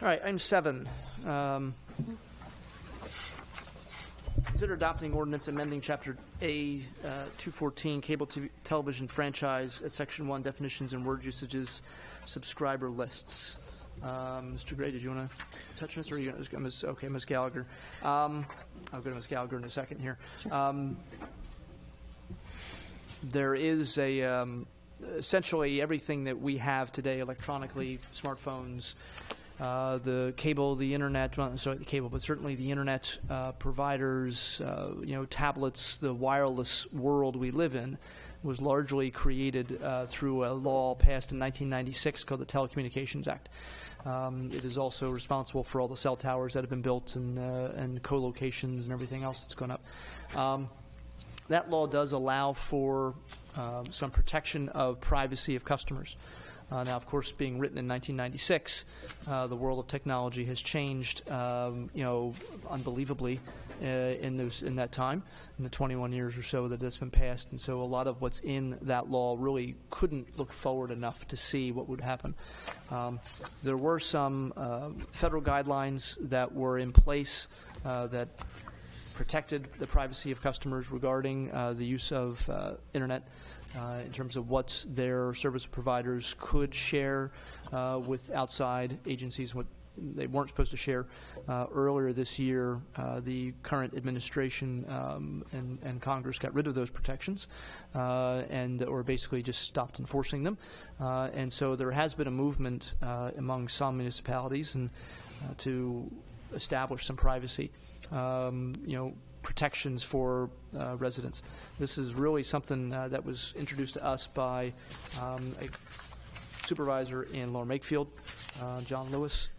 right, item 7. Consider adopting ordinance amending Chapter A 214 Cable Television Franchise at Section 1 Definitions and Word Usages Subscriber Lists. Mr. Gray, did you want to touch on this, or are you going to, Ms. Gallagher? I'll go to Ms. Gallagher in a second here. Sure. There is essentially everything that we have today electronically, smartphones, the cable, the internet, well, not sorry, the cable, but certainly the internet providers, tablets, the wireless world we live in was largely created through a law passed in 1996 called the Telecommunications Act. It is also responsible for all the cell towers that have been built and co-locations and everything else that's gone up. That law does allow for some protection of privacy of customers. Now, of course, being written in 1996, the world of technology has changed, unbelievably in that time, in the 21 years or so that it's been passed. And so a lot of what's in that law really couldn't look forward enough to see what would happen. There were some federal guidelines that were in place that protected the privacy of customers regarding the use of internet. In terms of what their service providers could share with outside agencies, what they weren't supposed to share. Earlier this year, the current administration and Congress got rid of those protections or basically just stopped enforcing them. And so there has been a movement among some municipalities to establish some privacy. Protections for residents. This is really something that was introduced to us by a supervisor in Lower Makefield, John Lewis.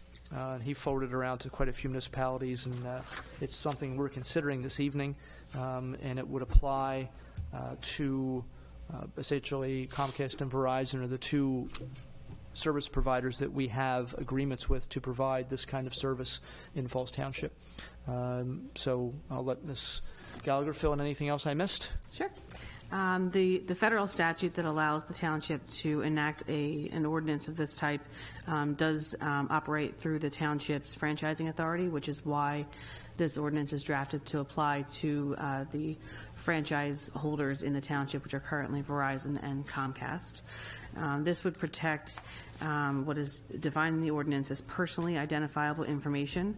He forwarded around to quite a few municipalities, and it's something we're considering this evening, and it would apply to essentially Comcast and Verizon are the two service providers that we have agreements with to provide this kind of service in Falls Township. So I'll let Ms. Gallagher fill in anything else I missed. Sure. The federal statute that allows the township to enact an ordinance of this type does operate through the township's franchising authority, which is why this ordinance is drafted to apply to the franchise holders in the township, which are currently Verizon and Comcast. This would protect what is defined in the ordinance as personally identifiable information,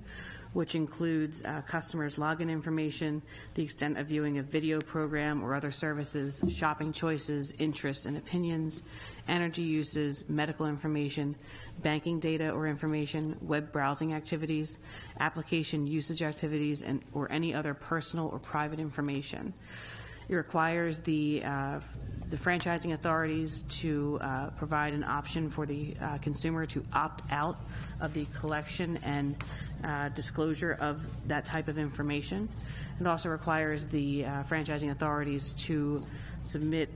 which includes customers' login information, the extent of viewing a video program or other services, shopping choices, interests and opinions, energy uses, medical information, banking data or information, web browsing activities, application usage activities, or any other personal or private information. It requires the franchising authorities to provide an option for the consumer to opt out of the collection and disclosure of that type of information. It also requires the franchising authorities to submit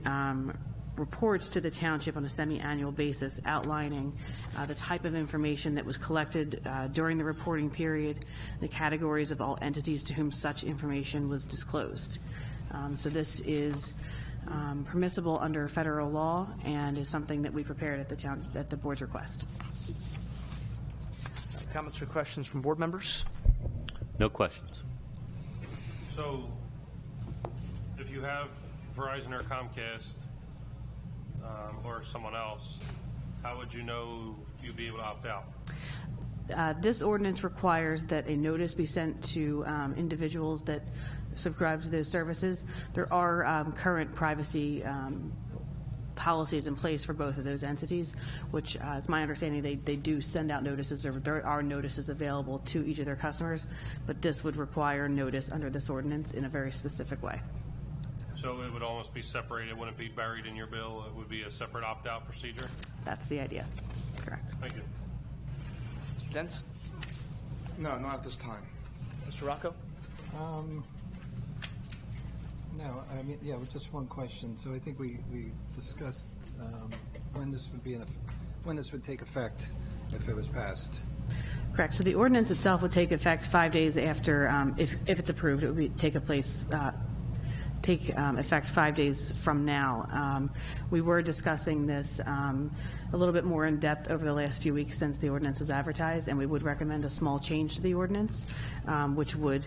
reports to the township on a semi-annual basis outlining the type of information that was collected during the reporting period, the categories of all entities to whom such information was disclosed. So this is permissible under federal law and is something that we prepared at the board's request. Comments or questions from board members? No questions. So, if you have Verizon or Comcast or someone else, how would you know you'd be able to opt out? This ordinance requires that a notice be sent to individuals that subscribe to those services. There are current privacy policies in place for both of those entities, which it's my understanding they do send out notices, or there are notices available to each of their customers, but this would require notice under this ordinance in a very specific way. So it would almost be separated. It wouldn't be buried in your bill. It would be a separate opt-out procedure? That's the idea. Correct. Thank you. Mr. Dents? No, not at this time. Mr. Rocco? No, I mean, yeah, just one question. So I think we discussed when this would take effect if it was passed. Correct. So the ordinance itself would take effect 5 days after, if it's approved, it would take effect 5 days from now. We were discussing this a little bit more in depth over the last few weeks since the ordinance was advertised, and we would recommend a small change to the ordinance, which would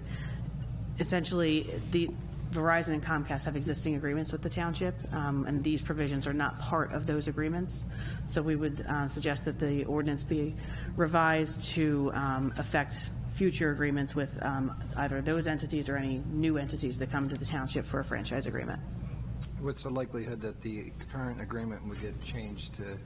essentially Verizon and Comcast have existing agreements with the township, and these provisions are not part of those agreements. So we would suggest that the ordinance be revised to affect future agreements with either those entities or any new entities that come to the township for a franchise agreement. What's the likelihood that the current agreement would get changed to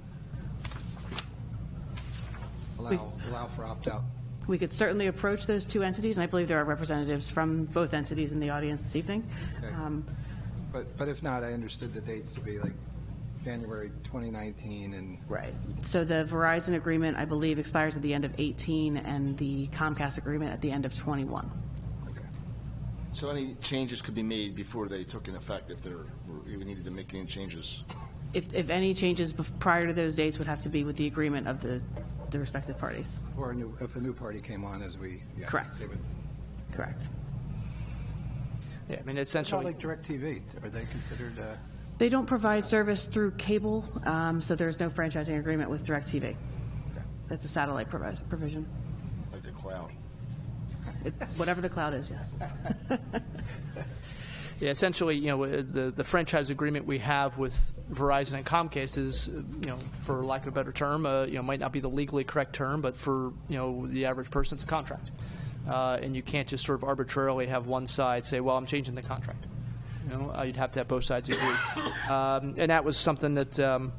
allow for opt-out? We could certainly approach those two entities, and I believe there are representatives from both entities in the audience this evening. Okay. But if not, I understood the dates to be like January 2019 and... Right. So the Verizon agreement, I believe, expires at the end of 18, and the Comcast agreement at the end of 21. So any changes could be made before they took in effect if we needed to make any changes? If any changes prior to those dates would have to be with the agreement of the respective parties. Or if a new party came on as we... Yeah, correct. Correct. Yeah, I mean, essentially... Like DirecTV, are they considered... They don't provide service through cable, so there's no franchising agreement with DirecTV. Okay. That's a satellite provision. Like the cloud. Whatever the cloud is, yes. Yeah, essentially, the franchise agreement we have with Verizon and Comcast is, for lack of a better term, might not be the legally correct term, but for, the average person, it's a contract. And you can't just sort of arbitrarily have one side say, well, I'm changing the contract. You'd have to have both sides agree. And that was something that,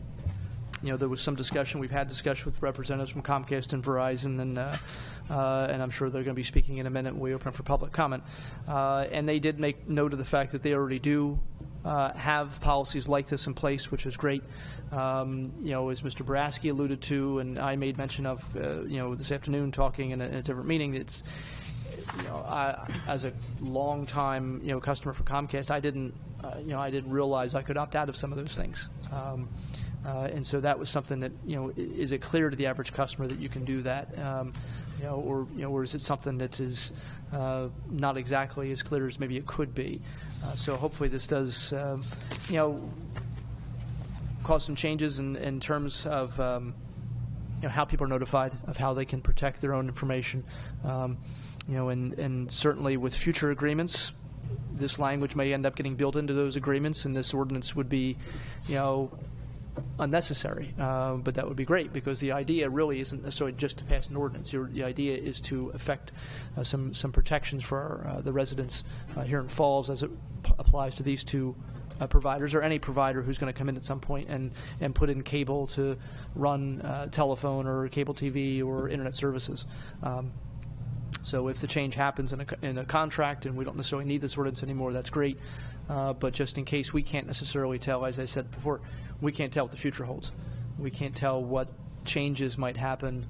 there was some discussion. We've had discussion with representatives from Comcast and Verizon, and I'm sure they're going to be speaking in a minute when we open for public comment. And they did make note of the fact that they already do have policies like this in place, which is great. As Mr. Baraski alluded to, and I made mention of, this afternoon talking in a different meeting, it's, as a long-time, customer for Comcast, I didn't realize I could opt out of some of those things. And so that was something that, is it clear to the average customer that you can do that? Or is it something that is not exactly as clear as maybe it could be? So hopefully this does, cause some changes in terms of, how people are notified of how they can protect their own information. And certainly with future agreements, this language may end up getting built into those agreements, and this ordinance would be, unnecessary. But that would be great, because the idea really isn't necessarily just to pass an ordinance. The idea is to effect some protections for the residents here in Falls as it applies to these two providers, or any provider who's going to come in at some point and put in cable to run telephone or cable TV or internet services. So if the change happens in a contract and we don't necessarily need this ordinance anymore, that's great. But just in case, we can't necessarily tell, as I said before, we can't tell what the future holds. We can't tell what changes might happen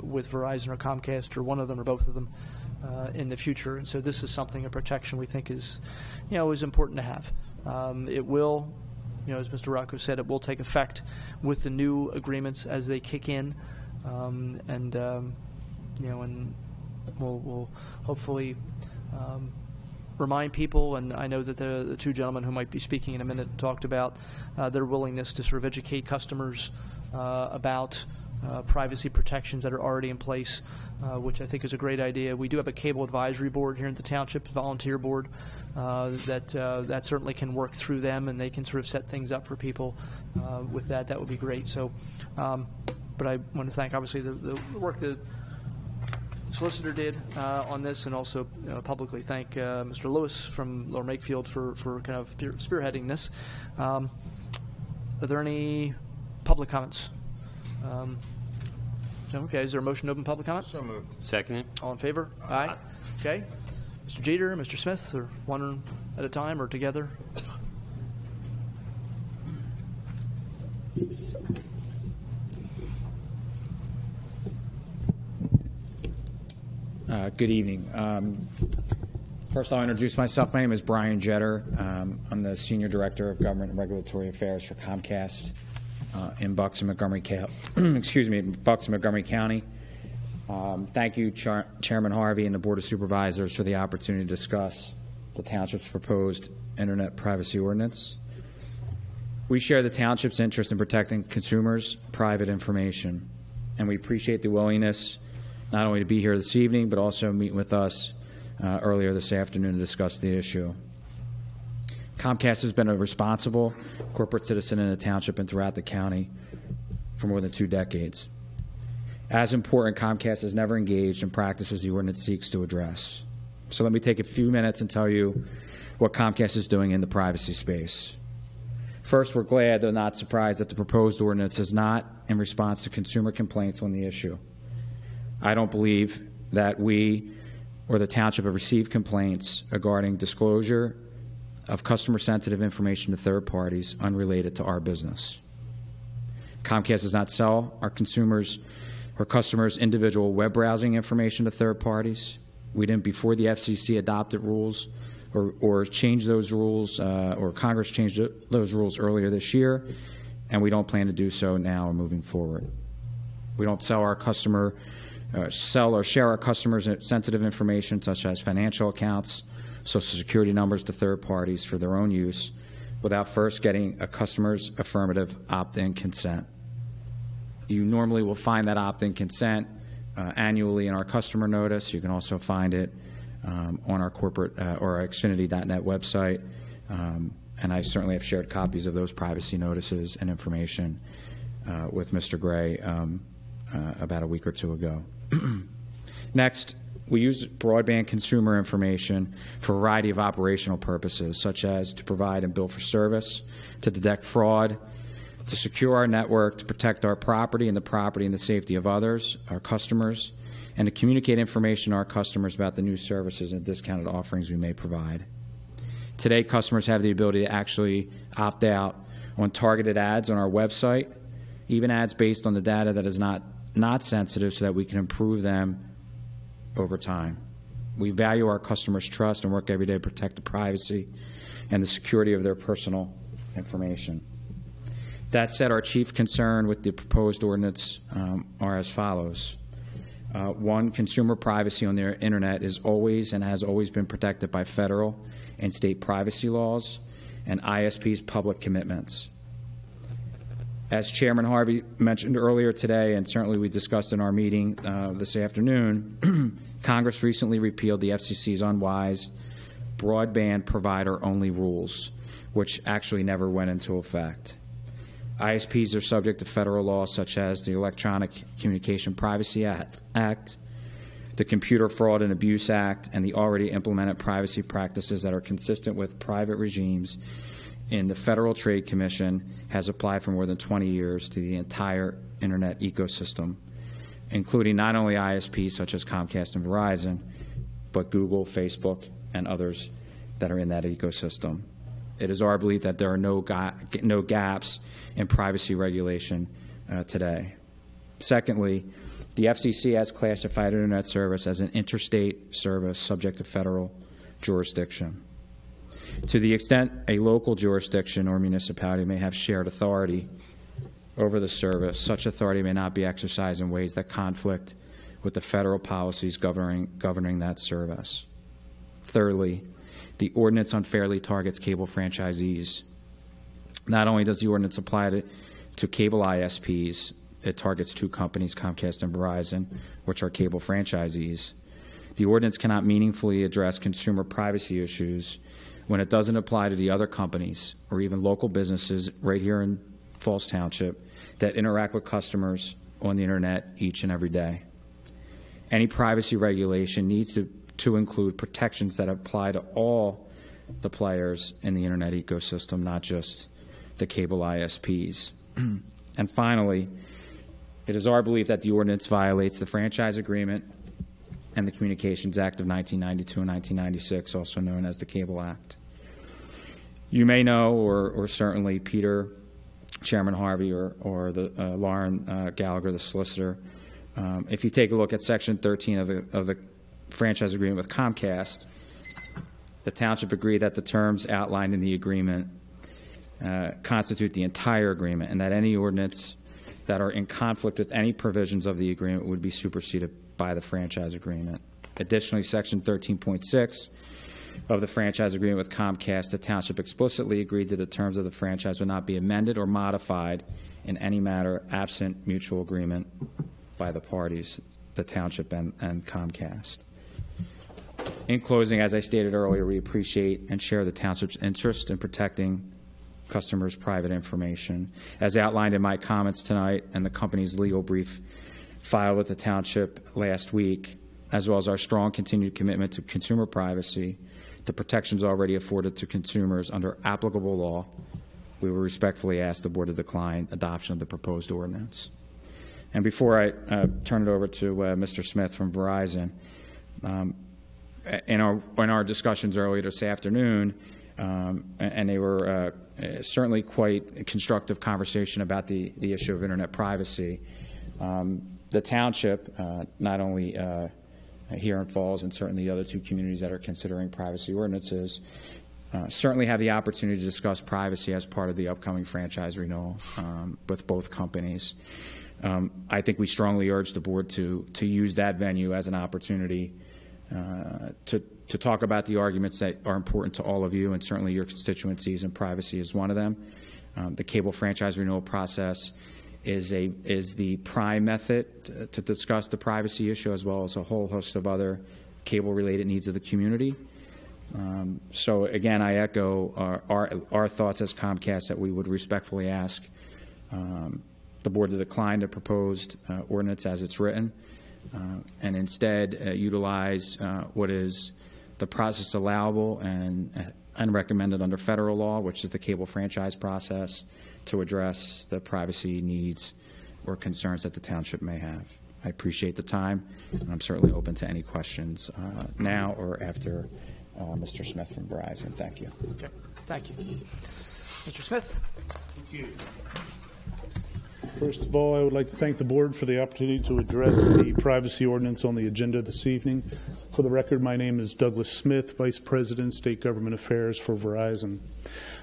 with Verizon or Comcast or one of them or both of them in the future. And so this is something, a protection we think is important to have. It will, as Mr. Rocco said, it will take effect with the new agreements as they kick in. And we'll hopefully remind people, and I know that the two gentlemen who might be speaking in a minute talked about their willingness to sort of educate customers about privacy protections that are already in place, which I think is a great idea. We do have a cable advisory board here at the Township, volunteer board, that certainly can work through them, and they can sort of set things up for people with that. That would be great. So, but I want to thank, obviously, the work that solicitor did on this, and also publicly thank Mr. Lewis from Lower Makefield for kind of spearheading this. Are there any public comments? Okay, is there a motion to open public comment? So moved. Second. All in favor? Aye. Okay. Mr. Jeter, Mr. Smith, or one at a time or together? Good evening. First, I'll introduce myself. My name is Brian Jeter. I'm the Senior Director of Government and Regulatory Affairs for Comcast in Bucks and Montgomery County. Thank you, Chairman Harvey and the Board of Supervisors, for the opportunity to discuss the Township's proposed Internet Privacy Ordinance. We share the Township's interest in protecting consumers' private information, and we appreciate the willingness not only to be here this evening, but also meet with us earlier this afternoon to discuss the issue. Comcast has been a responsible corporate citizen in the Township and throughout the county for more than 2 decades. As important, Comcast has never engaged in practices the ordinance seeks to address. So let me take a few minutes and tell you what Comcast is doing in the privacy space. First, we're glad, though not surprised, that the proposed ordinance is not in response to consumer complaints on the issue. I don't believe that we or the township have received complaints regarding disclosure of customer-sensitive information to third parties unrelated to our business. Comcast does not sell our consumers or customers' individual web browsing information to third parties. We didn't before the FCC adopted rules or changed those rules, or Congress changed those rules earlier this year, and we don't plan to do so now or moving forward. We don't sell our customer, sell or share our customers' sensitive information such as financial accounts, Social Security numbers to third parties for their own use without first getting a customer's affirmative opt-in consent. You normally will find that opt-in consent annually in our customer notice. You can also find it on our corporate or our Xfinity.net website, and I certainly have shared copies of those privacy notices and information with Mr. Gray about a week or two ago. Next, we use broadband consumer information for a variety of operational purposes, such as to provide and bill for service, to detect fraud, to secure our network, to protect our property and the safety of others, our customers, and to communicate information to our customers about the new services and discounted offerings we may provide. Today, customers have the ability to actually opt out on targeted ads on our website, even ads based on the data that is not sensitive, so that we can improve them over time. We value our customers' trust and work every day to protect the privacy and the security of their personal information. That said, our chief concern with the proposed ordinance are as follows. One, consumer privacy on the Internet is always and has always been protected by federal and state privacy laws and ISP's public commitments. As Chairman Harvey mentioned earlier today, and certainly we discussed in our meeting this afternoon, Congress recently repealed the FCC's unwise broadband provider-only rules, which actually never went into effect. ISPs are subject to federal laws such as the Electronic Communication Privacy Act, the Computer Fraud and Abuse Act, and the already implemented privacy practices that are consistent with private regimes in the Federal Trade Commission has applied for more than 20 years to the entire Internet ecosystem, including not only ISPs such as Comcast and Verizon, but Google, Facebook, and others that are in that ecosystem. It is our belief that there are no gaps in privacy regulation today. Secondly, the FCC has classified Internet service as an interstate service subject to federal jurisdiction. To the extent a local jurisdiction or municipality may have shared authority over the service, such authority may not be exercised in ways that conflict with the federal policies governing that service. Thirdly, the ordinance unfairly targets cable franchisees. Not only does the ordinance apply to cable ISPs, it targets two companies, Comcast and Verizon, which are cable franchisees. The ordinance cannot meaningfully address consumer privacy issues when it doesn't apply to the other companies or even local businesses right here in Falls Township that interact with customers on the Internet each and every day. Any privacy regulation needs to include protections that apply to all the players in the Internet ecosystem, not just the cable ISPs. And finally, it is our belief that the ordinance violates the Franchise Agreement and the Communications Act of 1992 and 1996, also known as the Cable Act. You may know, or certainly Peter, Chairman Harvey, or Lauren Gallagher, the solicitor, if you take a look at Section 13 of the Franchise Agreement with Comcast, the Township agreed that the terms outlined in the agreement constitute the entire agreement, and that any ordinance that are in conflict with any provisions of the agreement would be superseded by the Franchise Agreement. Additionally, Section 13.6 of the Franchise Agreement with Comcast, the Township explicitly agreed that the terms of the franchise would not be amended or modified in any matter absent mutual agreement by the parties, the Township and Comcast. In closing, as I stated earlier, we appreciate and share the Township's interest in protecting customers' private information. As outlined in my comments tonight and the company's legal brief filed with the Township last week, as well as our strong continued commitment to consumer privacy, the protections already afforded to consumers under applicable law, we will respectfully ask the board to decline adoption of the proposed ordinance. And before I turn it over to Mr. Smith from Verizon, in our discussions earlier this afternoon, and they were certainly quite constructive conversation about the issue of internet privacy. The township, not only here in Falls and certainly the other two communities that are considering privacy ordinances, certainly have the opportunity to discuss privacy as part of the upcoming franchise renewal with both companies. I think we strongly urge the board to use that venue as an opportunity to talk about the arguments that are important to all of you and certainly your constituencies, and privacy is one of them. The cable franchise renewal process is the prime method to discuss the privacy issue, as well as a whole host of other cable-related needs of the community. So again, I echo our thoughts as Comcast that we would respectfully ask the board to decline the proposed ordinance as it's written, and instead utilize what is the process allowable and recommended under federal law, which is the cable franchise process, to address the privacy needs or concerns that the township may have. I appreciate the time, and I'm certainly open to any questions now or after Mr. Smith from Verizon. Thank you. Okay. Thank you. Mr. Smith. Thank you. First of all, I would like to thank the board for the opportunity to address the privacy ordinance on the agenda this evening. For the record, my name is Douglas Smith, Vice President, State Government Affairs for Verizon.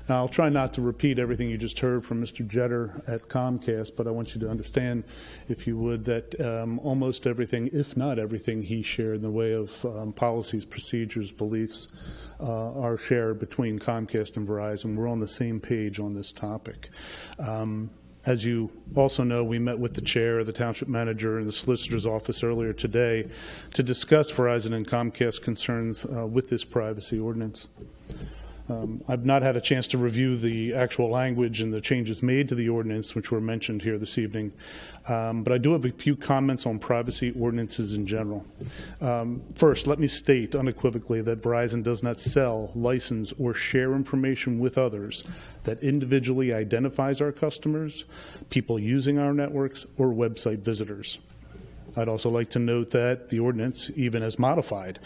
Now, I'll try not to repeat everything you just heard from Mr. Jetter at Comcast, but I want you to understand, if you would, that almost everything, if not everything, he shared in the way of policies, procedures, beliefs are shared between Comcast and Verizon. We're on the same page on this topic. As you also know, we met with the chair, the township manager, and the solicitor's office earlier today to discuss Verizon and Comcast concerns with this privacy ordinance. I've not had a chance to review the actual language and the changes made to the ordinance, which were mentioned here this evening, but I do have a few comments on privacy ordinances in general. First, let me state unequivocally that Verizon does not sell, license, or share information with others that individually identifies our customers, people using our networks, or website visitors. I'd also like to note that the ordinance, even as modified,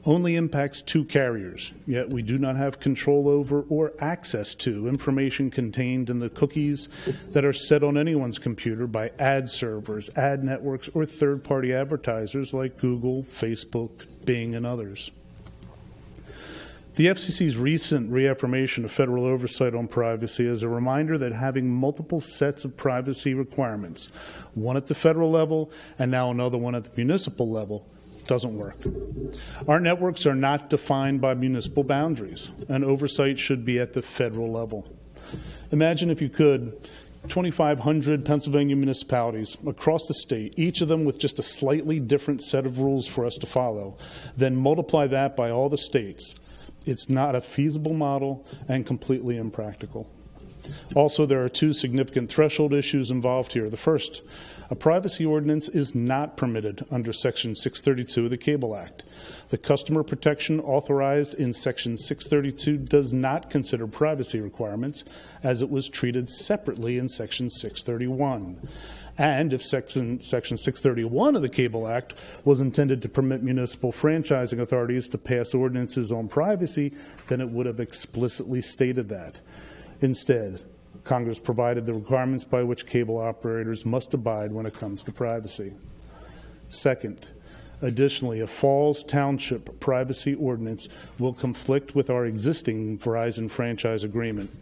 only impacts 2 carriers, yet we do not have control over or access to information contained in the cookies that are set on anyone's computer by ad servers, ad networks, or third-party advertisers like Google, Facebook, Bing, and others. The FCC's recent reaffirmation of federal oversight on privacy is a reminder that having multiple sets of privacy requirements, one at the federal level and now another one at the municipal level, doesn't work. Our networks are not defined by municipal boundaries, and oversight should be at the federal level. Imagine, if you could, 2,500 Pennsylvania municipalities across the state, each of them with just a slightly different set of rules for us to follow, then multiply that by all the states. It's not a feasible model and completely impractical. Also, there are 2 significant threshold issues involved here. The first, a privacy ordinance is not permitted under Section 632 of the Cable Act. The customer protection authorized in Section 632 does not consider privacy requirements, as it was treated separately in Section 631. And if Section 631 of the Cable Act was intended to permit municipal franchising authorities to pass ordinances on privacy, then it would have explicitly stated that. Instead, Congress provided the requirements by which cable operators must abide when it comes to privacy. Second, additionally, a Falls Township privacy ordinance will conflict with our existing Verizon franchise agreement.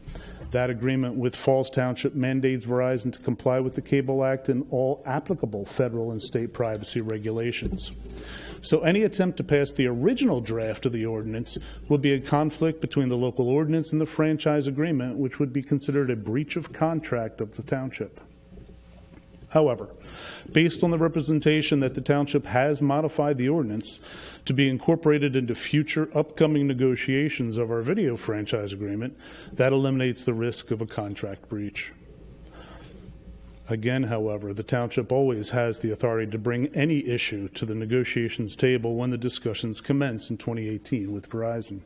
That agreement with Falls Township mandates Verizon to comply with the Cable Act and all applicable federal and state privacy regulations. So any attempt to pass the original draft of the ordinance would be a conflict between the local ordinance and the franchise agreement, which would be considered a breach of contract of the township. However, based on the representation that the township has modified the ordinance to be incorporated into future upcoming negotiations of our video franchise agreement, that eliminates the risk of a contract breach. Again, however, the township always has the authority to bring any issue to the negotiations table when the discussions commence in 2018 with Verizon.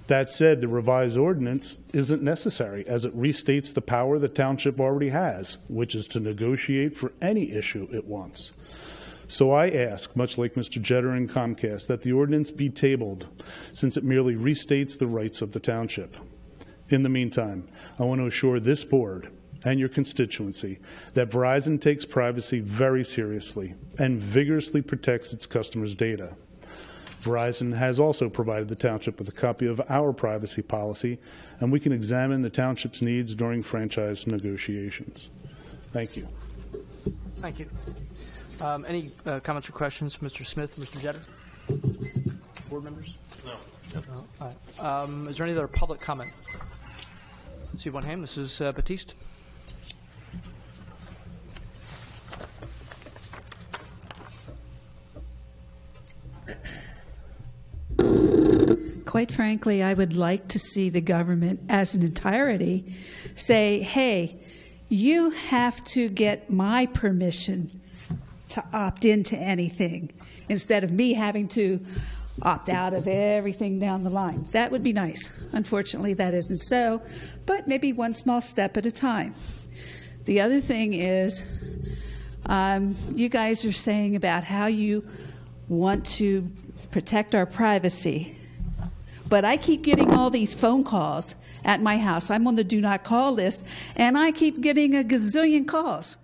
That said, the revised ordinance isn't necessary, as it restates the power the township already has, which is to negotiate for any issue it wants. So I ask, much like Mr. Jeter and Comcast, that the ordinance be tabled, since it merely restates the rights of the township. In the meantime, I want to assure this board and your constituency that Verizon takes privacy very seriously and vigorously protects its customers' data. Verizon has also provided the township with a copy of our privacy policy, and we can examine the township's needs during franchise negotiations. Thank you. Thank you. Any comments or questions from Mr. Smith, Mr. Jeter? Board members? No. All right. Is there any other public comment? I see one hand. Mrs. Batiste. Quite frankly, I would like to see the government as an entirety say, hey, you have to get my permission to opt into anything, instead of me having to opt out of everything down the line. That would be nice. Unfortunately, that isn't so, but maybe one small step at a time. The other thing is, you guys are saying about how you want to protect our privacy, but I keep getting all these phone calls at my house. I'm on the do not call list, and I keep getting a gazillion calls.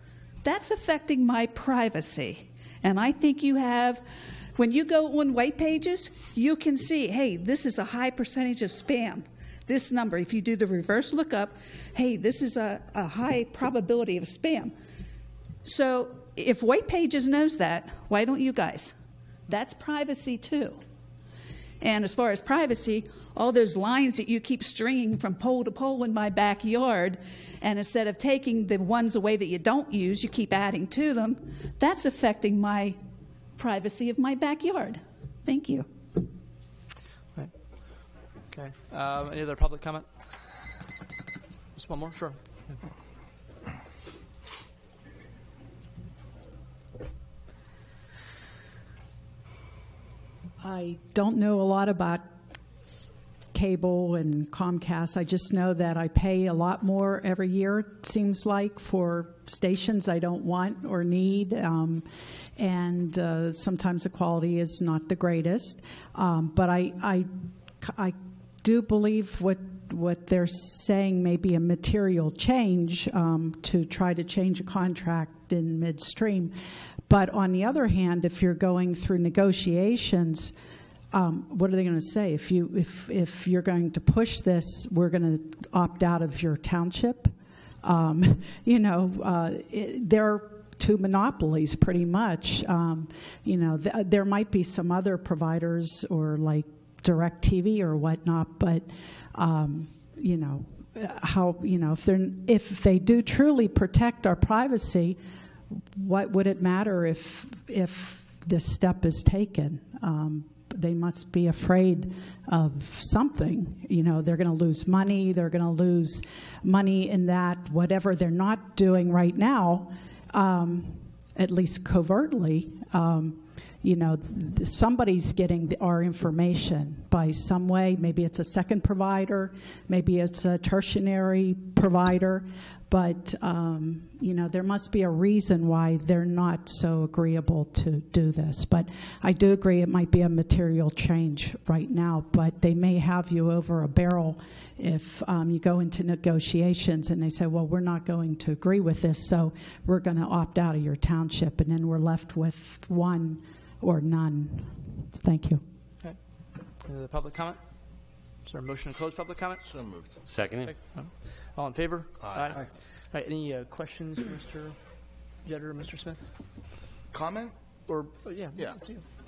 That's affecting my privacy. And I think you have, when you go on white pages, you can see, hey, this is a high percentage of spam. This number, if you do the reverse lookup, hey, this is a high probability of spam. So if white pages knows that, why don't you guys? That's privacy too. And as far as privacy, all those lines that you keep stringing from pole to pole in my backyard, and instead of taking the ones away that you don't use, you keep adding to them, that's affecting my privacy of my backyard. Thank you. Right. Okay. Any other public comment? Just one more? Sure. I don't know a lot about cable and Comcast. I just know that I pay a lot more every year, it seems like, for stations I don't want or need. And sometimes the quality is not the greatest. But I do believe what they're saying may be a material change to try to change a contract in midstream. But on the other hand, if you're going through negotiations, what are they going to say? If you're going to push this, we're going to opt out of your township. They're two monopolies pretty much. There might be some other providers or like DirecTV or whatnot, but if they do truly protect our privacy, what would it matter if this step is taken? They must be afraid of something. They're going to lose money. They're going to lose money in that whatever they're not doing right now, at least covertly, somebody's getting our information by some way. Maybe it's a second provider. Maybe it's a tertiary provider. But, there must be a reason why they're not so agreeable to do this. But I do agree it might be a material change right now, but they may have you over a barrel if you go into negotiations and they say, well, we're not going to agree with this, so we're going to opt out of your township, and then we're left with one or none. Thank you. Okay. Any other public comment? Is there a motion to close public comment? So moved. Seconded. All in favor? Aye. All right, any questions for Mr. Jeter or Mr. Smith? Comment? Or yeah.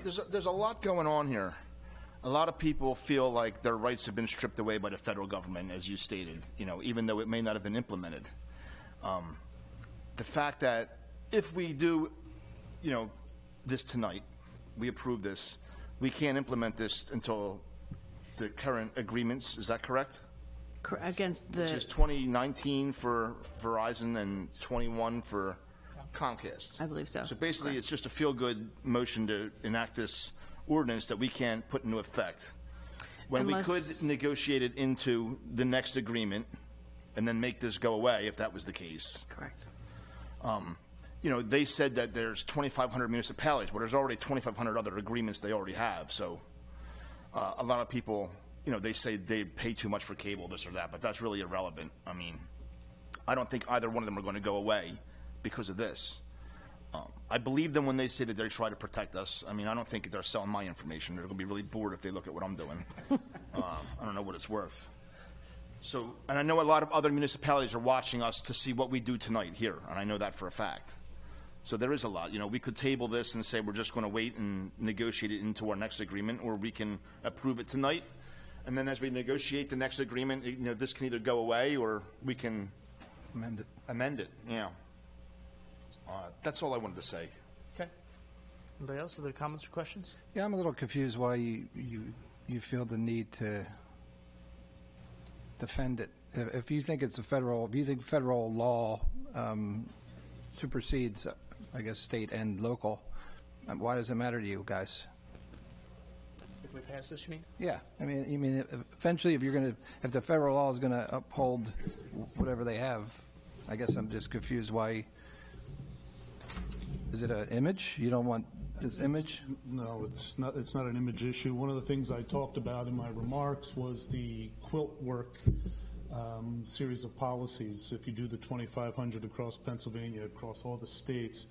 There's a lot going on here. A lot of people feel like their rights have been stripped away by the federal government, as you stated, even though it may not have been implemented. The fact that if we do, this tonight, we approve this, we can't implement this until the current agreements, is that correct? Against the... Which is 2019 for Verizon and 21 for Comcast. I believe so. So basically, It's just a feel-good motion to enact this ordinance that we can't put into effect. When we Unless- could negotiate it into the next agreement and then make this go away if that was the case. Correct. You know, they said that there's 2,500 municipalities. Well, there's already 2,500 other agreements they already have. So a lot of people, you know, they say they pay too much for cable, this or that, but that's really irrelevant. I mean, I don't think either one of them are going to go away because of this. I believe them when they say that they try to protect us. I mean, I don't think they're selling my information. They're going to be really bored if they look at what I'm doing. I don't know what it's worth. So, and I know a lot of other municipalities are watching us to see what we do tonight here, and I know that for a fact. So there is a lot. You know, we could table this and say we're just going to wait and negotiate it into our next agreement, or we can approve it tonight. And then as we negotiate the next agreement, you know, this can either go away or we can amend it, yeah. That's all I wanted to say. Okay. Anybody else? Other comments or questions? Yeah, I'm a little confused why you feel the need to defend it. If you think it's if you think federal law supersedes, I guess, state and local, why does it matter to you guys? If we pass this, you mean? Yeah, I mean, eventually, if the federal law is going to uphold whatever they have, I guess I'm just confused why. Is it an image? You don't want this image? No, it's not. It's not an image issue. One of the things I talked about in my remarks was the quilt work series of policies. If you do the 2,500 across Pennsylvania, across all the states,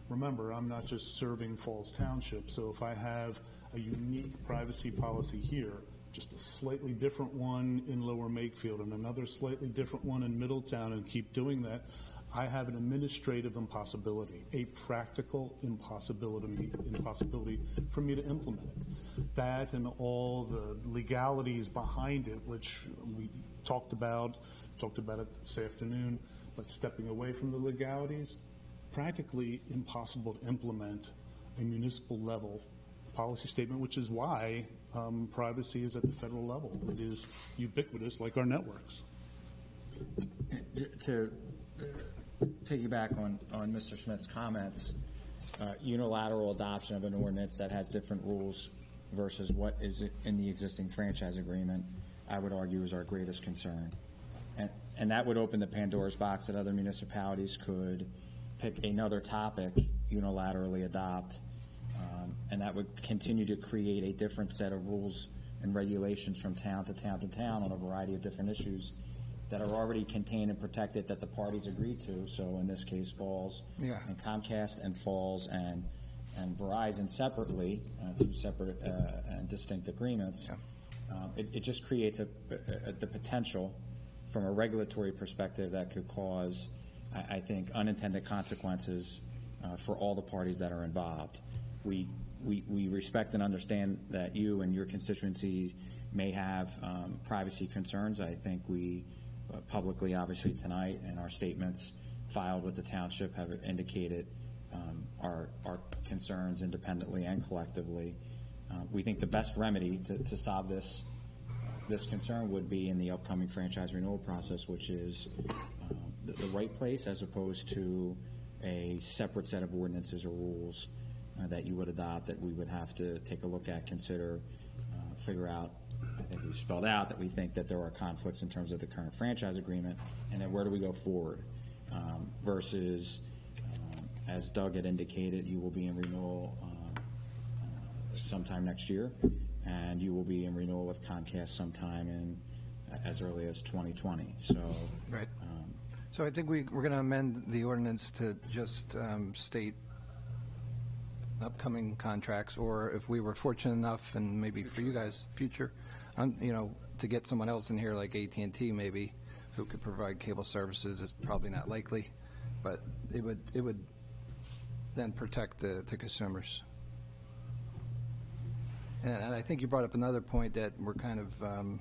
remember, I'm not just serving Falls Township. So if I have a unique privacy policy here, just a slightly different one in Lower Makefield and another slightly different one in Middletown, and keep doing that, I have an administrative impossibility, a practical impossibility for me to implement it. That and all the legalities behind it, which we talked about it this afternoon, but stepping away from the legalities, practically impossible to implement a municipal level policy statement, which is why privacy is at the federal level. It is ubiquitous, like our networks. To piggyback on Mr. Smith's comments, unilateral adoption of an ordinance that has different rules versus what is in the existing franchise agreement, I would argue, is our greatest concern. And that would open the Pandora's box that other municipalities could pick another topic, unilaterally adopt, and that would continue to create a different set of rules and regulations from town to town to town on a variety of different issues that are already contained and protected that the parties agreed to. So in this case, Falls and Comcast, and Falls and Verizon separately, two separate and distinct agreements. It just creates the potential from a regulatory perspective that could cause, I think, unintended consequences for all the parties that are involved. We respect and understand that you and your constituencies may have privacy concerns. I think we publicly, obviously tonight, and our statements filed with the township have indicated our concerns independently and collectively. We think the best remedy to solve this concern would be in the upcoming franchise renewal process, which is the right place as opposed to a separate set of ordinances or rules that you would adopt that we would have to take a look at, consider, figure out. I think we spelled out that we think that there are conflicts in terms of the current franchise agreement, and then where do we go forward versus, as Doug had indicated, you will be in renewal sometime next year, and you will be in renewal with Comcast sometime in as early as 2020. So, right. So I think we're going to amend the ordinance to just state upcoming contracts, or if we were fortunate enough, and maybe for you guys, future, to get someone else in here like AT&T maybe, who could provide cable services, is probably not likely, but it would then protect the consumers. And I think you brought up another point that we're kind of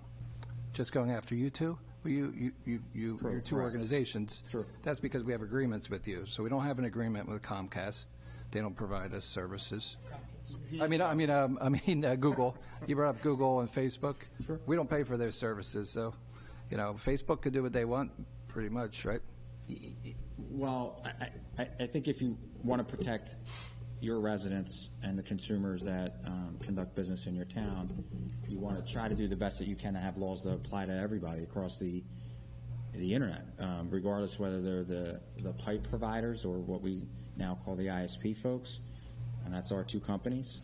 just going after you two. You're two organizations. Sure. That's because we have agreements with you. So we don't have an agreement with Comcast. They don't provide us services. I mean Google. You brought up Google and Facebook. Sure. We don't pay for their services, so Facebook could do what they want, pretty much, right? Well, I think if you want to protect your residents and the consumers that conduct business in your town, you want to try to do the best that you can to have laws that apply to everybody across the internet, regardless whether they're the pipe providers or what we now call the ISP folks, and that's our two companies.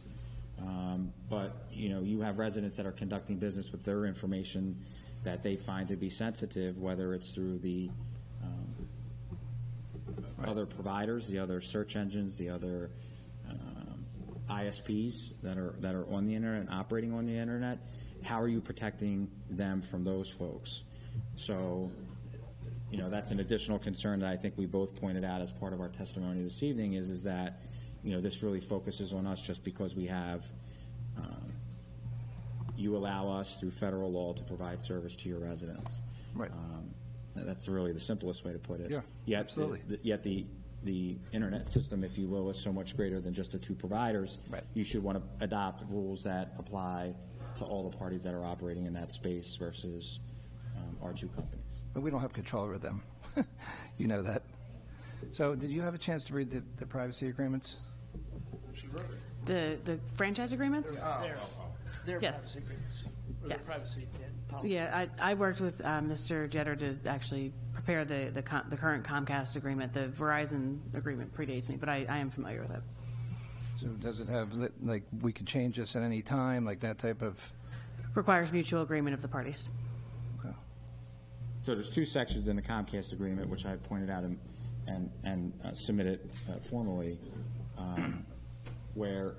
But you have residents that are conducting business with their information that they find to be sensitive, whether it's through the other providers, the other search engines, the other ISPs that are on the internet and operating on the internet. How are you protecting them from those folks? So, that's an additional concern that I think we both pointed out as part of our testimony this evening is that, this really focuses on us just because we have, you allow us through federal law to provide service to your residents. Right. That's really the simplest way to put it. Yeah, yet, absolutely. Yet the internet system, if you will, is so much greater than just the two providers. Right. You should want to adopt rules that apply to all the parties that are operating in that space versus our two companies. But we don't have control over them. You know that. So did you have a chance to read the privacy agreements? The franchise agreements? Their Yes. privacy agreements. Or Yes. their privacy policy. Yeah, I worked with Mr. Jetter to actually prepare the current Comcast agreement. The Verizon agreement predates me, but I am familiar with it. So does it have, like, we could change this at any time, like that type of? Requires mutual agreement of the parties. So there's two sections in the Comcast agreement, which I pointed out and submitted formally, where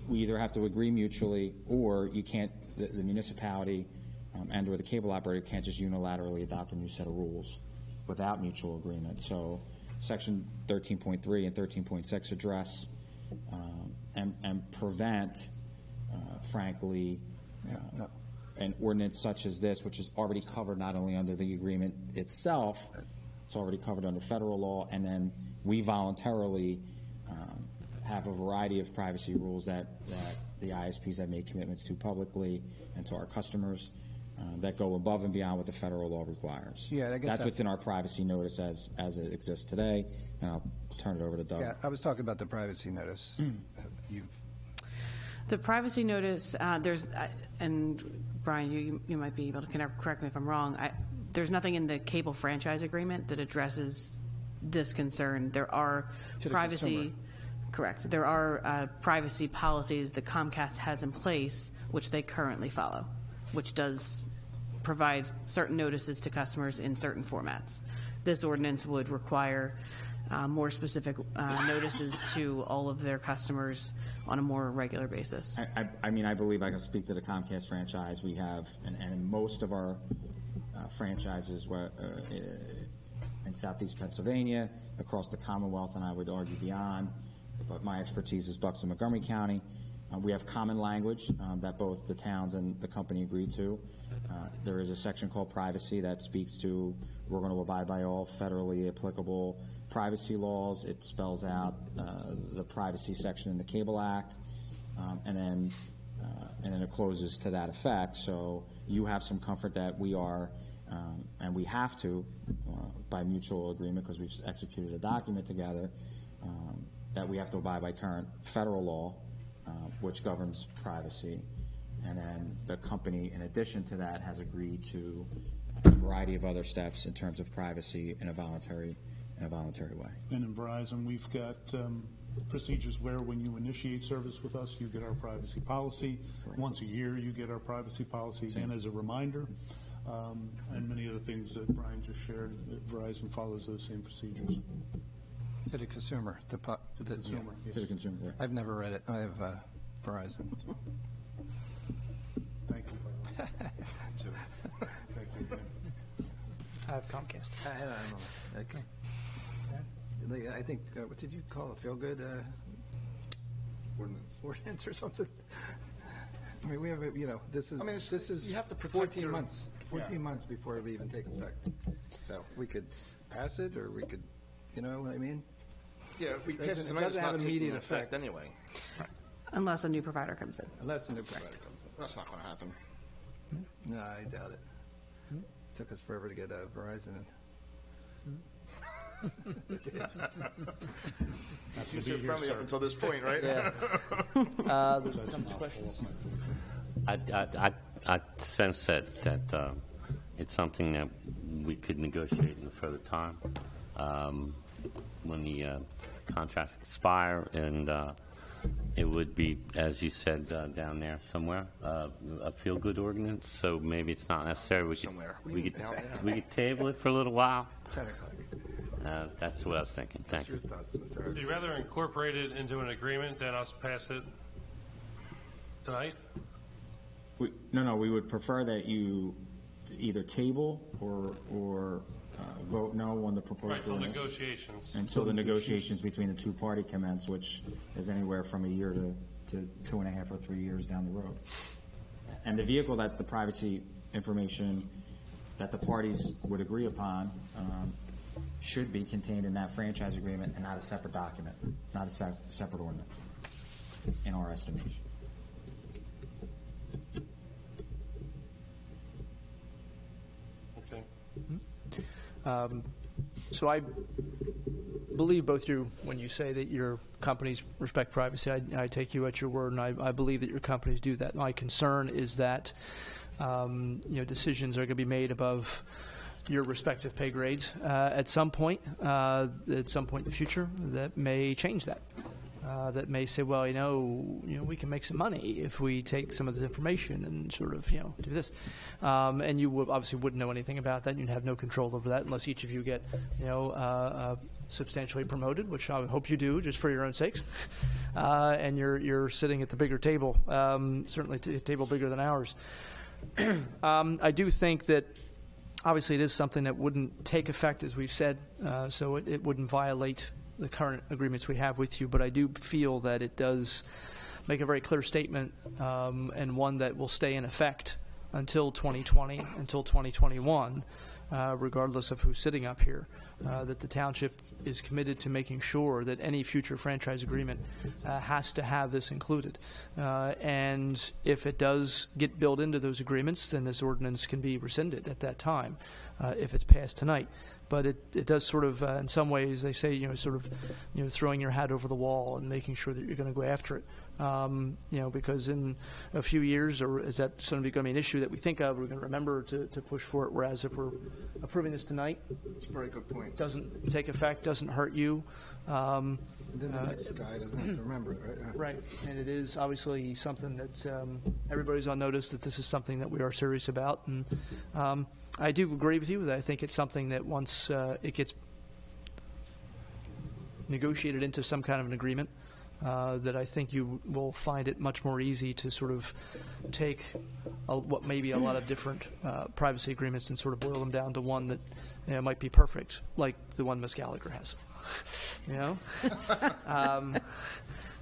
we either have to agree mutually or you can't, the municipality and or the cable operator can't just unilaterally adopt a new set of rules without mutual agreement. So Section 13.3 and 13.6 address and prevent, frankly, an ordinance such as this, which is already covered not only under the agreement itself, it's already covered under federal law, and then we voluntarily have a variety of privacy rules that the ISPs have made commitments to publicly and to our customers that go above and beyond what the federal law requires. Yeah, I guess that's what's in our privacy notice as it exists today, and I'll turn it over to Doug. Yeah, I was talking about the privacy notice. The privacy notice, and Brian, you might be able to correct me if I'm wrong. There's nothing in the cable franchise agreement that addresses this concern. There are privacy, correct. There are privacy policies that Comcast has in place, which they currently follow, which does provide certain notices to customers in certain formats. This ordinance would require more specific notices to all of their customers on a more regular basis. I mean, I believe I can speak to the Comcast franchise. We have, and in most of our franchises in Southeast Pennsylvania, across the Commonwealth, and I would argue beyond, but my expertise is Bucks and Montgomery County. We have common language that both the towns and the company agree to. There is a section called privacy that speaks to we're going to abide by all federally applicable privacy laws. It spells out the privacy section in the Cable Act, and then it closes to that effect. So you have some comfort that we are, and we have to, by mutual agreement, because we've executed a document together, that we have to abide by current federal law, which governs privacy. And then the company, in addition to that, has agreed to a variety of other steps in terms of privacy in a voluntary way. And in Verizon, we've got procedures where when you initiate service with us, you get our privacy policy. Right. Once a year, you get our privacy policy again as a reminder. And many of the things that Brian just shared, Verizon follows those same procedures. To the consumer. To the consumer. Yes. To the consumer. Right. I've never read it. I have Verizon. Thank you. Thank you. I have Comcast. I don't know. Okay. I think, what did you call it? Feel-good ordinance or something? I mean, we have, this is, this is you have to protect 14 months. 14 months before it would even take effect. So we could pass it, or we could, you know what I mean? Yeah, if we pass it tonight, it's not taking effect anyway. Right. Unless a new provider comes in. Unless a new provider comes in. That's not going to happen. No, I doubt it. Took us forever to get Verizon in. Seems so friendly up until this point, right? Yeah. There's some questions. I sense that it's something that we could negotiate in further time when the contracts expire, and it would be, as you said, down there somewhere, a feel-good ordinance. So maybe it's not necessary. We could table it for a little while. That's what I was thinking. Thank you. So you'd rather incorporate it into an agreement than us pass it tonight? No, we would prefer that you either table or vote no on the proposed Right, till ordinance. negotiations. Until the negotiations between the two parties commence, which is anywhere from a year to 2.5 or 3 years down the road. And the vehicle that the privacy information that the parties would agree upon should be contained in that franchise agreement and not a separate document, not a separate ordinance, in our estimation. Okay. So I believe both you when you say that your companies respect privacy. I take you at your word, and I believe that your companies do that. My concern is that decisions are going to be made above your respective pay grades at some point in the future that may change that. That may say, well, we can make some money if we take some of this information and sort of, do this. And you obviously wouldn't know anything about that. You'd have no control over that unless each of you get, substantially promoted, which I hope you do, just for your own sakes. And you're sitting at the bigger table, certainly a table bigger than ours. I do think that obviously it is something that wouldn't take effect, as we've said, so it wouldn't violate the current agreements we have with you, but I do feel that it does make a very clear statement, and one that will stay in effect until 2020, until 2021, regardless of who's sitting up here, that the township is committed to making sure that any future franchise agreement has to have this included. And if it does get built into those agreements, then this ordinance can be rescinded at that time if it's passed tonight. But it does sort of, in some ways, they say, throwing your hat over the wall and making sure that you're going to go after it. Because in a few years, or is that suddenly going to be an issue that we think of, we're going to remember to push for it, whereas if we're approving this tonight, That's a very good point. Doesn't take effect, doesn't hurt you. Then the next guy doesn't have to remember it, right? Right, and it is obviously something that everybody's on notice that this is something that we are serious about, and I do agree with you that I think it's something that once it gets negotiated into some kind of an agreement, that I think you will find it much more easy to sort of take what may be a lot of different privacy agreements and sort of boil them down to one that might be perfect, like the one Ms. Gallagher has.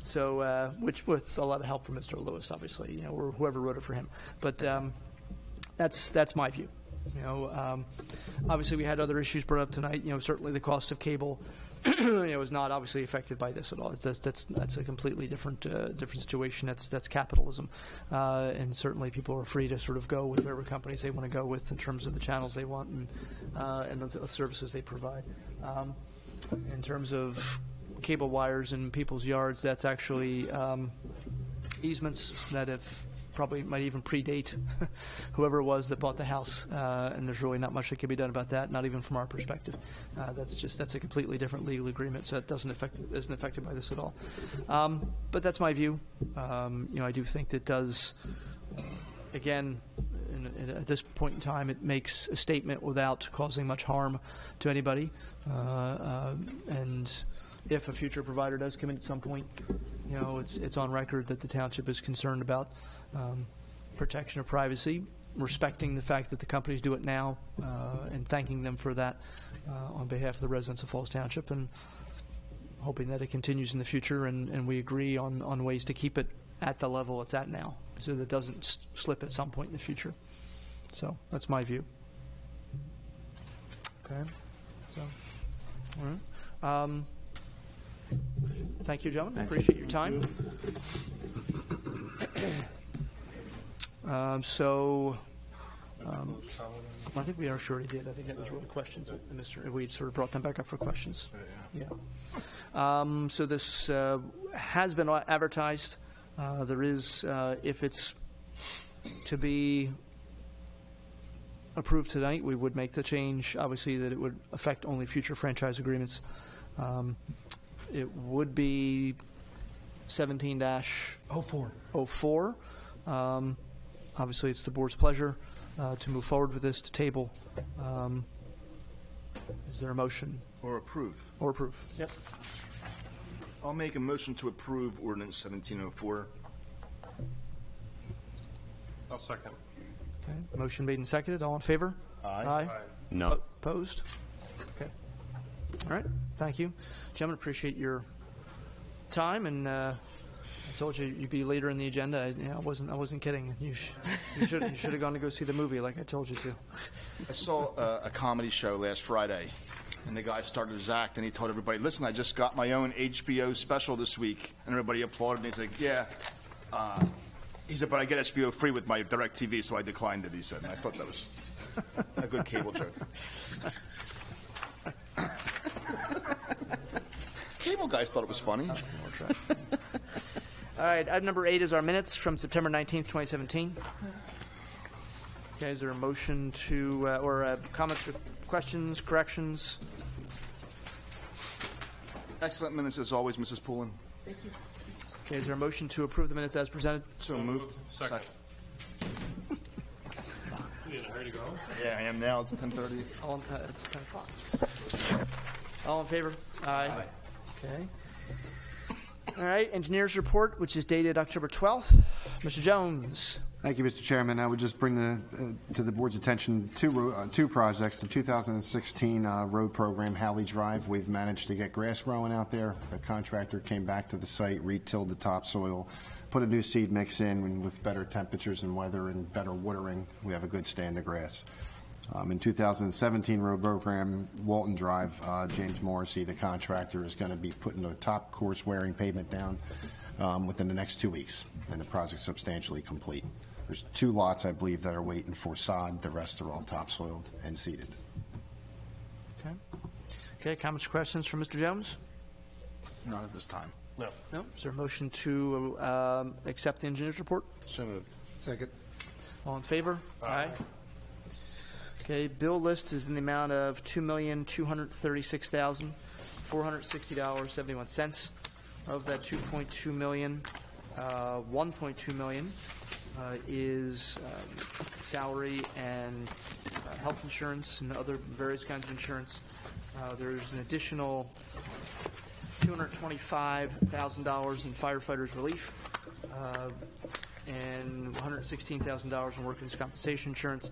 So, which with a lot of help from Mr. Lewis, obviously, or whoever wrote it for him. But that's my view. Obviously, we had other issues brought up tonight. Certainly the cost of cable, is not obviously affected by this at all. That's a completely different situation. That's capitalism, and certainly people are free to sort of go with whatever companies they want to go with in terms of the channels they want and the services they provide. In terms of cable wires in people's yards, that's actually easements that have probably might even predate whoever it was that bought the house, and there's really not much that can be done about that, not even from our perspective. That's a completely different legal agreement, so it isn't affected by this at all. But that's my view. I do think that does, again, at this point in time, it makes a statement without causing much harm to anybody. And if a future provider does come in at some point, it's on record that the township is concerned about protection of privacy, respecting the fact that the companies do it now, and thanking them for that on behalf of the residents of Falls Township, and hoping that it continues in the future, and we agree on ways to keep it at the level it's at now, so that it doesn't slip at some point in the future. So that's my view. Okay. So, all right. Thank you, gentlemen. Appreciate your time. So I think we already did. I think that was really questions. We sort of brought them back up for questions. Yeah. So this has been advertised. There is, if it's to be approved tonight, we would make the change, obviously, that it would affect only future franchise agreements. It would be 17-04. Obviously, it's the board's pleasure to move forward with this, to table. Is there a motion? Or approve. Or approve. Yep. I'll make a motion to approve ordinance 1704. I'll second. Okay. Motion made and seconded. All in favor? Aye. Aye. No. Opposed? Okay. All right. Thank you. Gentlemen, appreciate your time, and I told you you'd be later in the agenda. I wasn't kidding. You should have gone to go see the movie like I told you to. I saw a comedy show last Friday, and the guy started his act, and he told everybody, listen, I just got my own HBO special this week. And everybody applauded, and he's like, yeah. He said, but I get HBO free with my DirecTV, so I declined it, he said. And I thought that was a good cable joke. Cable guys thought it was funny. All right, item number 8 is our minutes from September 19th, 2017. Okay, is there a motion to, or comments or questions, corrections? Excellent minutes as always, Mrs. Poulin. Thank you. Okay, is there a motion to approve the minutes as presented? So moved. Second. You in a hurry to go? Yeah, I am now. It's 10:30. It's 10 o'clock. All in favor? Aye. Okay. All right, engineer's report, which is dated October 12th. Mr. Jones. Thank you, Mr. Chairman. I would just bring to the board's attention two projects. The 2016 road program, Halley Drive. We've managed to get grass growing out there. The contractor came back to the site, re-tilled the topsoil, put a new seed mix in, and with better temperatures and weather and better watering, we have a good stand of grass. In 2017 road program, Walton Drive, James Morrissey, the contractor, is going to be putting the top course wearing pavement down within the next 2 weeks, and the project's substantially complete. There's 2 lots, I believe, that are waiting for sod. The rest are all topsoiled and seeded. Okay. Okay, comments or questions from Mr. Jones? Not at this time. No. No. Is there a motion to accept the engineer's report? So moved. Second. All in favor? Aye. Okay, bill list is in the amount of $2,236,460.71. Of that $2.2 million, $1.2 million is salary and health insurance and other various kinds of insurance. There's an additional $225,000 in firefighters relief and $116,000 in workers' compensation insurance,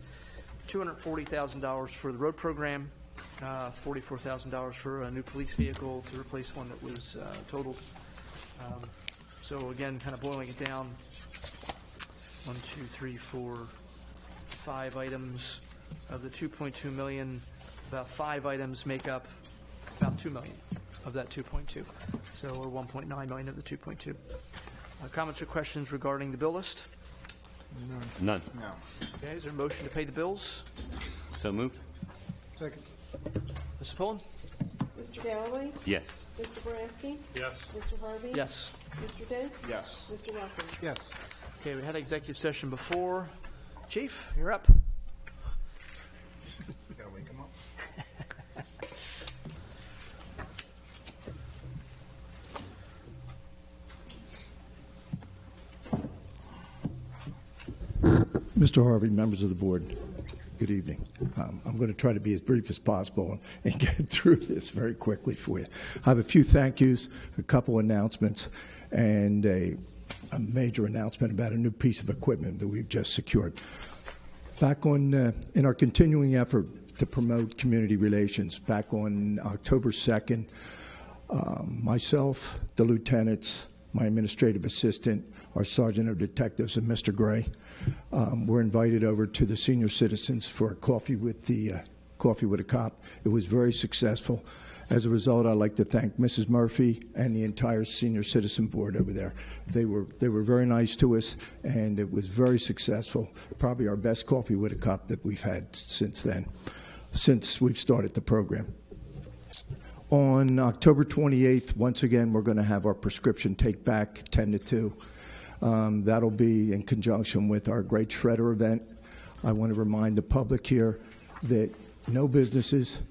$240,000 for the road program, $44,000 for a new police vehicle to replace one that was totaled. So again, kind of boiling it down, 1, 2, 3, 4, 5 items of the $2.2 million. About 5 items make up about $2 million of that 2.2. So we're 1.9 million of the 2.2. Comments or questions regarding the bill list? None. No. Okay, is there a motion to pay the bills? So moved? Second. Mr. Pullen? Mr. Galloway? Yes. Mr. Boraski? Yes. Mr. Harvey? Yes. Mr. Dents? Yes. Mr. Welker? Yes. Okay, we had an executive session before. Chief, you're up. Gotta wake him up. Mr. Harvey, members of the board, good evening. I'm going to try to be as brief as possible and get through this very quickly for you. I have a few thank yous, a couple announcements, and a major announcement about a new piece of equipment that we've just secured. Back on, in our continuing effort to promote community relations, back on October 2nd, myself, the lieutenants, my administrative assistant, our sergeant of detectives, and Mr. Gray were invited over to the senior citizens for a coffee with a cop. It was very successful, As a result, I'd like to thank Mrs. Murphy and the entire senior citizen board over there. They were very nice to us, and it was very successful. Probably our best coffee with a cup that we've had since we've started the program. On October 28th, once again, we're going to have our prescription take back 10 to 2. That'll be in conjunction with our Great Shredder event. I want to remind the public here that no businesses,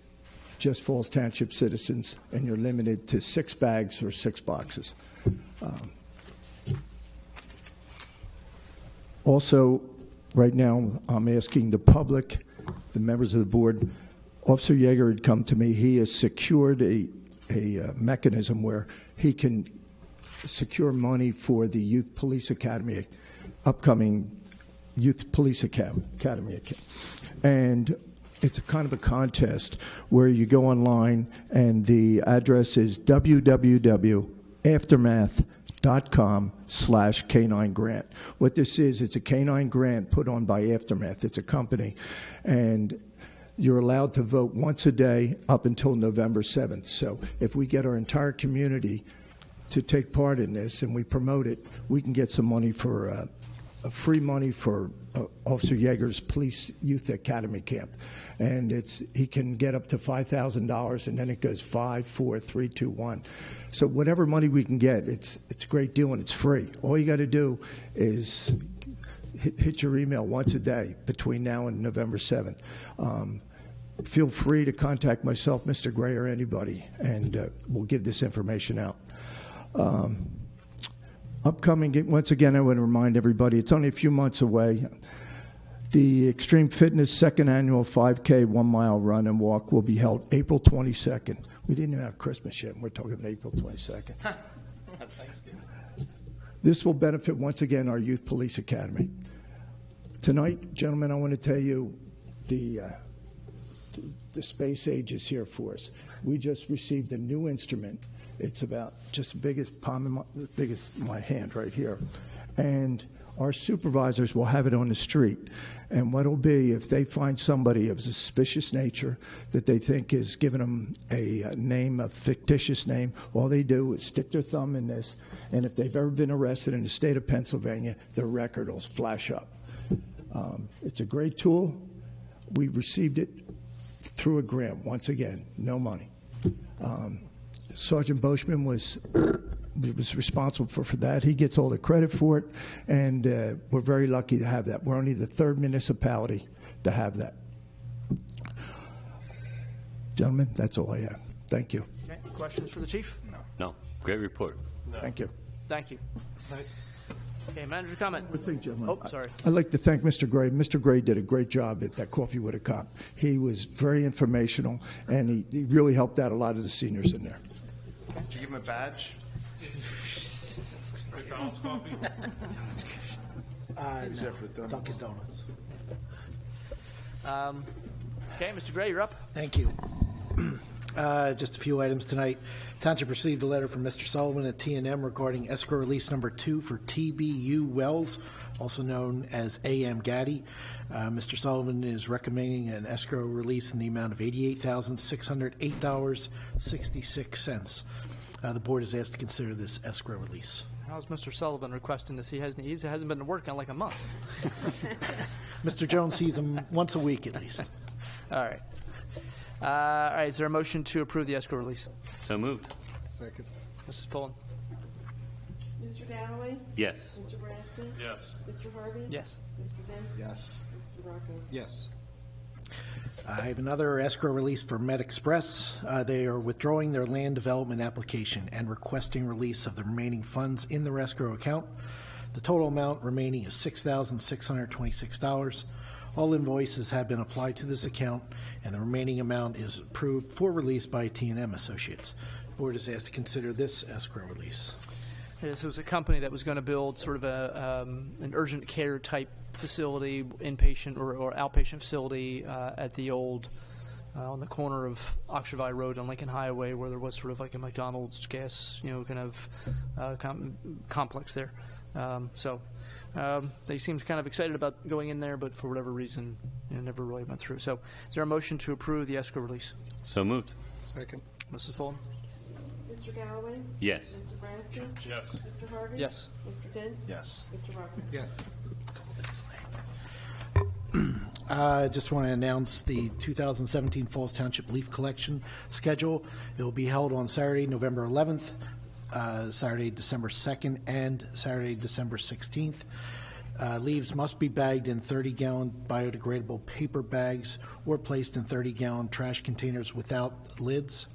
just Falls Township citizens, and you're limited to 6 bags or 6 boxes. Also, right now, I'm asking the public, the members of the board, Officer Yeager had come to me. He has secured a mechanism where he can secure money for the Youth Police Academy, upcoming Youth Police Academy. And it's a kind of a contest where you go online, and the address is www.aftermath.com/K9 grant. What this is, it's a K9 grant put on by Aftermath. It's a company, and you're allowed to vote once a day up until November 7th. So if we get our entire community to take part in this and we promote it, we can get some money for free money for Officer Yeager's Police Youth Academy camp. And he can get up to $5,000, and then it goes 5, 4, 3, 2, 1. So whatever money we can get, it's a great deal, and it's free. All you got to do is hit your email once a day between now and November 7th. Feel free to contact myself, Mr. Gray, or anybody, and we'll give this information out. Upcoming, once again, I want to remind everybody, it's only a few months away. The Extreme Fitness second annual 5K 1 mile run and walk will be held April 22nd. We didn't even have Christmas yet, and we're talking about April 22nd. This will benefit, once again, our Youth Police Academy. Tonight, gentlemen, I want to tell you the space age is here for us. We just received a new instrument. It's about just the biggest biggest my hand right here. And our supervisors will have it on the street. And what it'll be, if they find somebody of suspicious nature that they think is giving them a name, a fictitious name, all they do is stick their thumb in this, and if they've ever been arrested in the state of Pennsylvania, their record will flash up. It's a great tool. We received it through a grant, once again, no money. Sergeant Boschman was responsible for that. He gets all the credit for it, and we're very lucky to have that. We're only the 3rd municipality to have that. Gentlemen, that's all I have. Thank you. Okay. Questions for the chief? No. Great report. Thank you. Thank you. Okay, manager comment. Oh, sorry. I'd like to thank Mr. Gray. Mr. Gray did a great job at that Coffee with a Cop. He was very informational, and he really helped out a lot of the seniors in there. Did you give him a badge? McDonald's coffee? No, Dunkin' Donuts. Okay, Mr. Gray, you're up. Thank you. Just a few items tonight. Township received a letter from Mr. Sullivan at T&M regarding escrow release number 2 for TBU Wells, also known as AM Gaddy. Mr. Sullivan is recommending an escrow release in the amount of $88,608.66. The board is asked to consider this escrow release. How's Mr. Sullivan requesting this? He hasn't been to work in like a month. Mr. Jones sees him once a week at least. All right. All right, is there a motion to approve the escrow release? So moved. Second. Mrs. Pullen? Mr. Galloway? Yes. Mr. Bransky? Yes. Mr. Harvey? Yes. Mr. Dent? Yes. Mr. Rocco? Yes. I have another escrow release for Med Express. They are withdrawing their land development application and requesting release of the remaining funds in their escrow account. The total amount remaining is $6,626. All invoices have been applied to this account, and the remaining amount is approved for release by T&M Associates. The board is asked to consider this escrow release. This was a company that was going to build sort of an urgent care type facility, inpatient or outpatient facility at the old, on the corner of Oxford Road and Lincoln Highway, where there was sort of like a McDonald's gas, kind of complex there. They seemed kind of excited about going in there, but for whatever reason, it never really went through. So, is there a motion to approve the escrow release? So moved. Second. Mrs. Pullen? Mr. Galloway? Yes. Mr. Bransky? Yes. Mr. Harvey? Yes. Mr. Dents? Yes. Mr. Rucker? Yes. I just want to announce the 2017 Falls Township Leaf Collection schedule. It will be held on Saturday, November 11th, Saturday, December 2nd, and Saturday, December 16th. Leaves must be bagged in 30-gallon biodegradable paper bags or placed in 30-gallon trash containers without lids.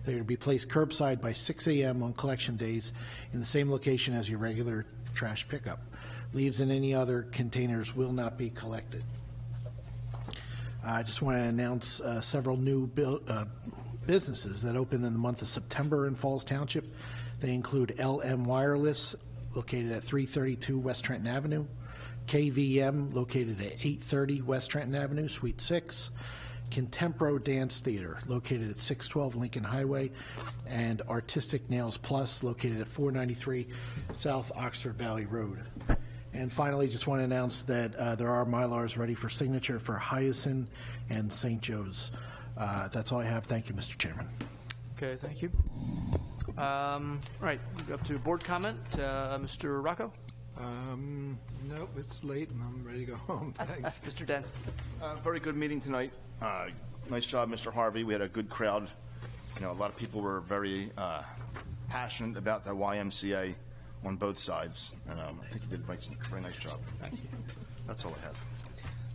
They're to be placed curbside by 6 a.m. on collection days in the same location as your regular trash pickup. Leaves in any other containers will not be collected. I just want to announce several new businesses that opened in the month of September in Falls Township. They include LM Wireless, located at 332 West Trenton Avenue, KVM, located at 830 West Trenton Avenue, Suite 6, Contempro Dance Theater, located at 612 Lincoln Highway, and Artistic Nails Plus, located at 493 South Oxford Valley Road. And finally, just want to announce that there are Mylars ready for signature for Hyacinth and St. Joe's. That's all I have. Thank you, Mr. Chairman. Okay, thank you. All right, we go up to board comment. Mr. Rocco? Nope, it's late and I'm ready to go home. Thanks. Mr. Dents? Very good meeting tonight. Nice job, Mr. Harvey. We had a good crowd. You know, a lot of people were very passionate about the YMCA on both sides, and I think you did a very nice job. Thank you. That's all I have.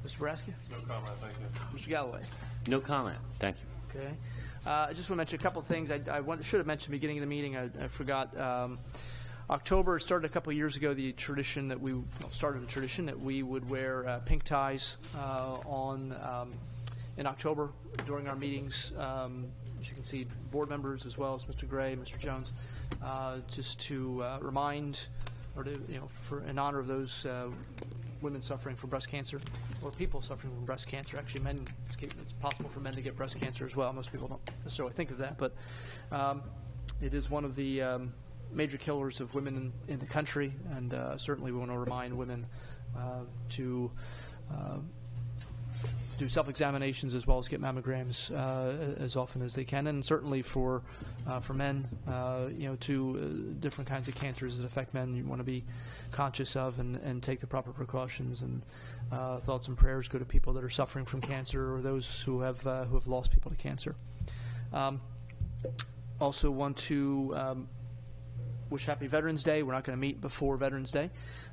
Mr. Bransky? No comment, thank you. Mr. Galloway? No comment. Thank you. Okay. I just want to mention a couple of things. I should have mentioned at the beginning of the meeting. I forgot. October started a couple of years ago. The tradition that we would wear pink ties in October during our meetings. As you can see, board members as well as Mr. Gray, Mr. Jones, just to remind or to in honor of those women suffering from breast cancer, or people suffering from breast cancer. Actually, it's possible for men to get breast cancer as well. Most people don't necessarily think of that, but it is one of the major killers of women in the country, and certainly we want to remind women to do self-examinations as well as get mammograms as often as they can, and certainly for men, to different kinds of cancers that affect men, you want to be conscious of and take the proper precautions. And thoughts and prayers go to people that are suffering from cancer or those who have lost people to cancer. Also want to wish Happy Veterans Day. We're not going to meet before Veterans Day.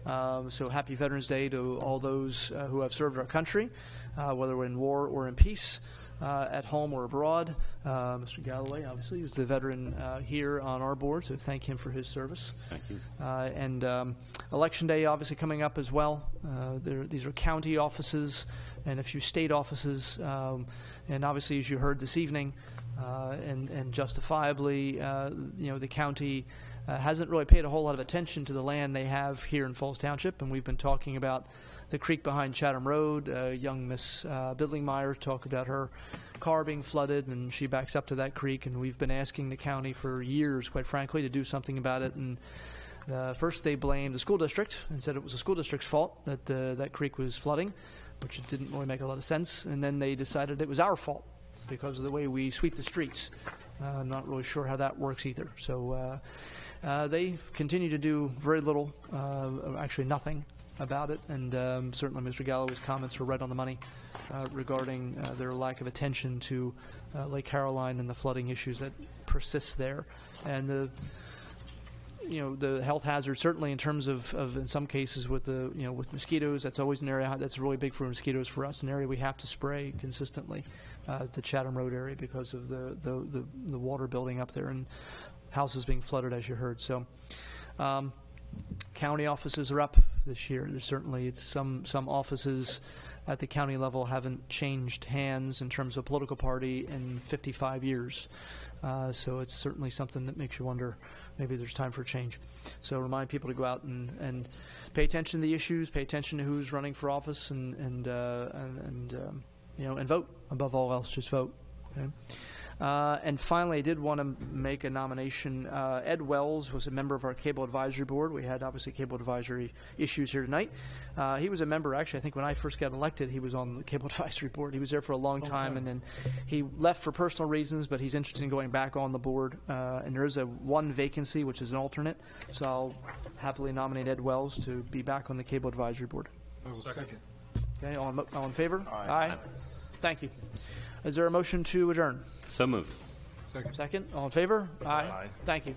So happy Veterans Day to all those who have served our country, whether we're in war or in peace, at home or abroad. Mr. Galloway, obviously, is the veteran here on our board, so thank him for his service. Thank you. And Election Day, obviously, coming up as well. These are county offices and a few state offices. And obviously, as you heard this evening, and justifiably, the county hasn't really paid a whole lot of attention to the land they have here in Falls Township, and we've been talking about the creek behind Chatham Road. Young Miss Bidlingmeyer talked about her car being flooded, and she backs up to that creek, and we've been asking the county for years, quite frankly, to do something about it. And first they blamed the school district and said it was the school district's fault that that creek was flooding, which it didn't really make a lot of sense. And then they decided it was our fault because of the way we sweep the streets. I'm not really sure how that works either. So they continue to do very little, actually nothing about it, and certainly Mr. Galloway's comments were right on the money regarding their lack of attention to Lake Caroline and the flooding issues that persist there, and the health hazard, certainly in terms of in some cases with with mosquitoes. That's always an area that's really big for mosquitoes for us, an area we have to spray consistently, the Chatham Road area, because of the water building up there and houses being flooded, as you heard. So county offices are up this year. There's certainly some offices at the county level haven't changed hands in terms of political party in 55 years. So it's certainly something that makes you wonder, maybe there's time for change. So remind people to go out and pay attention to the issues, pay attention to who's running for office, and vote. Above all else, just vote. Okay? And finally, I did want to make a nomination. Ed Wells was a member of our Cable Advisory Board. We had, obviously, cable advisory issues here tonight. He was a member, actually, I think when I first got elected, he was on the Cable Advisory Board. He was there for a long time, and then he left for personal reasons, but he's interested in going back on the board. And there is one vacancy, which is an alternate, so I'll happily nominate Ed Wells to be back on the Cable Advisory Board. I will second. Okay, all in favor? Aye. Thank you. Is there a motion to adjourn? So moved. Second. All in favor? Aye. Thank you.